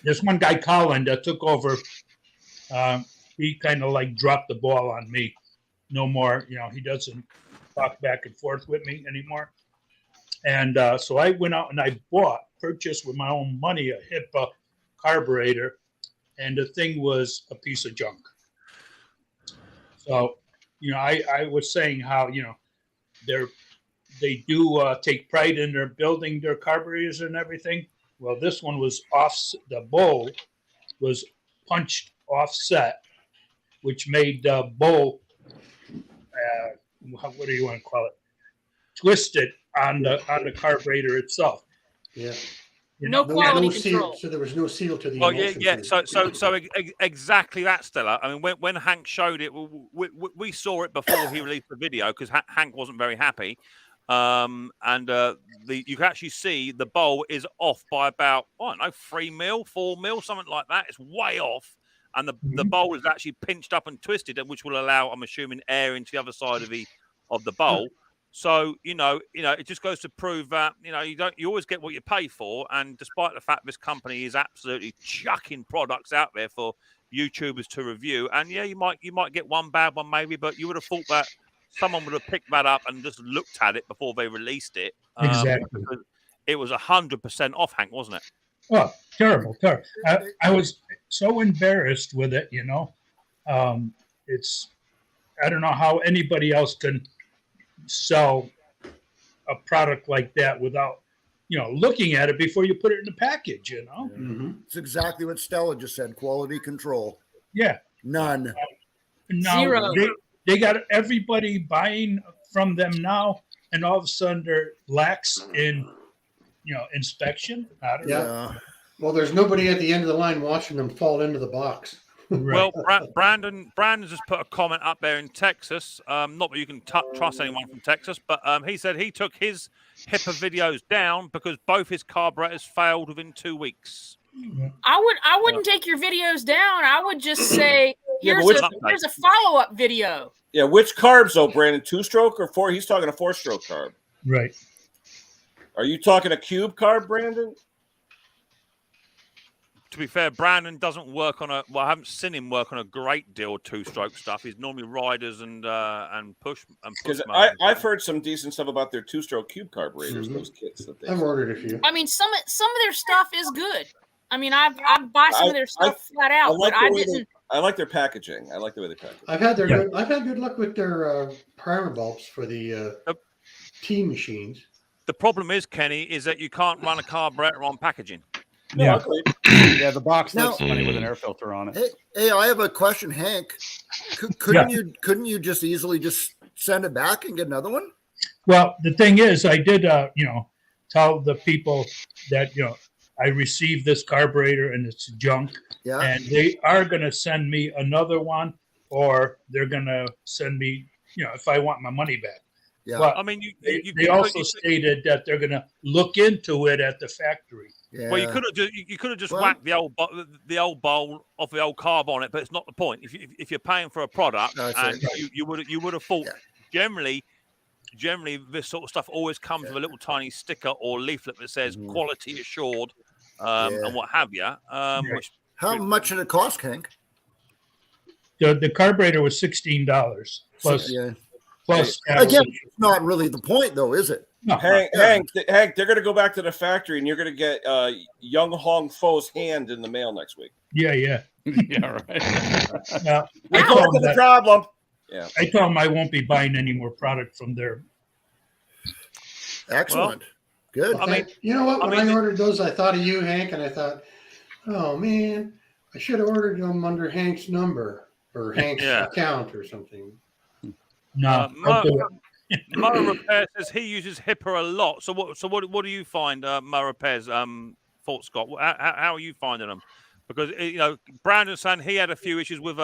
there's one guy, Colin, that took over. He kind of like dropped the ball on me. No more, he doesn't talk back and forth with me anymore. And so I went out and I purchased with my own money a HIPAA carburetor, and the thing was a piece of junk. So, I was saying how, they do take pride in their building their carburetors and everything. Well, this one was the bowl was punched offset, which made the bowl, what do you want to call it? Twisted on the carburetor itself. Yeah. No quality control. Seal, so there was no seal to the emulsion. So exactly that, Stella. I mean, when Hank showed it, we saw it before he released the video because Hank wasn't very happy. You can actually see the bowl is off by about 3 mil, 4 mil, something like that. It's way off, and the bowl is actually pinched up and twisted, which will allow, I'm assuming, air into the other side of the bowl. So it just goes to prove that you always get what you pay for, and despite the fact this company is absolutely chucking products out there for YouTubers to review, and you might get one bad one maybe, but you would have thought that someone would have picked that up and just looked at it before they released it. Exactly. It was 100% off, Hank, wasn't it? Oh, terrible. I was so embarrassed with it. I don't know how anybody else can sell a product like that without looking at it before you put it in the package. It's exactly what Stella just said. Quality control. Yeah. None. Zero. They got everybody buying from them now, and all of a sudden they're lax in inspection. I don't know. Well, there's nobody at the end of the line watching them fall into the box. Right. Well, Brandon just put a comment up there in Texas. Not that you can trust anyone from Texas, but he said he took his HIPAA videos down because both his carburetors failed within 2 weeks. I wouldn't take your videos down. I would just say here's a follow-up video. Yeah, which carbs though, Brandon? 2-stroke or 4? He's talking a 4-stroke carb. Right. Are you talking a cube carb, Brandon? To be fair, Brandon doesn't work on I haven't seen him work on a great deal of 2-stroke stuff. He's normally riders and push. Because I've heard some decent stuff about their 2-stroke cube carburetors. Those kits that I've ordered a few. I mean, some of their stuff is good. I mean, I buy some of their stuff flat out, but I didn't. I like their packaging. I like the way they package. I've had good luck with their primer bulbs for the T machines. The problem is, Kenny, is that you can't run a carburetor on packaging. Yeah, the box looks funny with an air filter on it. Hey, I have a question, Hank. Couldn't you just easily just send it back and get another one? Well, the thing is, I did tell the people that I received this carburetor and it's junk, and they are going to send me another one, or they're going to send me if I want my money back. Yeah, but I mean, they also stated that they're going to look into it at the factory. Yeah. Well, you could have just whacked the old bowl off the old carb on it, but it's not the point. If you're paying for a product, you would have thought generally this sort of stuff always comes with a little tiny sticker or leaflet that says quality assured and what have you. How much did it cost, Hank? The carburetor was $16 plus. Plus, again, it's not really the point, though, is it? No, Hank, they're going to go back to the factory, and you're going to get Young Hong Fo's hand in the mail next week. Yeah. Yeah, right. I told him the problem. Yeah, I told him I won't be buying any more product from there. Excellent. Good. I mean, you know what? When I ordered those, I thought of you, Hank, and I thought, oh man, I should have ordered them under Hank's number or Hank's account or something. No, Mo Repair says he uses HIPAA a lot. So what do you find, Mo Repair's Fort Scott? How are you finding them? Because Brandon saying he had a few issues with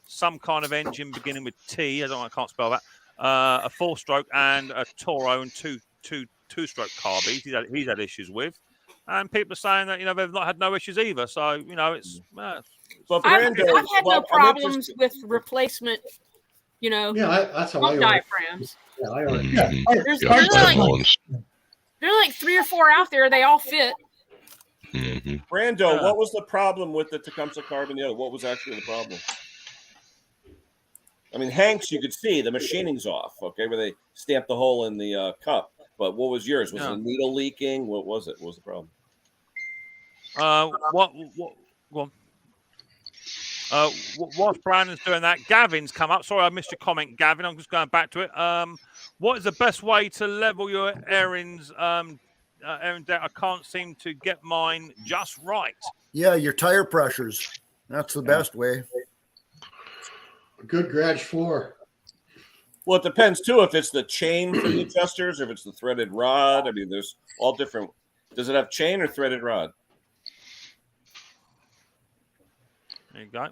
some kind of engine beginning with T. I can't spell that. A 4-stroke and a Toro and two-stroke carb. He's had issues with, and people are saying that they've not had no issues either. So it's. But Brandon, I've had no problems with replacement. That's how I diaphragms. There's like 3 or 4 out there. They all fit. Brando, what was the problem with the Tecumseh carb and the other? What was actually the problem? I mean, Hank's, you could see the machining's off, okay, where they stamped the hole in the cup. But what was yours? Was it a needle leaking? What was it? What was the problem? Whilst Brandon's doing that, Gavin's come up. Sorry, I missed your comment, Gavin. I'm just going back to it. What is the best way to level your airings? Aaron, I can't seem to get mine just right. Yeah, your tire pressures. That's the best way. A good garage floor. Well, it depends too if it's the chain for the adjusters or if it's the threaded rod. I mean, there's all different. Does it have chain or threaded rod? There you go.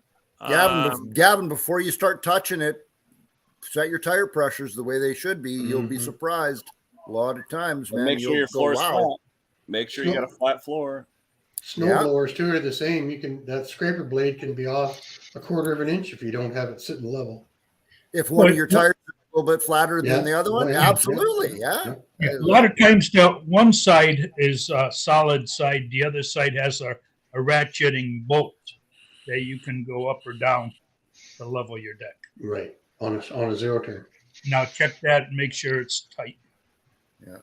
Gavin, before you start touching it, set your tire pressures the way they should be. You'll be surprised a lot of times, man. Make sure your floor is flat. Make sure you got a flat floor. Snow blowers too are the same. That scraper blade can be off 1/4 of an inch if you don't have it sitting level. If one of your tires is a little bit flatter than the other one, absolutely, yeah. A lot of times, the one side is a solid side. The other side has a ratcheting bolt that you can go up or down to level your deck. Right, on a zero turn. Now check that and make sure it's tight. Yeah.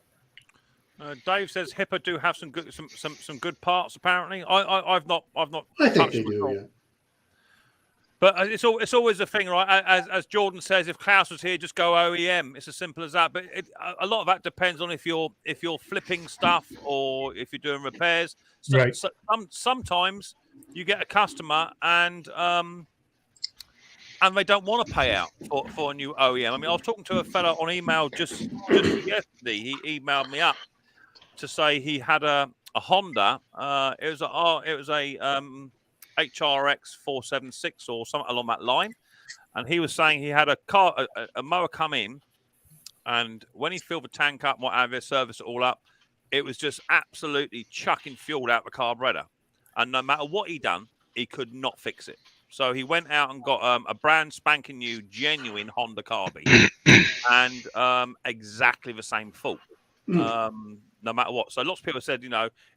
Dave says Hipper do have some good parts. Apparently, I've not. I think they do. Yeah. But it's always a thing, right? As Jordan says, if Klaus was here, just go OEM. It's as simple as that. But a lot of that depends on if you're flipping stuff or if you're doing repairs. So, right. Sometimes you get a customer and they don't want to pay out for a new OEM. I mean, I was talking to a fellow on email just yesterday. He emailed me up to say he had a Honda. It was a HRX 476 or something along that line, and he was saying he had a mower come in, and when he filled the tank up, what have you, serviced it all up, it was just absolutely chucking fuel out the carburetor, and no matter what he done, he could not fix it. So he went out and got a brand spanking new, genuine Honda carby, and exactly the same fault. No matter what. So lots of people said,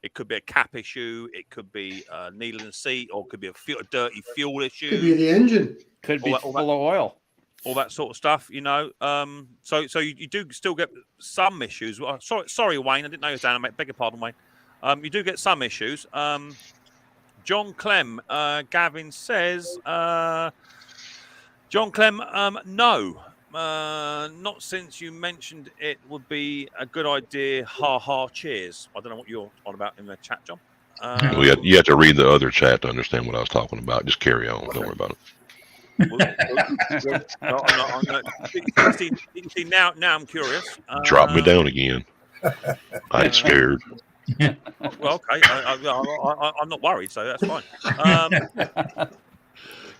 it could be a cap issue, it could be a needle in the seat, or it could be a dirty fuel issue. Could be the engine. Could be full of oil. All that sort of stuff, So you do still get some issues. Well, sorry, Wayne. I didn't know you was down. I beg your pardon, Wayne. You do get some issues. John Clem, Gavin says, John Clem, no. Not since you mentioned it would be a good idea. Ha ha! Cheers. I don't know what you're on about in the chat, John. You have to read the other chat to understand what I was talking about. Just carry on. Don't worry about it. See, now I'm curious. Drop me down again. I ain't scared. Well, okay. I'm not worried, so that's fine.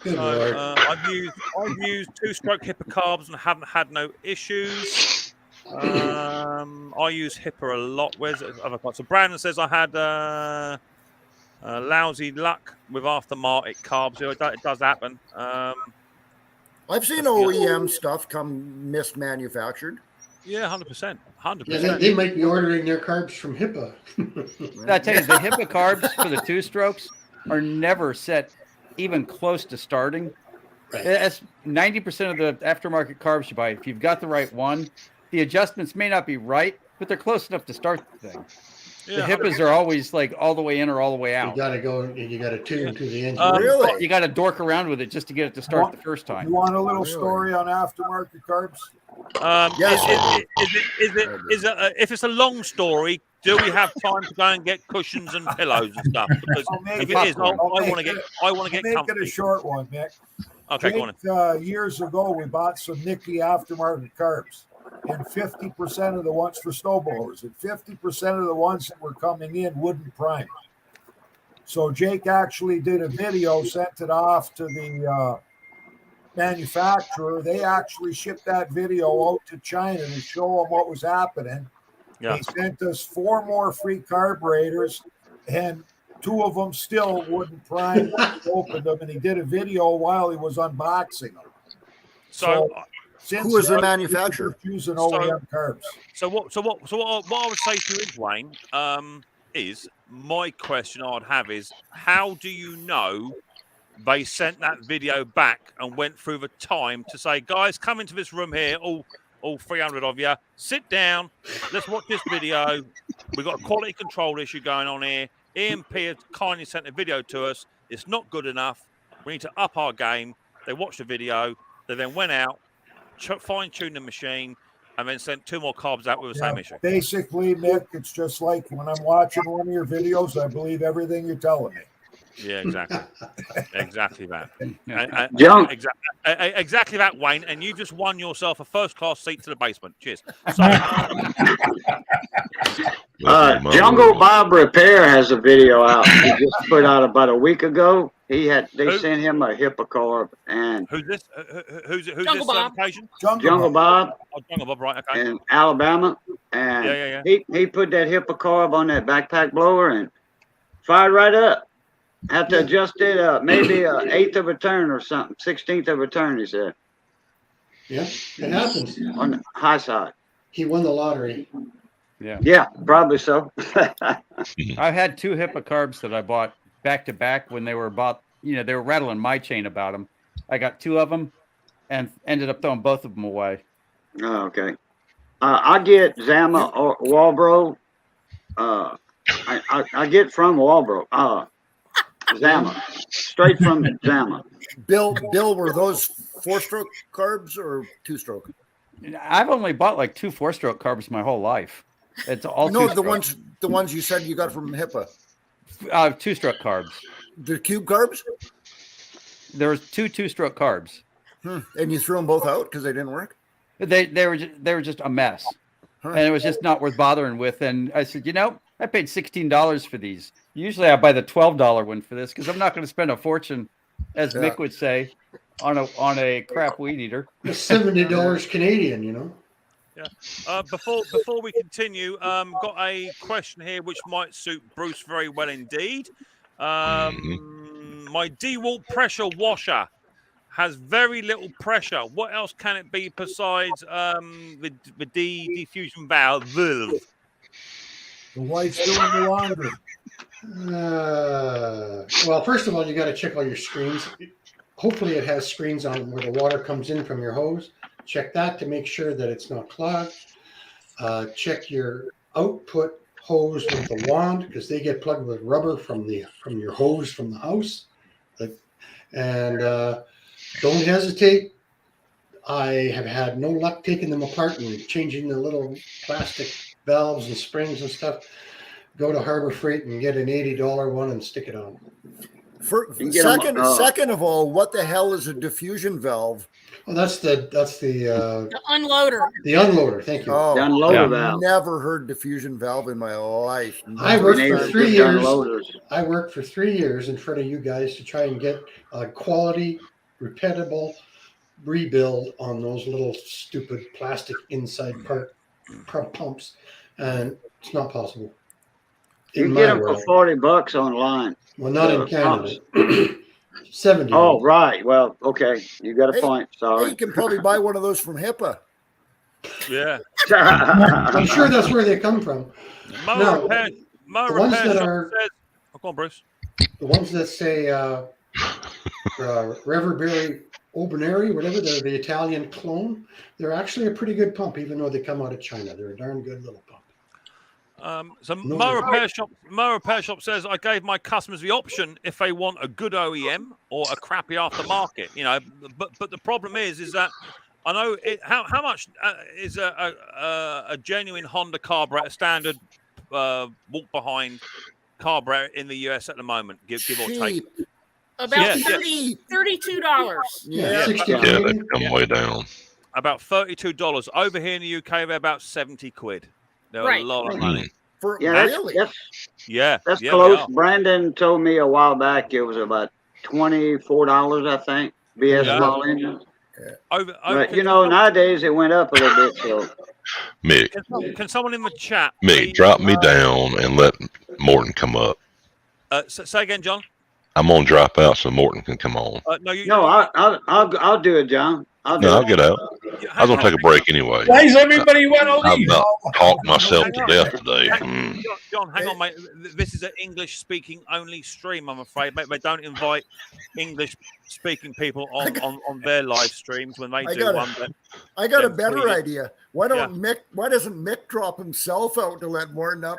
I've used 2-stroke Hipper carbs and haven't had no issues. I use Hipper a lot. Where's the other part? So Brandon says I had lousy luck with aftermarket carbs. It does happen. I've seen OEM stuff come mismanufactured. Yeah, 100%. 100%. Yeah, they might be ordering their carbs from Hippa. I tell you, the Hippa carbs for the 2-strokes are never set even close to starting. Right. That's 90% of the aftermarket carbs you buy. If you've got the right one, the adjustments may not be right, but they're close enough to start the thing. Yeah, the Hippas are always like all the way in or all the way out. You got to go and you got to tune to the engine. Really? You got to dork around with it just to get it to start the first time. You want a little story on aftermarket carbs? Yes. If it's a long story, do we have time to go and get cushions and pillows and stuff? Because if it is, I want to get make comfy. It a short one, Mick. Okay, go on. Years ago, we bought some Nicky aftermarket carbs, and 50% of the ones for snowblowers, and 50% of the ones that were coming in wouldn't prime. So Jake actually did a video, sent it off to the manufacturer. They actually shipped that video out to China to show them what was happening. Yeah. They sent us 4 more free carburetors, and 2 of them still wouldn't prime when he opened them, and he did a video while he was unboxing them. So who was the manufacturer? Using OEM carbs. So what I would say to you, Wayne, is my question I'd have is, how do you know they sent that video back and went through the time to say, guys, come into this room here, all 300 of you, sit down, let's watch this video. We've got a quality control issue going on here. EMP has kindly sent a video to us. It's not good enough. We need to up our game. They watched the video. They then went out, fine-tuned the machine, and then sent 2 more carbs out with the same issue. Basically, Mick, it's just like when I'm watching one of your videos, I believe everything you're telling me. Yeah, exactly. Exactly that. Exactly that, Wayne. And you just won yourself a first-class seat to the basement. Cheers. So, Jungle Bob Repair has a video out. He just put out about a week ago. They sent him a hippocarb. And who's this? Who's Jungle this Bob. occasion? Jungle Bob. Oh, Jungle Bob, right? Okay. In Alabama. And he put that hippocarb on that backpack blower and fired right up. Have to adjust it maybe an eighth of a turn or something, 16th of a turn, he said. Yeah, it happens. On the high side. He won the lottery. Yeah, probably so. I've had 2 hippocarbs that I bought back to back when they were bought. They were rattling my chain about them. I got 2 of them and ended up throwing both of them away. Oh, okay. I get Zama or Walbro. I get from Walbro. Zama, straight from Zama. Bill, were those 4-stroke carbs or 2-stroke? I've only bought like 2 4-stroke carbs my whole life. It's all the ones you said you got from HIPAA. 2-stroke carbs. The cube carbs? There was 2 2-stroke carbs. And you threw them both out because they didn't work? They were just a mess, and it was just not worth bothering with. And I said, I paid $16 for these. Usually I buy the $12 one for this because I'm not going to spend a fortune, as Mick would say, on a crap weed eater. $70 Canadian, Yeah. Before we continue, got a question here which might suit Bruce very well indeed. My DeWalt pressure washer has very little pressure. What else can it be besides the diffusion valve? The wife's doing the laundry. Well, first of all, you got to check all your screens. Hopefully it has screens on where the water comes in from your hose. Check that to make sure that it's not clogged. Check your output hose with the wand because they get plugged with rubber from your hose from the house. And don't hesitate. I have had no luck taking them apart and changing the little plastic valves and springs and stuff. Go to Harbor Freight and get an $80 one and stick it on. Second of all, what the hell is a diffusion valve? Well, that's the unloader. The unloader. Thank you. The unloader valve. Never heard diffusion valve in my life. I worked for 3 years. I worked for 3 years in front of you guys to try and get a quality, repeatable rebuild on those little stupid plastic inside pumps, and it's not possible. You can get them for $40 online. Well, not in Canada. 70. Oh, right. Well, okay. You got a point. Sorry. You can probably buy one of those from HIPAA. Yeah. I'm sure that's where they come from. The ones that are, go on, Bruce. The ones that say Reverberry Obaneri, whatever, they're the Italian clone. They're actually a pretty good pump, even though they come out of China. They're a darn good little pump. Mo Repair Shop says, I gave my customers the option if they want a good OEM or a crappy aftermarket. But the problem is that I know how much is a genuine Honda carburetor, standard walk behind carburetor in the US at the moment, give or take. About $32. Yeah, they come way down. About $32 over here in the UK. They're about 70 quid. They're a lot of money. Really? That's close. Brandon told me a while back it was about $24, I think. BS small engine. But nowadays it went up a little bit. So, Mick, can someone in the chat? Mick, drop me down and let Morton come up. Say again, John. I'm gonna drop out so Morton can come on. I'll do it, John. I'll get out. I was gonna take a break anyway. Why does everybody want to leave? I've talked myself to death today. John, hang on, mate. This is an English-speaking only stream, I'm afraid. They don't invite English-speaking people on their live streams when they do one. I got a better idea. Why doesn't Mick drop himself out to let Morton up?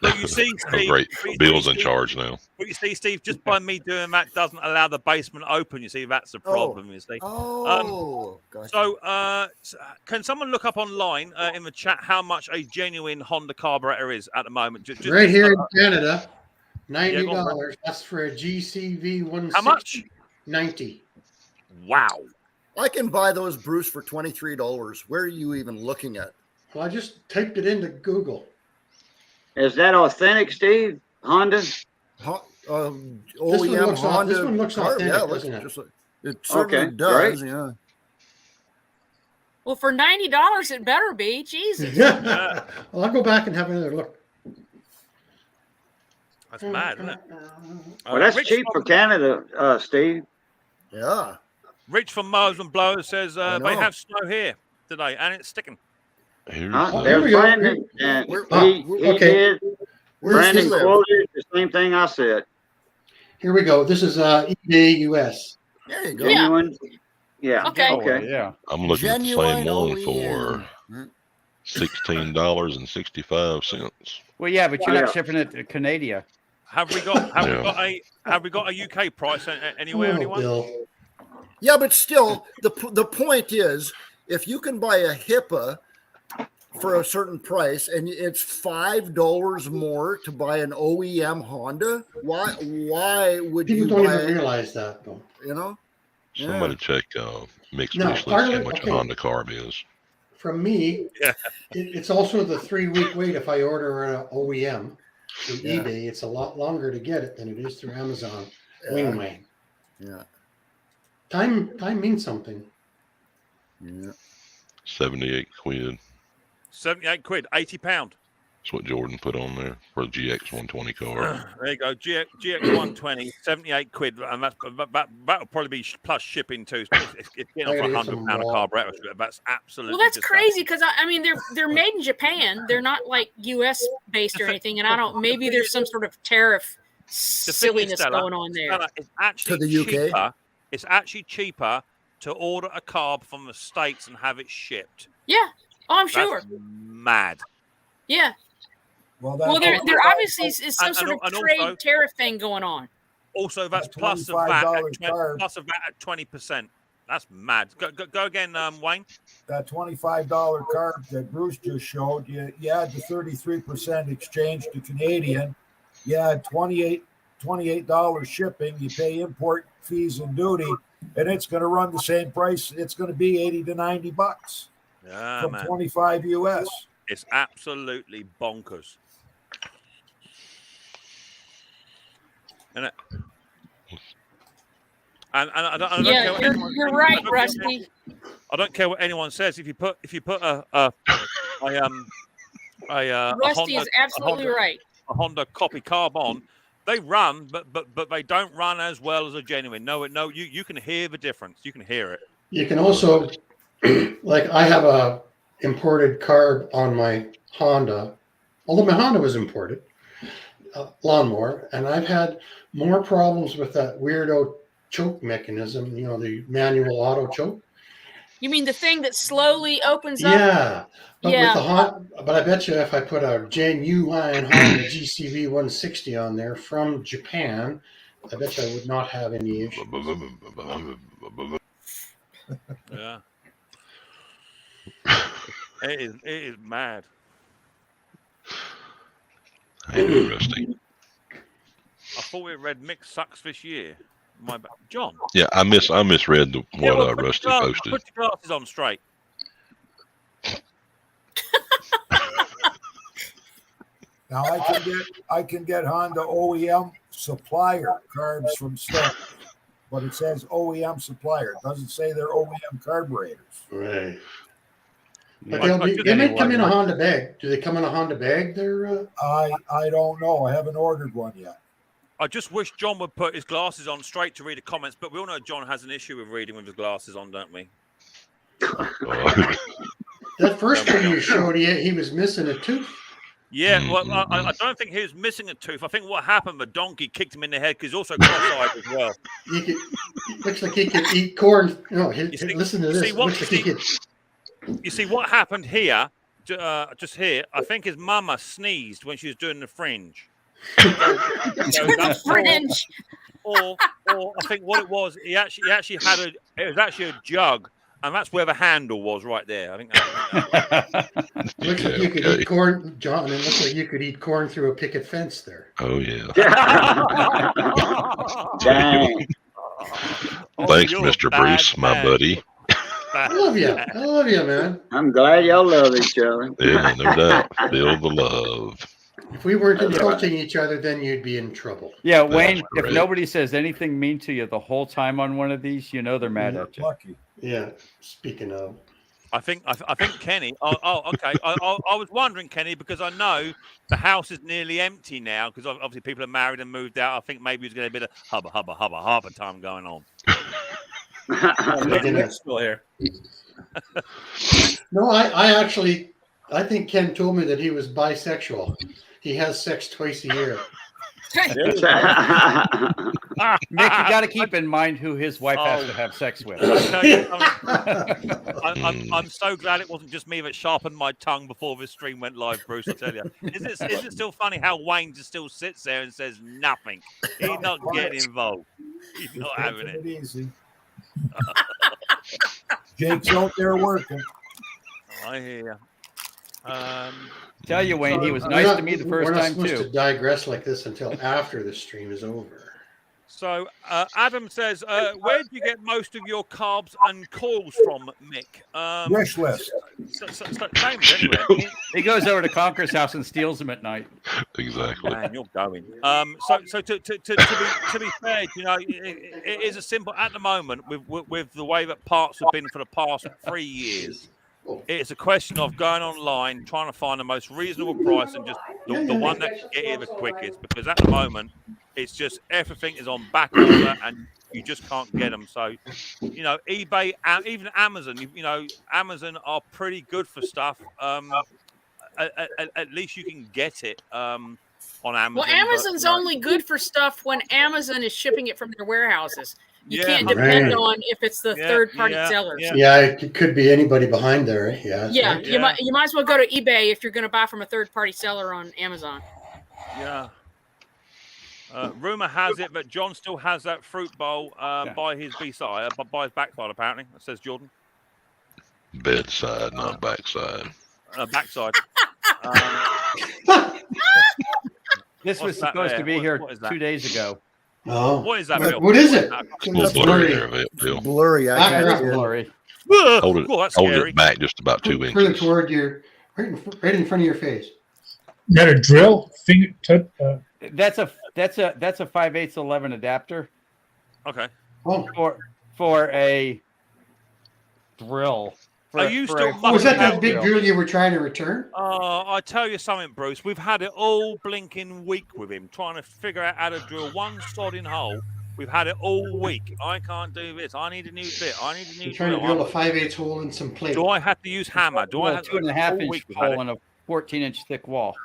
But you see, Steve, great. Bill's in charge now. But you see, Steve, just by me doing that doesn't allow the basement open. You see, that's the problem. You see. Gotcha. So, can someone look up online in the chat how much a genuine Honda carburetor is at the moment? Right here in Canada, $90. Yeah, That's for a GCV 160. How much? 90. Wow. I can buy those, Bruce, for $23. Where are you even looking at? Well, I just typed it into Google. Is that authentic, Steve? Honda? OEM Honda. This one looks authentic, doesn't it? It certainly does, great. yeah. Well, for $90, it better be. Jesus. Yeah. Well, I'll go back and have another look. That's mad, isn't it? Well, that's cheap for Canada, Steve. Yeah. Rich from Mowers and Blowers says they have snow here today, and it's sticking. They're Brandon, and he did. Brandon quoted the same thing I said. Here we go. This is eBay US. There you go. Genuine. Yeah. Okay. Yeah. I'm looking at the same one for $16.65. Well, yeah, but you're not shipping it to Canada. Have we got a UK price anywhere? Anyone? Bill. Yeah, but still, the point is, if you can buy a HIPAA for a certain price and it's $5 more to buy an OEM Honda, why would People you don't buy even it? realize that, though. You know? Somebody check Micks No, wish list, how much okay. a Honda carb is. From me, it's also the 3-week wait if I order an OEM through eBay. It's a lot longer to get it than it is through Amazon. Wing wang. Yeah. Time means something. Yeah. 78 quid. 78 quid, £80. That's what Jordan put on there for the GX 120 car. There you go, GX 120, 78 quid, and that'll probably be plus shipping too. It's getting off £100 a carburetor. That's absolutely. Well, that's crazy because I mean they're made in Japan. They're not like U.S. based or anything, and I don't. Maybe there's some sort of tariff silliness going on there. It's actually To the UK? cheaper. It's actually cheaper to order a carb from the States and have it shipped. Yeah. Oh, I'm sure. That's mad. Yeah. Well, there obviously is some sort of trade also, tariff thing going on. Also, that's plus the VAT at 20%. That's mad. Go again, Wayne. That $25 carb that Bruce just showed, you add the 33% exchange to Canadian, you add $28 shipping, you pay import fees and duty, and it's going to run the same price. It's going to be $80 to $90 from man. 25 US. It's absolutely bonkers. Isn't it? And I don't care what anyone, you're right, Rusty. I don't care what anyone says. If you put Rusty is absolutely right. A Honda copy carb on, they run, but they don't run as well as a genuine. No, you can hear the difference. You can hear it. You can also, like, I have a imported carb on my Honda, although my Honda was imported, lawnmower, and I've had more problems with that weirdo choke mechanism, the manual auto choke. You mean the thing that slowly opens up? Yeah. But with the Honda, but I bet you if I put a genuine Honda GCV 160 on there from Japan, I bet you I would not have any issues. Yeah. It is mad. Interesting. I thought we read Mix sucks this year. My bad. John. Yeah, I misread what Rusty posted. Put your glasses on straight. Now I can get Honda OEM supplier carbs from Stone, but it says OEM supplier. It doesn't say they're OEM carburetors. Right. But they may come in a Honda bag. Do they come in a Honda bag there? I don't know. I haven't ordered one yet. I just wish John would put his glasses on straight to read the comments, but we all know John has an issue with reading with his glasses on, don't we? That first one you showed, he was missing a tooth. Yeah, well, I don't think he was missing a tooth. I think what happened, the donkey kicked him in the head because he's also cross-eyed as well. Looks like he could eat corn. No, listen to this. You see what happened here, just here, I think his mama sneezed when she was doing the fringe. The fringe. Or I think what it was, he actually had it was actually a jug And that's where the handle was right there. I think Looks like you could eat corn, John. It looks like you could eat corn through a picket fence there. Oh yeah. Dang. Thanks, Mr. Bruce, my buddy. I love you. I love you, man. I'm glad y'all love each other. Yeah, no doubt. Feel the love. If we weren't insulting each other, then you'd be in trouble. Yeah, Wayne, if nobody says anything mean to you the whole time on one of these, you know they're mad at you. Lucky. Yeah. Speaking of. I think Kenny. Okay. I was wondering, Kenny, because I know the house is nearly empty now because obviously people are married and moved out. I think maybe there's going to be a bit of hubba time going on. Still here. No, I think Ken told me that he was bisexual. He has sex twice a year. Mick, you got to keep in mind who his wife has to have sex with. I'm so glad it wasn't just me that sharpened my tongue before this stream went live, Bruce. I tell you, is it still funny how Wayne just still sits there and says nothing? He's not getting involved. He's not having it. Easy. Jake's out there working. I hear you. Tell you, Wayne, he was nice to me the first time We're not supposed too. to digress like this until after the stream is over. So Adam says, where do you get most of your carbs and coils from, Mick? Wish list. Same anyway. He goes over to Conker's house and steals them at night. Exactly. Man, you're going. So to be fair, you know, it is a simple at the moment with the way that parts have been for the past 3 years. It's a question of going online, trying to find the most reasonable price and just the one that can get you the quickest. Because at the moment, it's just everything is on back order and you just can't get them. So, you know, eBay, even Amazon, you know, Amazon are pretty good for stuff. At least you can get it on Amazon. Well, Amazon's only good for stuff when Amazon is shipping it from their warehouses. You can't depend on if it's the third-party sellers. Yeah, it could be anybody behind there. Yeah, you might as well go to eBay if you're going to buy from a third-party seller on Amazon. Yeah. Rumor has it that John still has that fruit bowl by his B-side, by his backside, apparently. That says Jordan. Bedside, not backside. Backside. This was supposed to be here 2 days ago. Oh, what is that, Bill? What is it? It's blurry there, Bill. Blurry. I can't see it. Blurry. Hold it back just about 2 inches. Put it toward your right in front of your face. Is that a drill? That's a 5/8 11 adapter. Okay. For a drill. Are you still? Was that that big drill you were trying to return? I tell you something, Bruce. We've had it all blinking week with him, trying to figure out how to drill one sodding hole. We've had it all week. I can't do this. I need a new bit. I need a new. You're trying to drill a 5/8 hole in some plate. Do I have to use hammer? Do I have 2.5 inch hole in a 14-inch thick wall?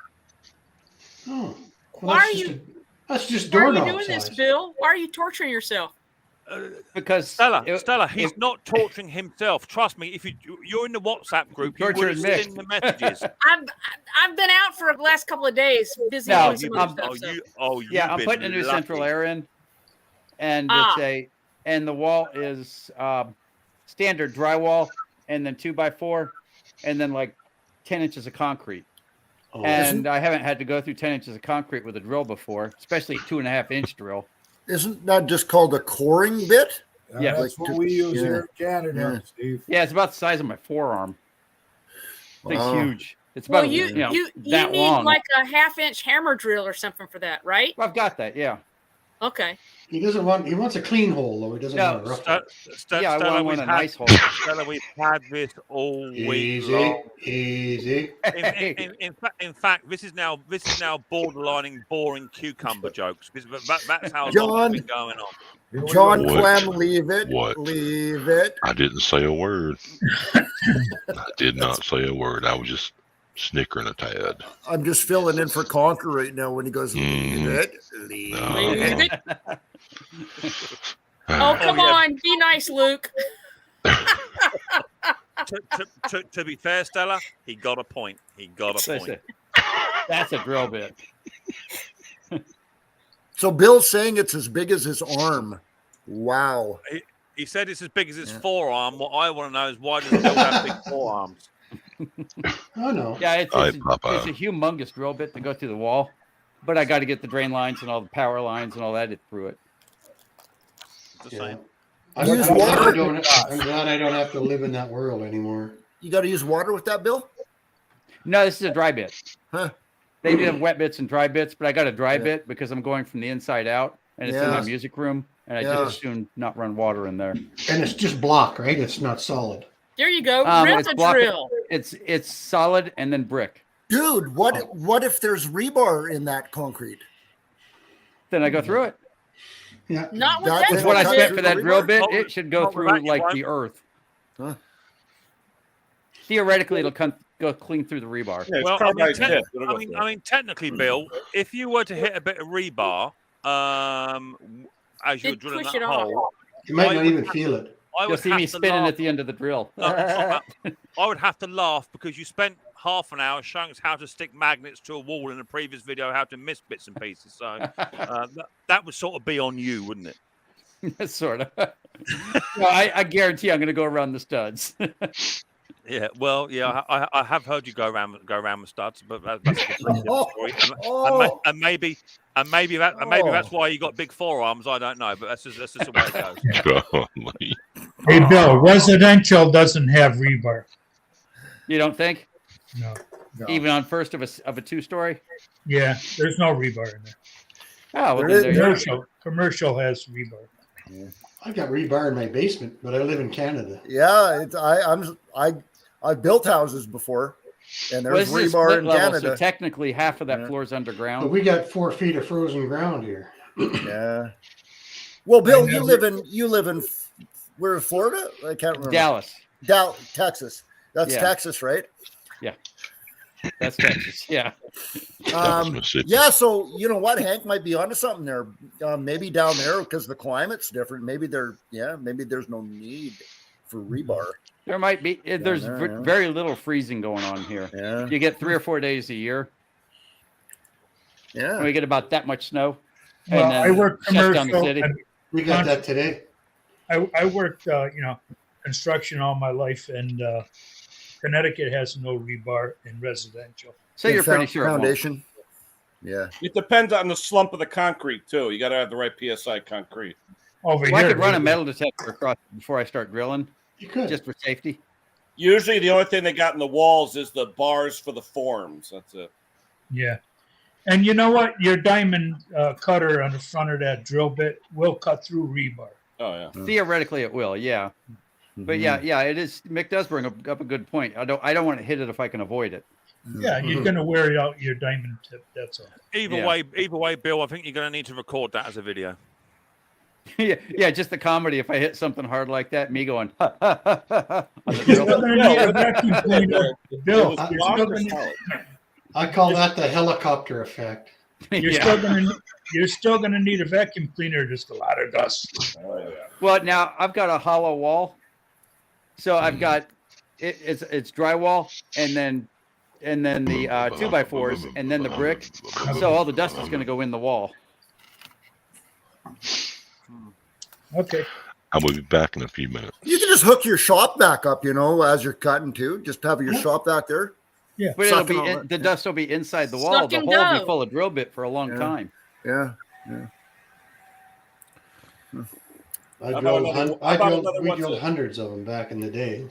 Oh, well, that's just why are doorknob you doing size. this, Bill? Why are you torturing yourself? Because Stella, he's not torturing himself. Trust me. If you're in the WhatsApp group, you would have seen the messages. I've been out for the last couple of days, busy doing some other stuff. I'm putting a new central air in, and and the wall is standard drywall, and then 2x4, and then like 10 inches of concrete. Oh, and I haven't had to go through 10 inches of concrete with a drill before, especially a 2.5-inch drill. Isn't that just called a coring bit? Yeah, that's what we use here in Canada, Steve. Yeah, it's about the size of my forearm. It's huge. It's about you that need long. like a 1/2-inch hammer drill or something for that, right? I've got that. Yeah. Okay. He wants a clean hole though. He doesn't want a rough hole. I want a nice hole. Stella, we've had this all week long. Easy. In fact, this is now borderlining boring cucumber jokes. That's how long John, it's been going on. John What? Clem, leave it. What? Leave it. I didn't say a word. I did not say a word. I was just snickering a tad. I'm just filling in for Conker right now when he goes, leave it. Leave it. Oh, come on. Be nice, Luke. To be fair, Stella, he got a point. That's a drill bit. So Bill's saying it's as big as his arm. Wow. He said it's as big as his forearm. What I want to know is why does Bill have big forearms? Oh no. Yeah, it's a humongous drill bit to go through the wall, but I got to get the drain lines and all the power lines and all that through it. Just saying. I'm glad I don't have to live in that world anymore. You got to use water with that, Bill? No, this is a dry bit. Huh. They do have wet bits and dry bits, but I got a dry bit because I'm going from the inside out, and it's in my music room, and I just assume not run water in there. And it's just block, right? It's not solid. There you go. Rent a drill. It's solid and then brick. Dude, what if there's rebar in that concrete? Then I go through it. Yeah. Not with that. That's what I spent for that drill bit. It should go through like the earth. Huh? Theoretically, it'll go clean through the rebar. Yeah, Well, I mean, technically, Bill, if you were to hit a bit of rebar, as you're drilling that hole, you might not even feel it. You'll see me spinning at the end of the drill. I would have to laugh because you spent half an hour showing us how to stick magnets to a wall in a previous video, how to miss bits and pieces. So that would sort of be on you, wouldn't it? Sort of. No, I guarantee I'm going to go around the studs. Yeah, well, yeah, I have heard you go around with studs, but that's a different story. And maybe that's why you got big forearms. I don't know, but that's just the way it goes. Hey, Bill, residential doesn't have rebar. You don't think? No. Even on first of a 2-story? Yeah, there's no rebar in there. Oh, well, commercial has rebar. Yeah. I've got rebar in my basement, but I live in Canada. Yeah, I've built houses before, and there's rebar in Canada. So technically, half of that floor is underground. But we got 4 feet of frozen ground here. Yeah. Well, Bill, you live in where, Florida? I can't remember. Dallas, Texas. That's Texas, right? Yeah. That's Texas. Yeah. Yeah. So you know what, Hank might be onto something there. Maybe down there because the climate's different. Maybe there's no need for rebar. There might be. There's very little freezing going on here. Yeah. You get 3 or 4 days a year. Yeah. And we get about that much snow. Well, and I work commercial. We got that today. I worked, construction all my life, and Connecticut has no rebar in residential. So you're pretty sure foundation. Yeah. It depends on the slump of the concrete too. You got to have the right PSI concrete. Over here, I could run a metal detector across before I start drilling. You could, just for safety. Usually, the only thing they got in the walls is the bars for the forms. That's it. Yeah, and you know what? Your diamond cutter on the front of that drill bit will cut through rebar. Oh yeah. Theoretically, it will. Yeah. But yeah, it is. Mick does bring up a good point. I don't want to hit it if I can avoid it. Yeah, you're going to wear out your diamond tip. That's all. Either way, Bill, I think you're going to need to record that as a video. yeah, just the comedy. If I hit something hard like that, me going, You're still going to need a vacuum cleaner, Bill. I call that the helicopter effect. You're still going to need a vacuum cleaner. Just a lot of dust. Well, now I've got a hollow wall. So I've got it's drywall and then the 2x4s and then the brick. So all the dust is going to go in the wall. Okay. I will be back in a few minutes. You can just hook your shop back up, as you're cutting too. Just have your shop back there. Yeah. But it'll be the dust will be inside the wall. The hole will be full of drill bit for a long time. Yeah. We drilled hundreds of them back in the day.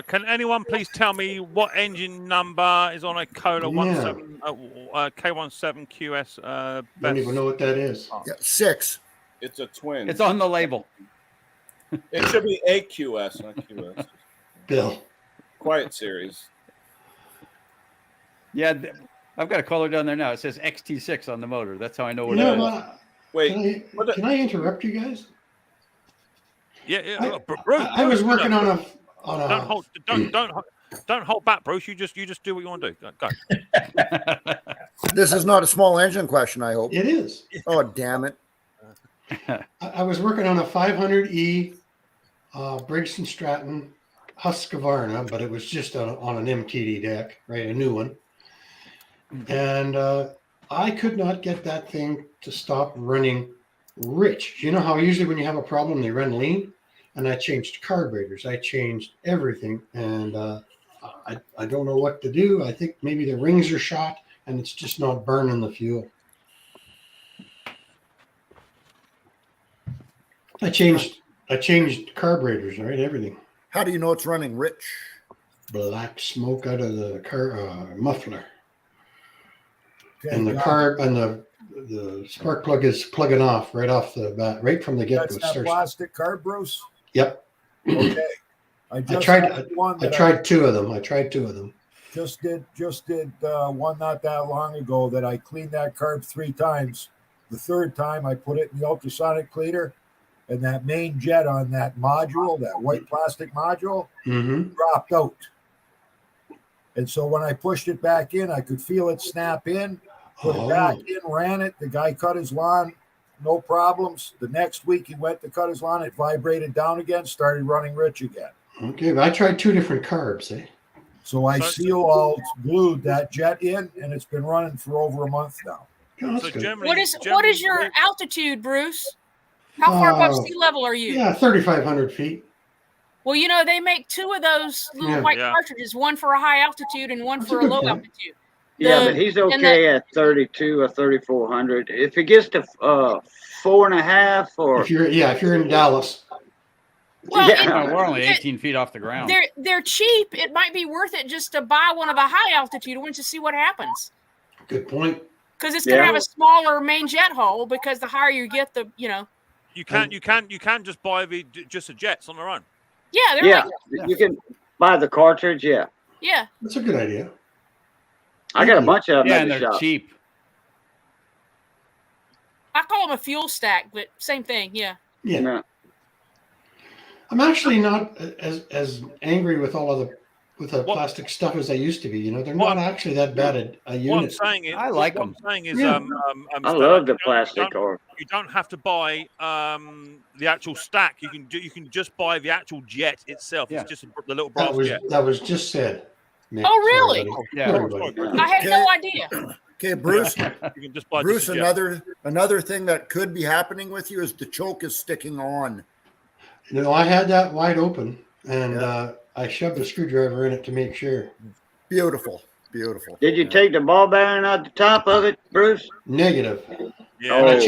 Can anyone please tell me what engine number is on a Kohler K17 QS? I don't even know what that is. Yeah, 6. It's a twin. It's on the label. It should be AQS, not QS. Bill. Quiet series. Yeah, I've got a color down there now. It says XT6 on the motor. That's how I know what it is. Wait, can I interrupt you guys? Yeah. I was working on a. Don't hold back, Bruce. You just do what you want to do. Go. This is not a small engine question, I hope. It is. Oh, damn it. I was working on a 500E Briggs & Stratton Husqvarna, but it was just on an MTD deck, right? A new one. And I could not get that thing to stop running rich. You know how usually when you have a problem, they run lean? And I changed carburetors. I changed everything. And I don't know what to do. I think maybe the rings are shot and it's just not burning the fuel. I changed carburetors, right? Everything. How do you know it's running rich? Black smoke out of the car muffler. And the carb and the spark plug is plugging off right off the bat, right from the get-go. That's that plastic carb, Bruce? Yep. Okay. I tried two of them. Just did one not that long ago that I cleaned that carb 3 times. The third time I put it in the ultrasonic cleaner, and that main jet on that module, that white plastic module, dropped out. And so when I pushed it back in, I could feel it snap in, put it back in, ran it. The guy cut his lawn, no problems. The next week he went to cut his lawn, it vibrated down again, started running rich again. Okay, but I tried 2 different carbs, eh? So I all glued that jet in, and it's been running for over a month now. Oh, so what is your altitude, Bruce? How far above sea level are you? Yeah, 3,500 feet. Well, you know, they make 2 of those little white cartridges, one for a high altitude and one for a low altitude. But he's okay at 32 or 3,400. If it gets to 4.5 or if you're in Dallas. Well, we're only 18 feet off the ground. They're cheap. It might be worth it just to buy one of the high altitude ones to see what happens. Good point. Because it's going to have a smaller main jet hole. Because the higher you get, you can just buy just the jets on their own. Yeah, you can buy the cartridge. Yeah, that's a good idea. I got a bunch of them. Yeah, and they're cheap. I call them a fuel stack, but same thing. Yeah. No. I'm actually not as angry with all of the plastic stuff as I used to be. You know, they're not actually that bad a unit. What I'm saying is, I like them. What I'm saying is, I love the plastic. You don't have to buy the actual stack. You can just buy the actual jet itself. Yeah. It's just the little brass jet. That was just said. Nick. Oh, really? Everybody. I had no idea. Okay, Bruce. You can just buy Bruce, another thing that could be happening with you is the choke is sticking on. You know, I had that wide open, and I shoved a screwdriver in it to make sure. Beautiful. Did you take the ball bearing out the top of it, Bruce? Negative. Yeah.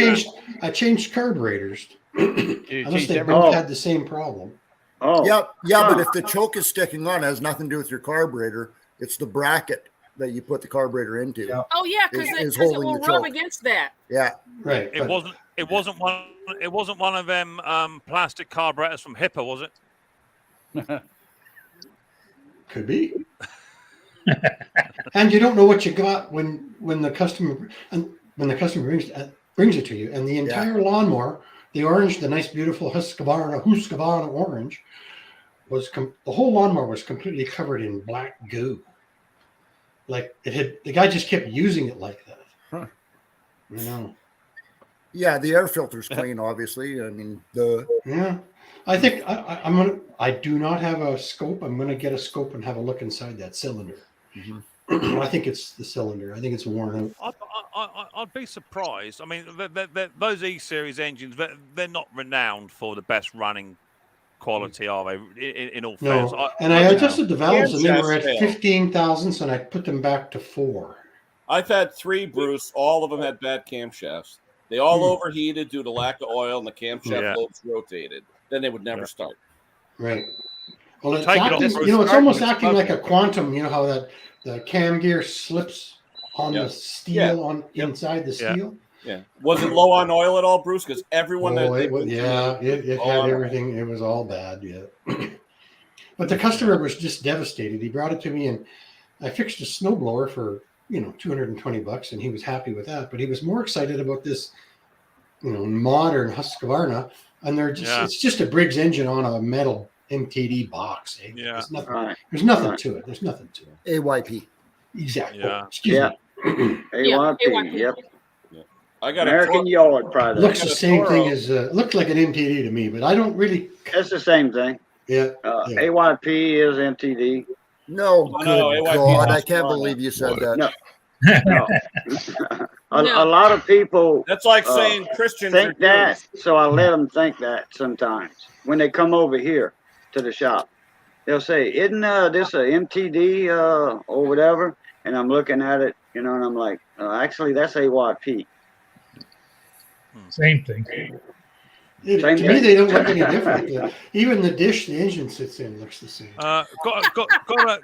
I changed carburetors. Unless they both had the same problem. Oh. Yeah, but if the choke is sticking on, it has nothing to do with your carburetor. It's the bracket that you put the carburetor into. Yeah. Oh yeah, because it will rub against that. Yeah. Right. It wasn't one of them plastic carburetors from HIPAA, was it? Could be. And you don't know what you got when the customer brings it to you, and the entire lawnmower, the orange, the nice beautiful Husqvarna orange, the whole lawnmower was completely covered in black goo. Like the guy just kept using it like that. Huh. You know. Yeah, the air filter's clean, obviously. I mean I think I do not have a scope. I'm gonna get a scope and have a look inside that cylinder. I think it's the cylinder. I think it's worn out. I'd be surprised. I mean, those E-Series engines, they're not renowned for the best running quality, are they? In all fairness. No. And I adjusted the valves, and they were at 15 thousandths, and I put them back to 4. I've had 3, Bruce. All of them had bad camshafts. They all overheated due to lack of oil, and the camshaft lobes rotated. Then they would never start. Right. Well, it's almost acting like a quantum. You know how the cam gear slips on the steel inside the steel. Yeah. Was it low on oil at all, Bruce? Because everyone it had everything. It was all bad. Yeah. But the customer was just devastated. He brought it to me, and I fixed a snowblower for $220, and he was happy with that. But he was more excited about this, modern Husqvarna, and it's just a Briggs engine on a metal MTD box. Eh? Yeah. There's nothing to it. There's nothing to it. AYP. Exactly. Yeah. Excuse me. AYP. Yep. I got American Yard product. Looks the same thing as looks like an MTD to me, but I don't really. It's the same thing. Yeah. AYP is MTD. No, good God! I can't believe you said that. No. A lot of people. That's like saying Christians think are that, Jews. so I let them think that sometimes when they come over here to the shop. They'll say, "Isn't this a MTD or whatever?" And I'm looking at it, and I'm like, "Actually, that's AYP." Same thing. To me, they don't look any different. Even the dish the engine sits in looks the same. Got a comment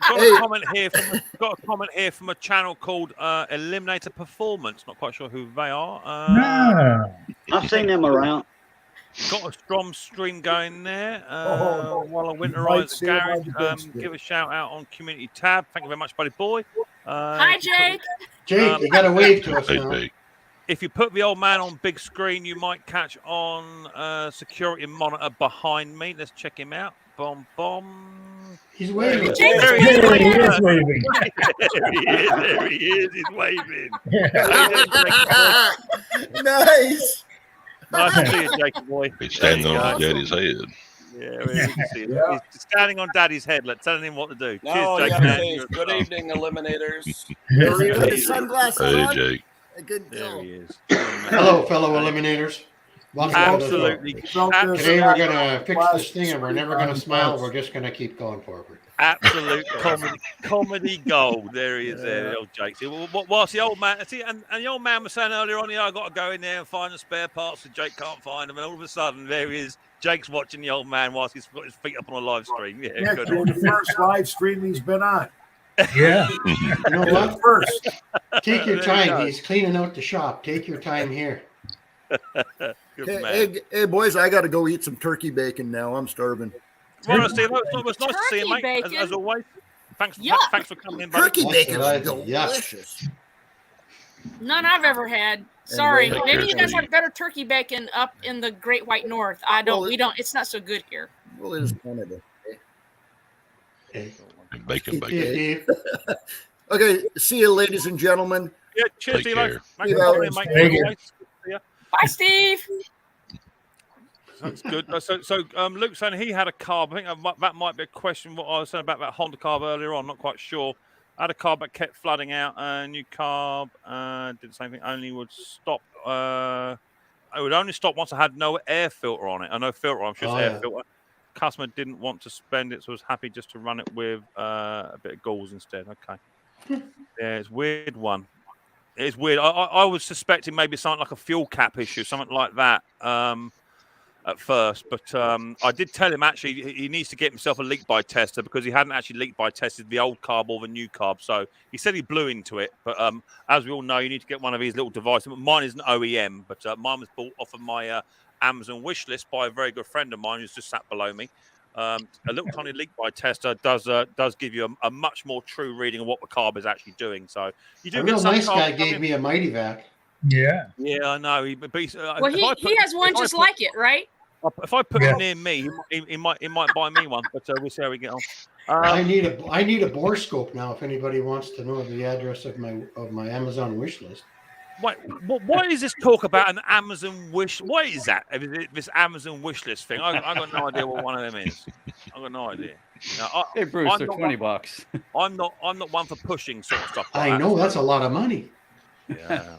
here from a channel called Eliminator Performance. Not quite sure who they are. I've seen them around. Got a strong stream going there. While I winterize the garage, give a shout out on community tab. Thank you very much, buddy boy. Hi, Jake. Jake, you got to wave to us now. If you put the old man on big screen, you might catch on security monitor behind me. Let's check him out. Bomb. He's waving. There he is waving. There he is. He's waving. Nice. Nice to see you, Jacob boy. He's standing on Daddy's head. Yeah, we can see him. He's standing on Daddy's head, telling him what to do. No, cheers, Jake. Good evening, Eliminators. Put the sunglasses on. Jake. There he is. Hello, fellow Eliminators. Absolutely. Today we're going to fix this thing and we're never going to smile. We're just going to keep going forward. Absolute comedy gold. There he is, there, old Jake. See, whilst the old man, and the old man was saying earlier on, I got to go in there and find the spare parts, so Jake can't find them. And all of a sudden, there he is. Jake's watching the old man whilst he's got his feet up on a live stream. Yeah, good. You're the first live stream he's been on. Yeah. You know what? First. Take your time. He's cleaning out the shop. Take your time here. Hey, boys, I got to go eat some turkey bacon now. I'm starving. Well, Steve, it was nice to see you, mate, as always. Thanks for coming in, buddy. Turkey bacon is delicious. None I've ever had. Sorry, maybe you guys have better turkey bacon up in the Great White North. We don't. It's not so good here. Well, it is Canada. Bacon. Okay, see you, ladies and gentlemen. Yeah, cheers, Steve. Bye, Steve. That's good. So Luke's saying he had a carb. I think that might be a question. What I was saying about that Honda carb earlier on, not quite sure. I had a carb that kept flooding out. New carb did the same thing. Only would stop. It would only stop once I had no air filter on it. No filter on, just air filter. Customer didn't want to spend it, so was happy just to run it with a bit of gauze instead. Okay. Yeah, it's a weird one. It's weird. I was suspecting maybe something like a fuel cap issue, something like that. At first, but I did tell him actually he needs to get himself a leak by tester because he hadn't actually leak by tested the old carb or the new carb. So he said he blew into it, but as we all know, you need to get one of these little devices. Mine is an OEM, but mine was bought off of my Amazon wish list by a very good friend of mine who's just sat below me. A little tiny leak by tester does give you a much more true reading of what the carb is actually doing. So you do. A real nice guy gave me a Mighty Vac. Yeah. Yeah, I know. He has one just like it, right? If I put him near me, he might buy me one. But we'll see how we get on. I need a bore scope now. If anybody wants to know the address of my Amazon wish list. Wait, what is this talk about an Amazon wish? What is that? This Amazon wish list thing? I got no idea what one of them is. I got no idea. Now, hey Bruce, they're $20. I'm not one for pushing sort of stuff. I know that's a lot of money. Yeah.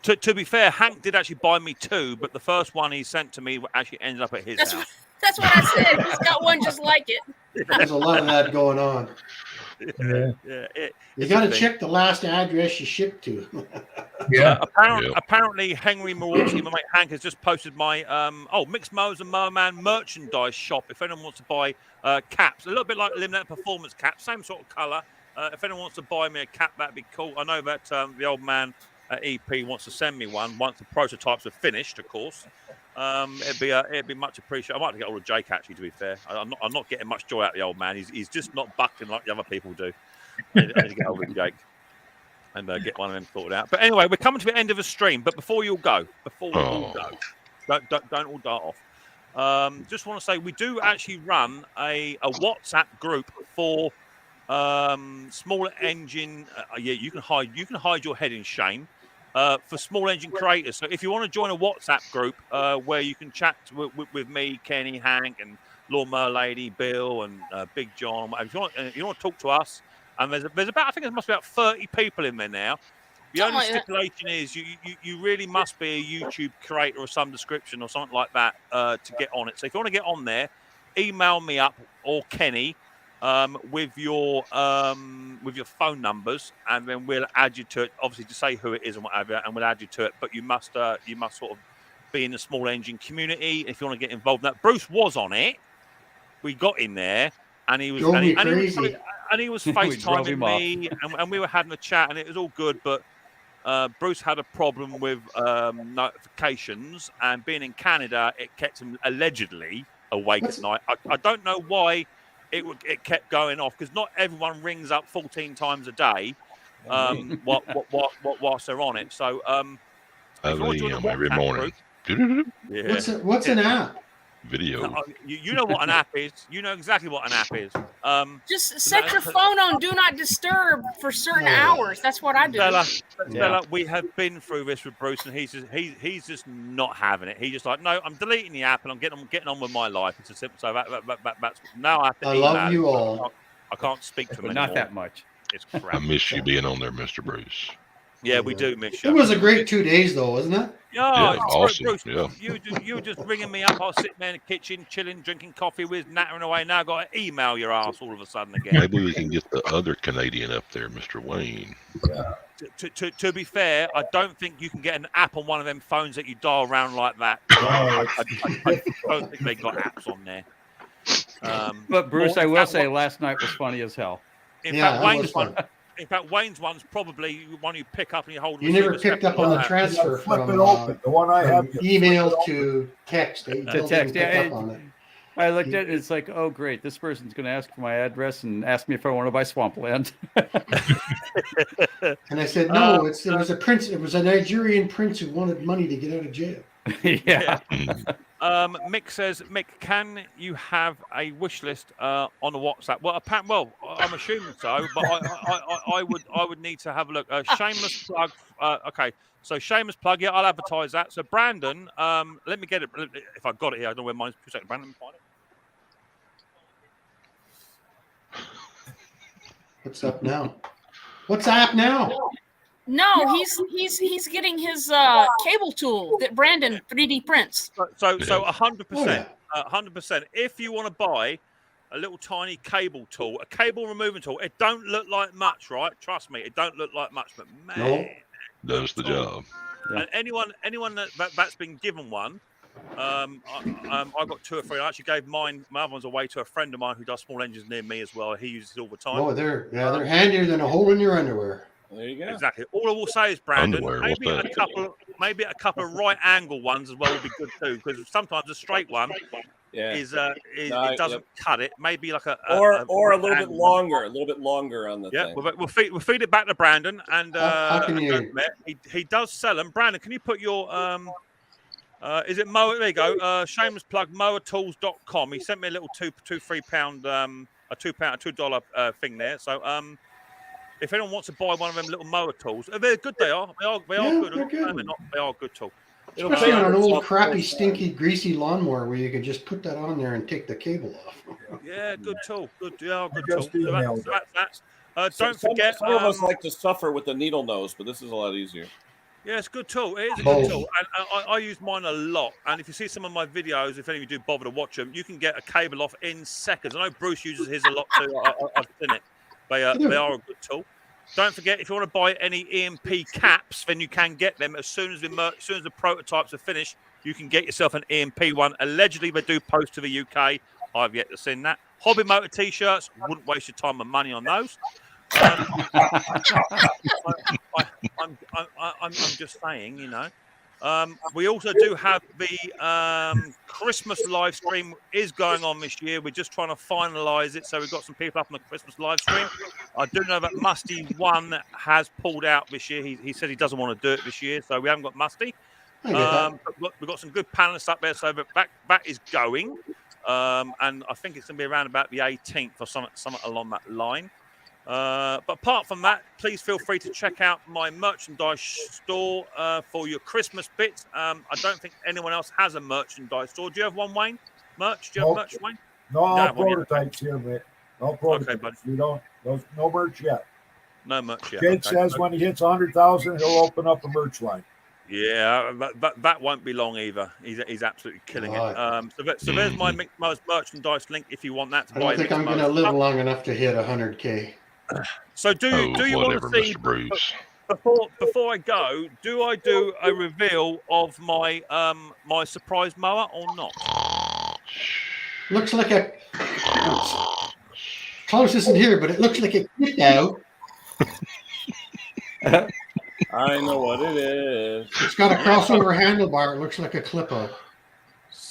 To be fair, Hank did actually buy me two, but the first one he sent to me actually ended up at his house. That's what I said. He's got one just like it. There's a lot of that going on. Yeah. You got to check the last address you shipped to. Yeah. Apparently, Henry Milwaukee, my mate Hank, has just posted my Micks Mowers and Mower Man merchandise shop. If anyone wants to buy caps, a little bit like Eliminator Performance caps, same sort of color. If anyone wants to buy me a cap, that'd be cool. I know that the old man EP wants to send me one once the prototypes are finished, of course. It'd be much appreciated. I might get hold of Jake actually. To be fair, I'm not getting much joy out of the old man. He's just not bucking like the other people do. I need to get hold of Jake and get one of them sorted out. But anyway, we're coming to the end of the stream. But before you all go, don't all dart off. Just want to say we do actually run a WhatsApp group for small engine. You can hide your head in shame. For small engine creators. So if you want to join a WhatsApp group where you can chat with me, Kenny, Hank, and Lawnmower Lady, Bill, and Big John, if you want to talk to us, and there's about, I think there must be about 30 people in there now. The only stipulation is you really must be a YouTube creator or some description or something like that to get on it. So if you want to get on there, email me up or Kenny with your phone numbers, and then we'll add you to it. Obviously, to say who it is and whatever, and we'll add you to it. But you must sort of be in the small engine community if you want to get involved in that. Bruce was on it. We got in there, and he was and he was FaceTiming me, and we were having a chat, and it was all good. But Bruce had a problem with notifications, and being in Canada, it kept him allegedly awake at night. I don't know why it kept going off, because not everyone rings up 14 times a day whilst they're on it. So every morning. Yeah. What's an app? Video. You know what an app is. You know exactly what an app is. Just set your phone on Do Not Disturb for certain hours. That's what I do. Stella, we have been through this with Bruce, and he's just not having it. He's just like, no, I'm deleting the app and I'm getting on with my life. It's as simple. So that's now I have to. I love you all. I can't speak to him not anymore. that much. It's crap. I miss you being on there, Mr. Bruce. Yeah, we do miss you. It was a great 2 days, though, wasn't it? Yeah, awesome. Bruce, yeah. You were just ringing me up. I was sitting there in the kitchen, chilling, drinking coffee with, nattering away. Now I've got to email your ass all of a sudden again. Maybe we can get the other Canadian up there, Mr. Wayne. To be fair, I don't think you can get an app on one of them phones that you dial around like that. I don't think they got apps on there. But Bruce, I will say, last night was funny as hell. In fact, Wayne's one's probably one you pick up and you hold. You never picked up on the transfer from the one I have email to text. I looked at it, it's like, oh great, this person's going to ask for my address and ask me if I want to buy swampland. And I said, no, it was a prince. It was a Nigerian prince who wanted money to get out of jail. Yeah. Mick says, Mick, can you have a wish list on a WhatsApp? Well, I'm assuming so, but I would need to have a look. Shameless plug. Okay, so shameless plug. Yeah, I'll advertise that. So Brandon, let me get it. If I got it here, I don't know where mine's. 2 seconds, Brandon, find it. What's up now? What's up now? No, he's getting his cable tool that Brandon 3D prints. So 100%, 100%. If you want to buy a little tiny cable tool, a cable removing tool, it don't look like much, right? Trust me, it don't look like much, but man, does the job. And anyone that's been given one, I got 2 or 3. I actually gave my other ones away to a friend of mine who does small engines near me as well. He uses it all the time. Oh, they're handier than a hole in your underwear. There you go. Exactly. All I will say is, Brandon, Underwear, maybe a couple of right angle ones as well would be good too, because sometimes a straight one it doesn't cut it. Maybe like a little bit longer on the thing. We'll feed it back to Brandon, and how can you... he does sell them. Brandon, can you put your is it mower? There you go. Shameless plug, mowertools.com. He sent me a little £3 $2 thing there. So if anyone wants to buy one of them little mower tools, they're good. They are good. They're good. They are good tools. Especially on an old, crappy, stinky, greasy lawnmower where you can just put that on there and take the cable off. Yeah, good tool. Good tool. So don't forget. Some of us like to suffer with the needle nose, but this is a lot easier. Yeah, it's a good tool. It is a good tool. And I use mine a lot. And if you see some of my videos, if any of you do bother to watch them, you can get a cable off in seconds. I know Bruce uses his a lot too. I've seen it. They are a good tool. Don't forget, if you want to buy any EMP caps, then you can get them as soon as the prototypes are finished. You can get yourself an EMP one. Allegedly, they do post to the UK. I've yet to see that. Hobby motor T-shirts. Wouldn't waste your time and money on those. I'm just saying, you know. We also do have the Christmas live stream is going on this year. We're just trying to finalise it, so we've got some people up on the Christmas live stream. I do know that Musty One has pulled out this year. He said he doesn't want to do it this year, so we haven't got Musty. But we've got some good panelists up there, so that is going, and I think it's going to be around about the 18th or something along that line. But apart from that, please feel free to check out my merchandise store for your Christmas bits. I don't think anyone else has a merchandise store. Do you have one, Wayne? Merch? Do you have merch, Wayne? No, prototypes here, mate. No prototypes. Okay, buddy. We don't. No merch yet. No merch yet. Jake says when he hits 100,000, he'll open up a merch line. Yeah, that won't be long either. He's absolutely killing it. So there's my Micks Mowers merchandise link if you want that to buy. I don't think I'm going to live long enough to hit 100K. So do you want to see Bruce? Before I go, do I do a reveal of my my surprise mower or not? Looks like a Close isn't here, but it looks like a kiddo. I know what it is. It's got a crossover handlebar. It looks like a Clippo.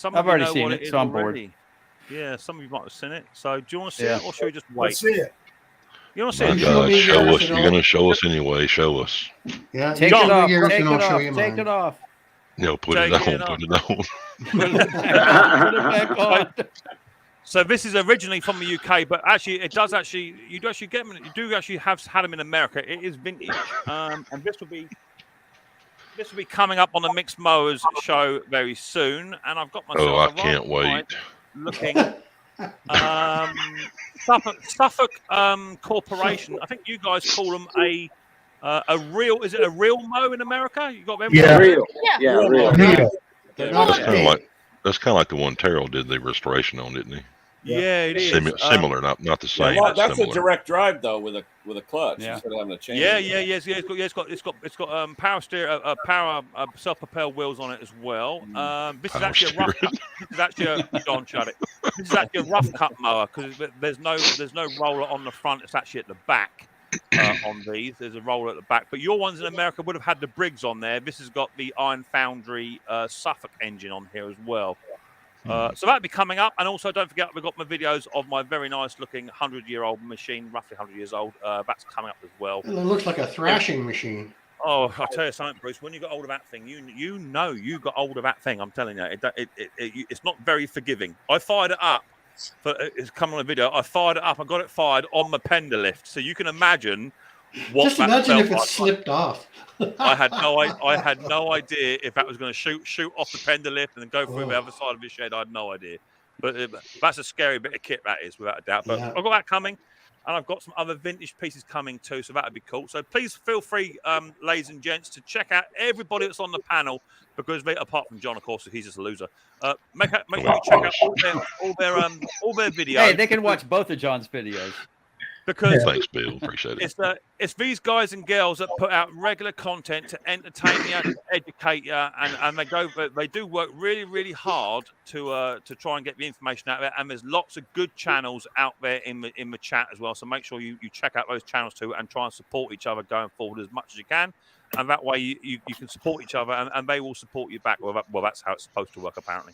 I've already seen it. It's on board. Yeah, some of you might have seen it. So do you want to see it, or should we just wait? Let's see it. You want to see My it? God, show us. You're going to show us anyway. Show us. Yeah, take it off. Take it off. Take it off. No, put it on. Put it on. Put it back on. So this is originally from the UK, but actually, it does actually. You do actually get them. You do actually have had them in America. It is vintage, and this will be coming up on the Micks Mowers show very soon. And I've got myself. Oh, I can't wait. Looking, Suffolk Corporation. I think you guys call them a real. Is it a real mow in America? You got them? Yeah, real. Yeah, real. That's kind of like the one Terrell did the restoration on, didn't he? Yeah, it is. Similar, not the same. Yeah, that's similar. a direct drive though with a clutch instead of having a chain. Yeah. It's got power steer, power self-propelled wheels on it as well. This is actually a rough cut. This is actually a John, shut it. This is actually a rough cut mower because there's no roller on the front. It's actually at the back. On these, there's a roller at the back, but your ones in America would have had the Briggs on there. This has got the Iron Foundry Suffolk engine on here as well. So that'll be coming up, and also don't forget we've got my videos of my very nice looking 100-year-old machine, roughly 100 years old. That's coming up as well. It looks like a thrashing machine. Oh, I'll tell you something, Bruce. When you got hold of that thing, you know you got hold of that thing. I'm telling you, it's not very forgiving. I fired it up. It's coming on a video. I fired it up. I got it fired on my pender lift, so you can imagine what. Just imagine if it slipped off. I had no idea if that was going to shoot off the pender lift and then go through the other side of the shed. I had no idea. But that's a scary bit of kit, that is, without a doubt. But I've got that coming, and I've got some other vintage pieces coming too, so that would be cool. So please feel free, ladies and gents, to check out everybody that's on the panel, because apart from John, of course, he's just a loser. Make sure you check out all their videos. Hey, they can watch both of John's videos. Because thanks, Bill. Appreciate it. It's these guys and girls that put out regular content to entertain you, to educate you, and they do work really, really hard to try and get the information out there. And there's lots of good channels out there in the chat as well. So make sure you check out those channels too, and try and support each other going forward as much as you can. And that way you can support each other, and they will support you back. Well, that's how it's supposed to work, apparently.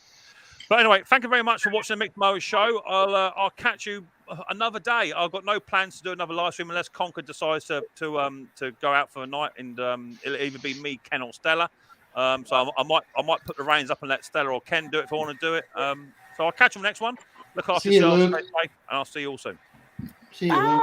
But anyway, thank you very much for watching the Micks Mowers show. I'll catch you another day. I've got no plans to do another live stream unless Conker decides to go out for a night, and it'll either be me, Ken, or Stella. So I might put the reins up and let Stella or Ken do it if I want to do it. So I'll catch you on the next one. Look after yourselves, stay safe, and I'll see you all soon. See you.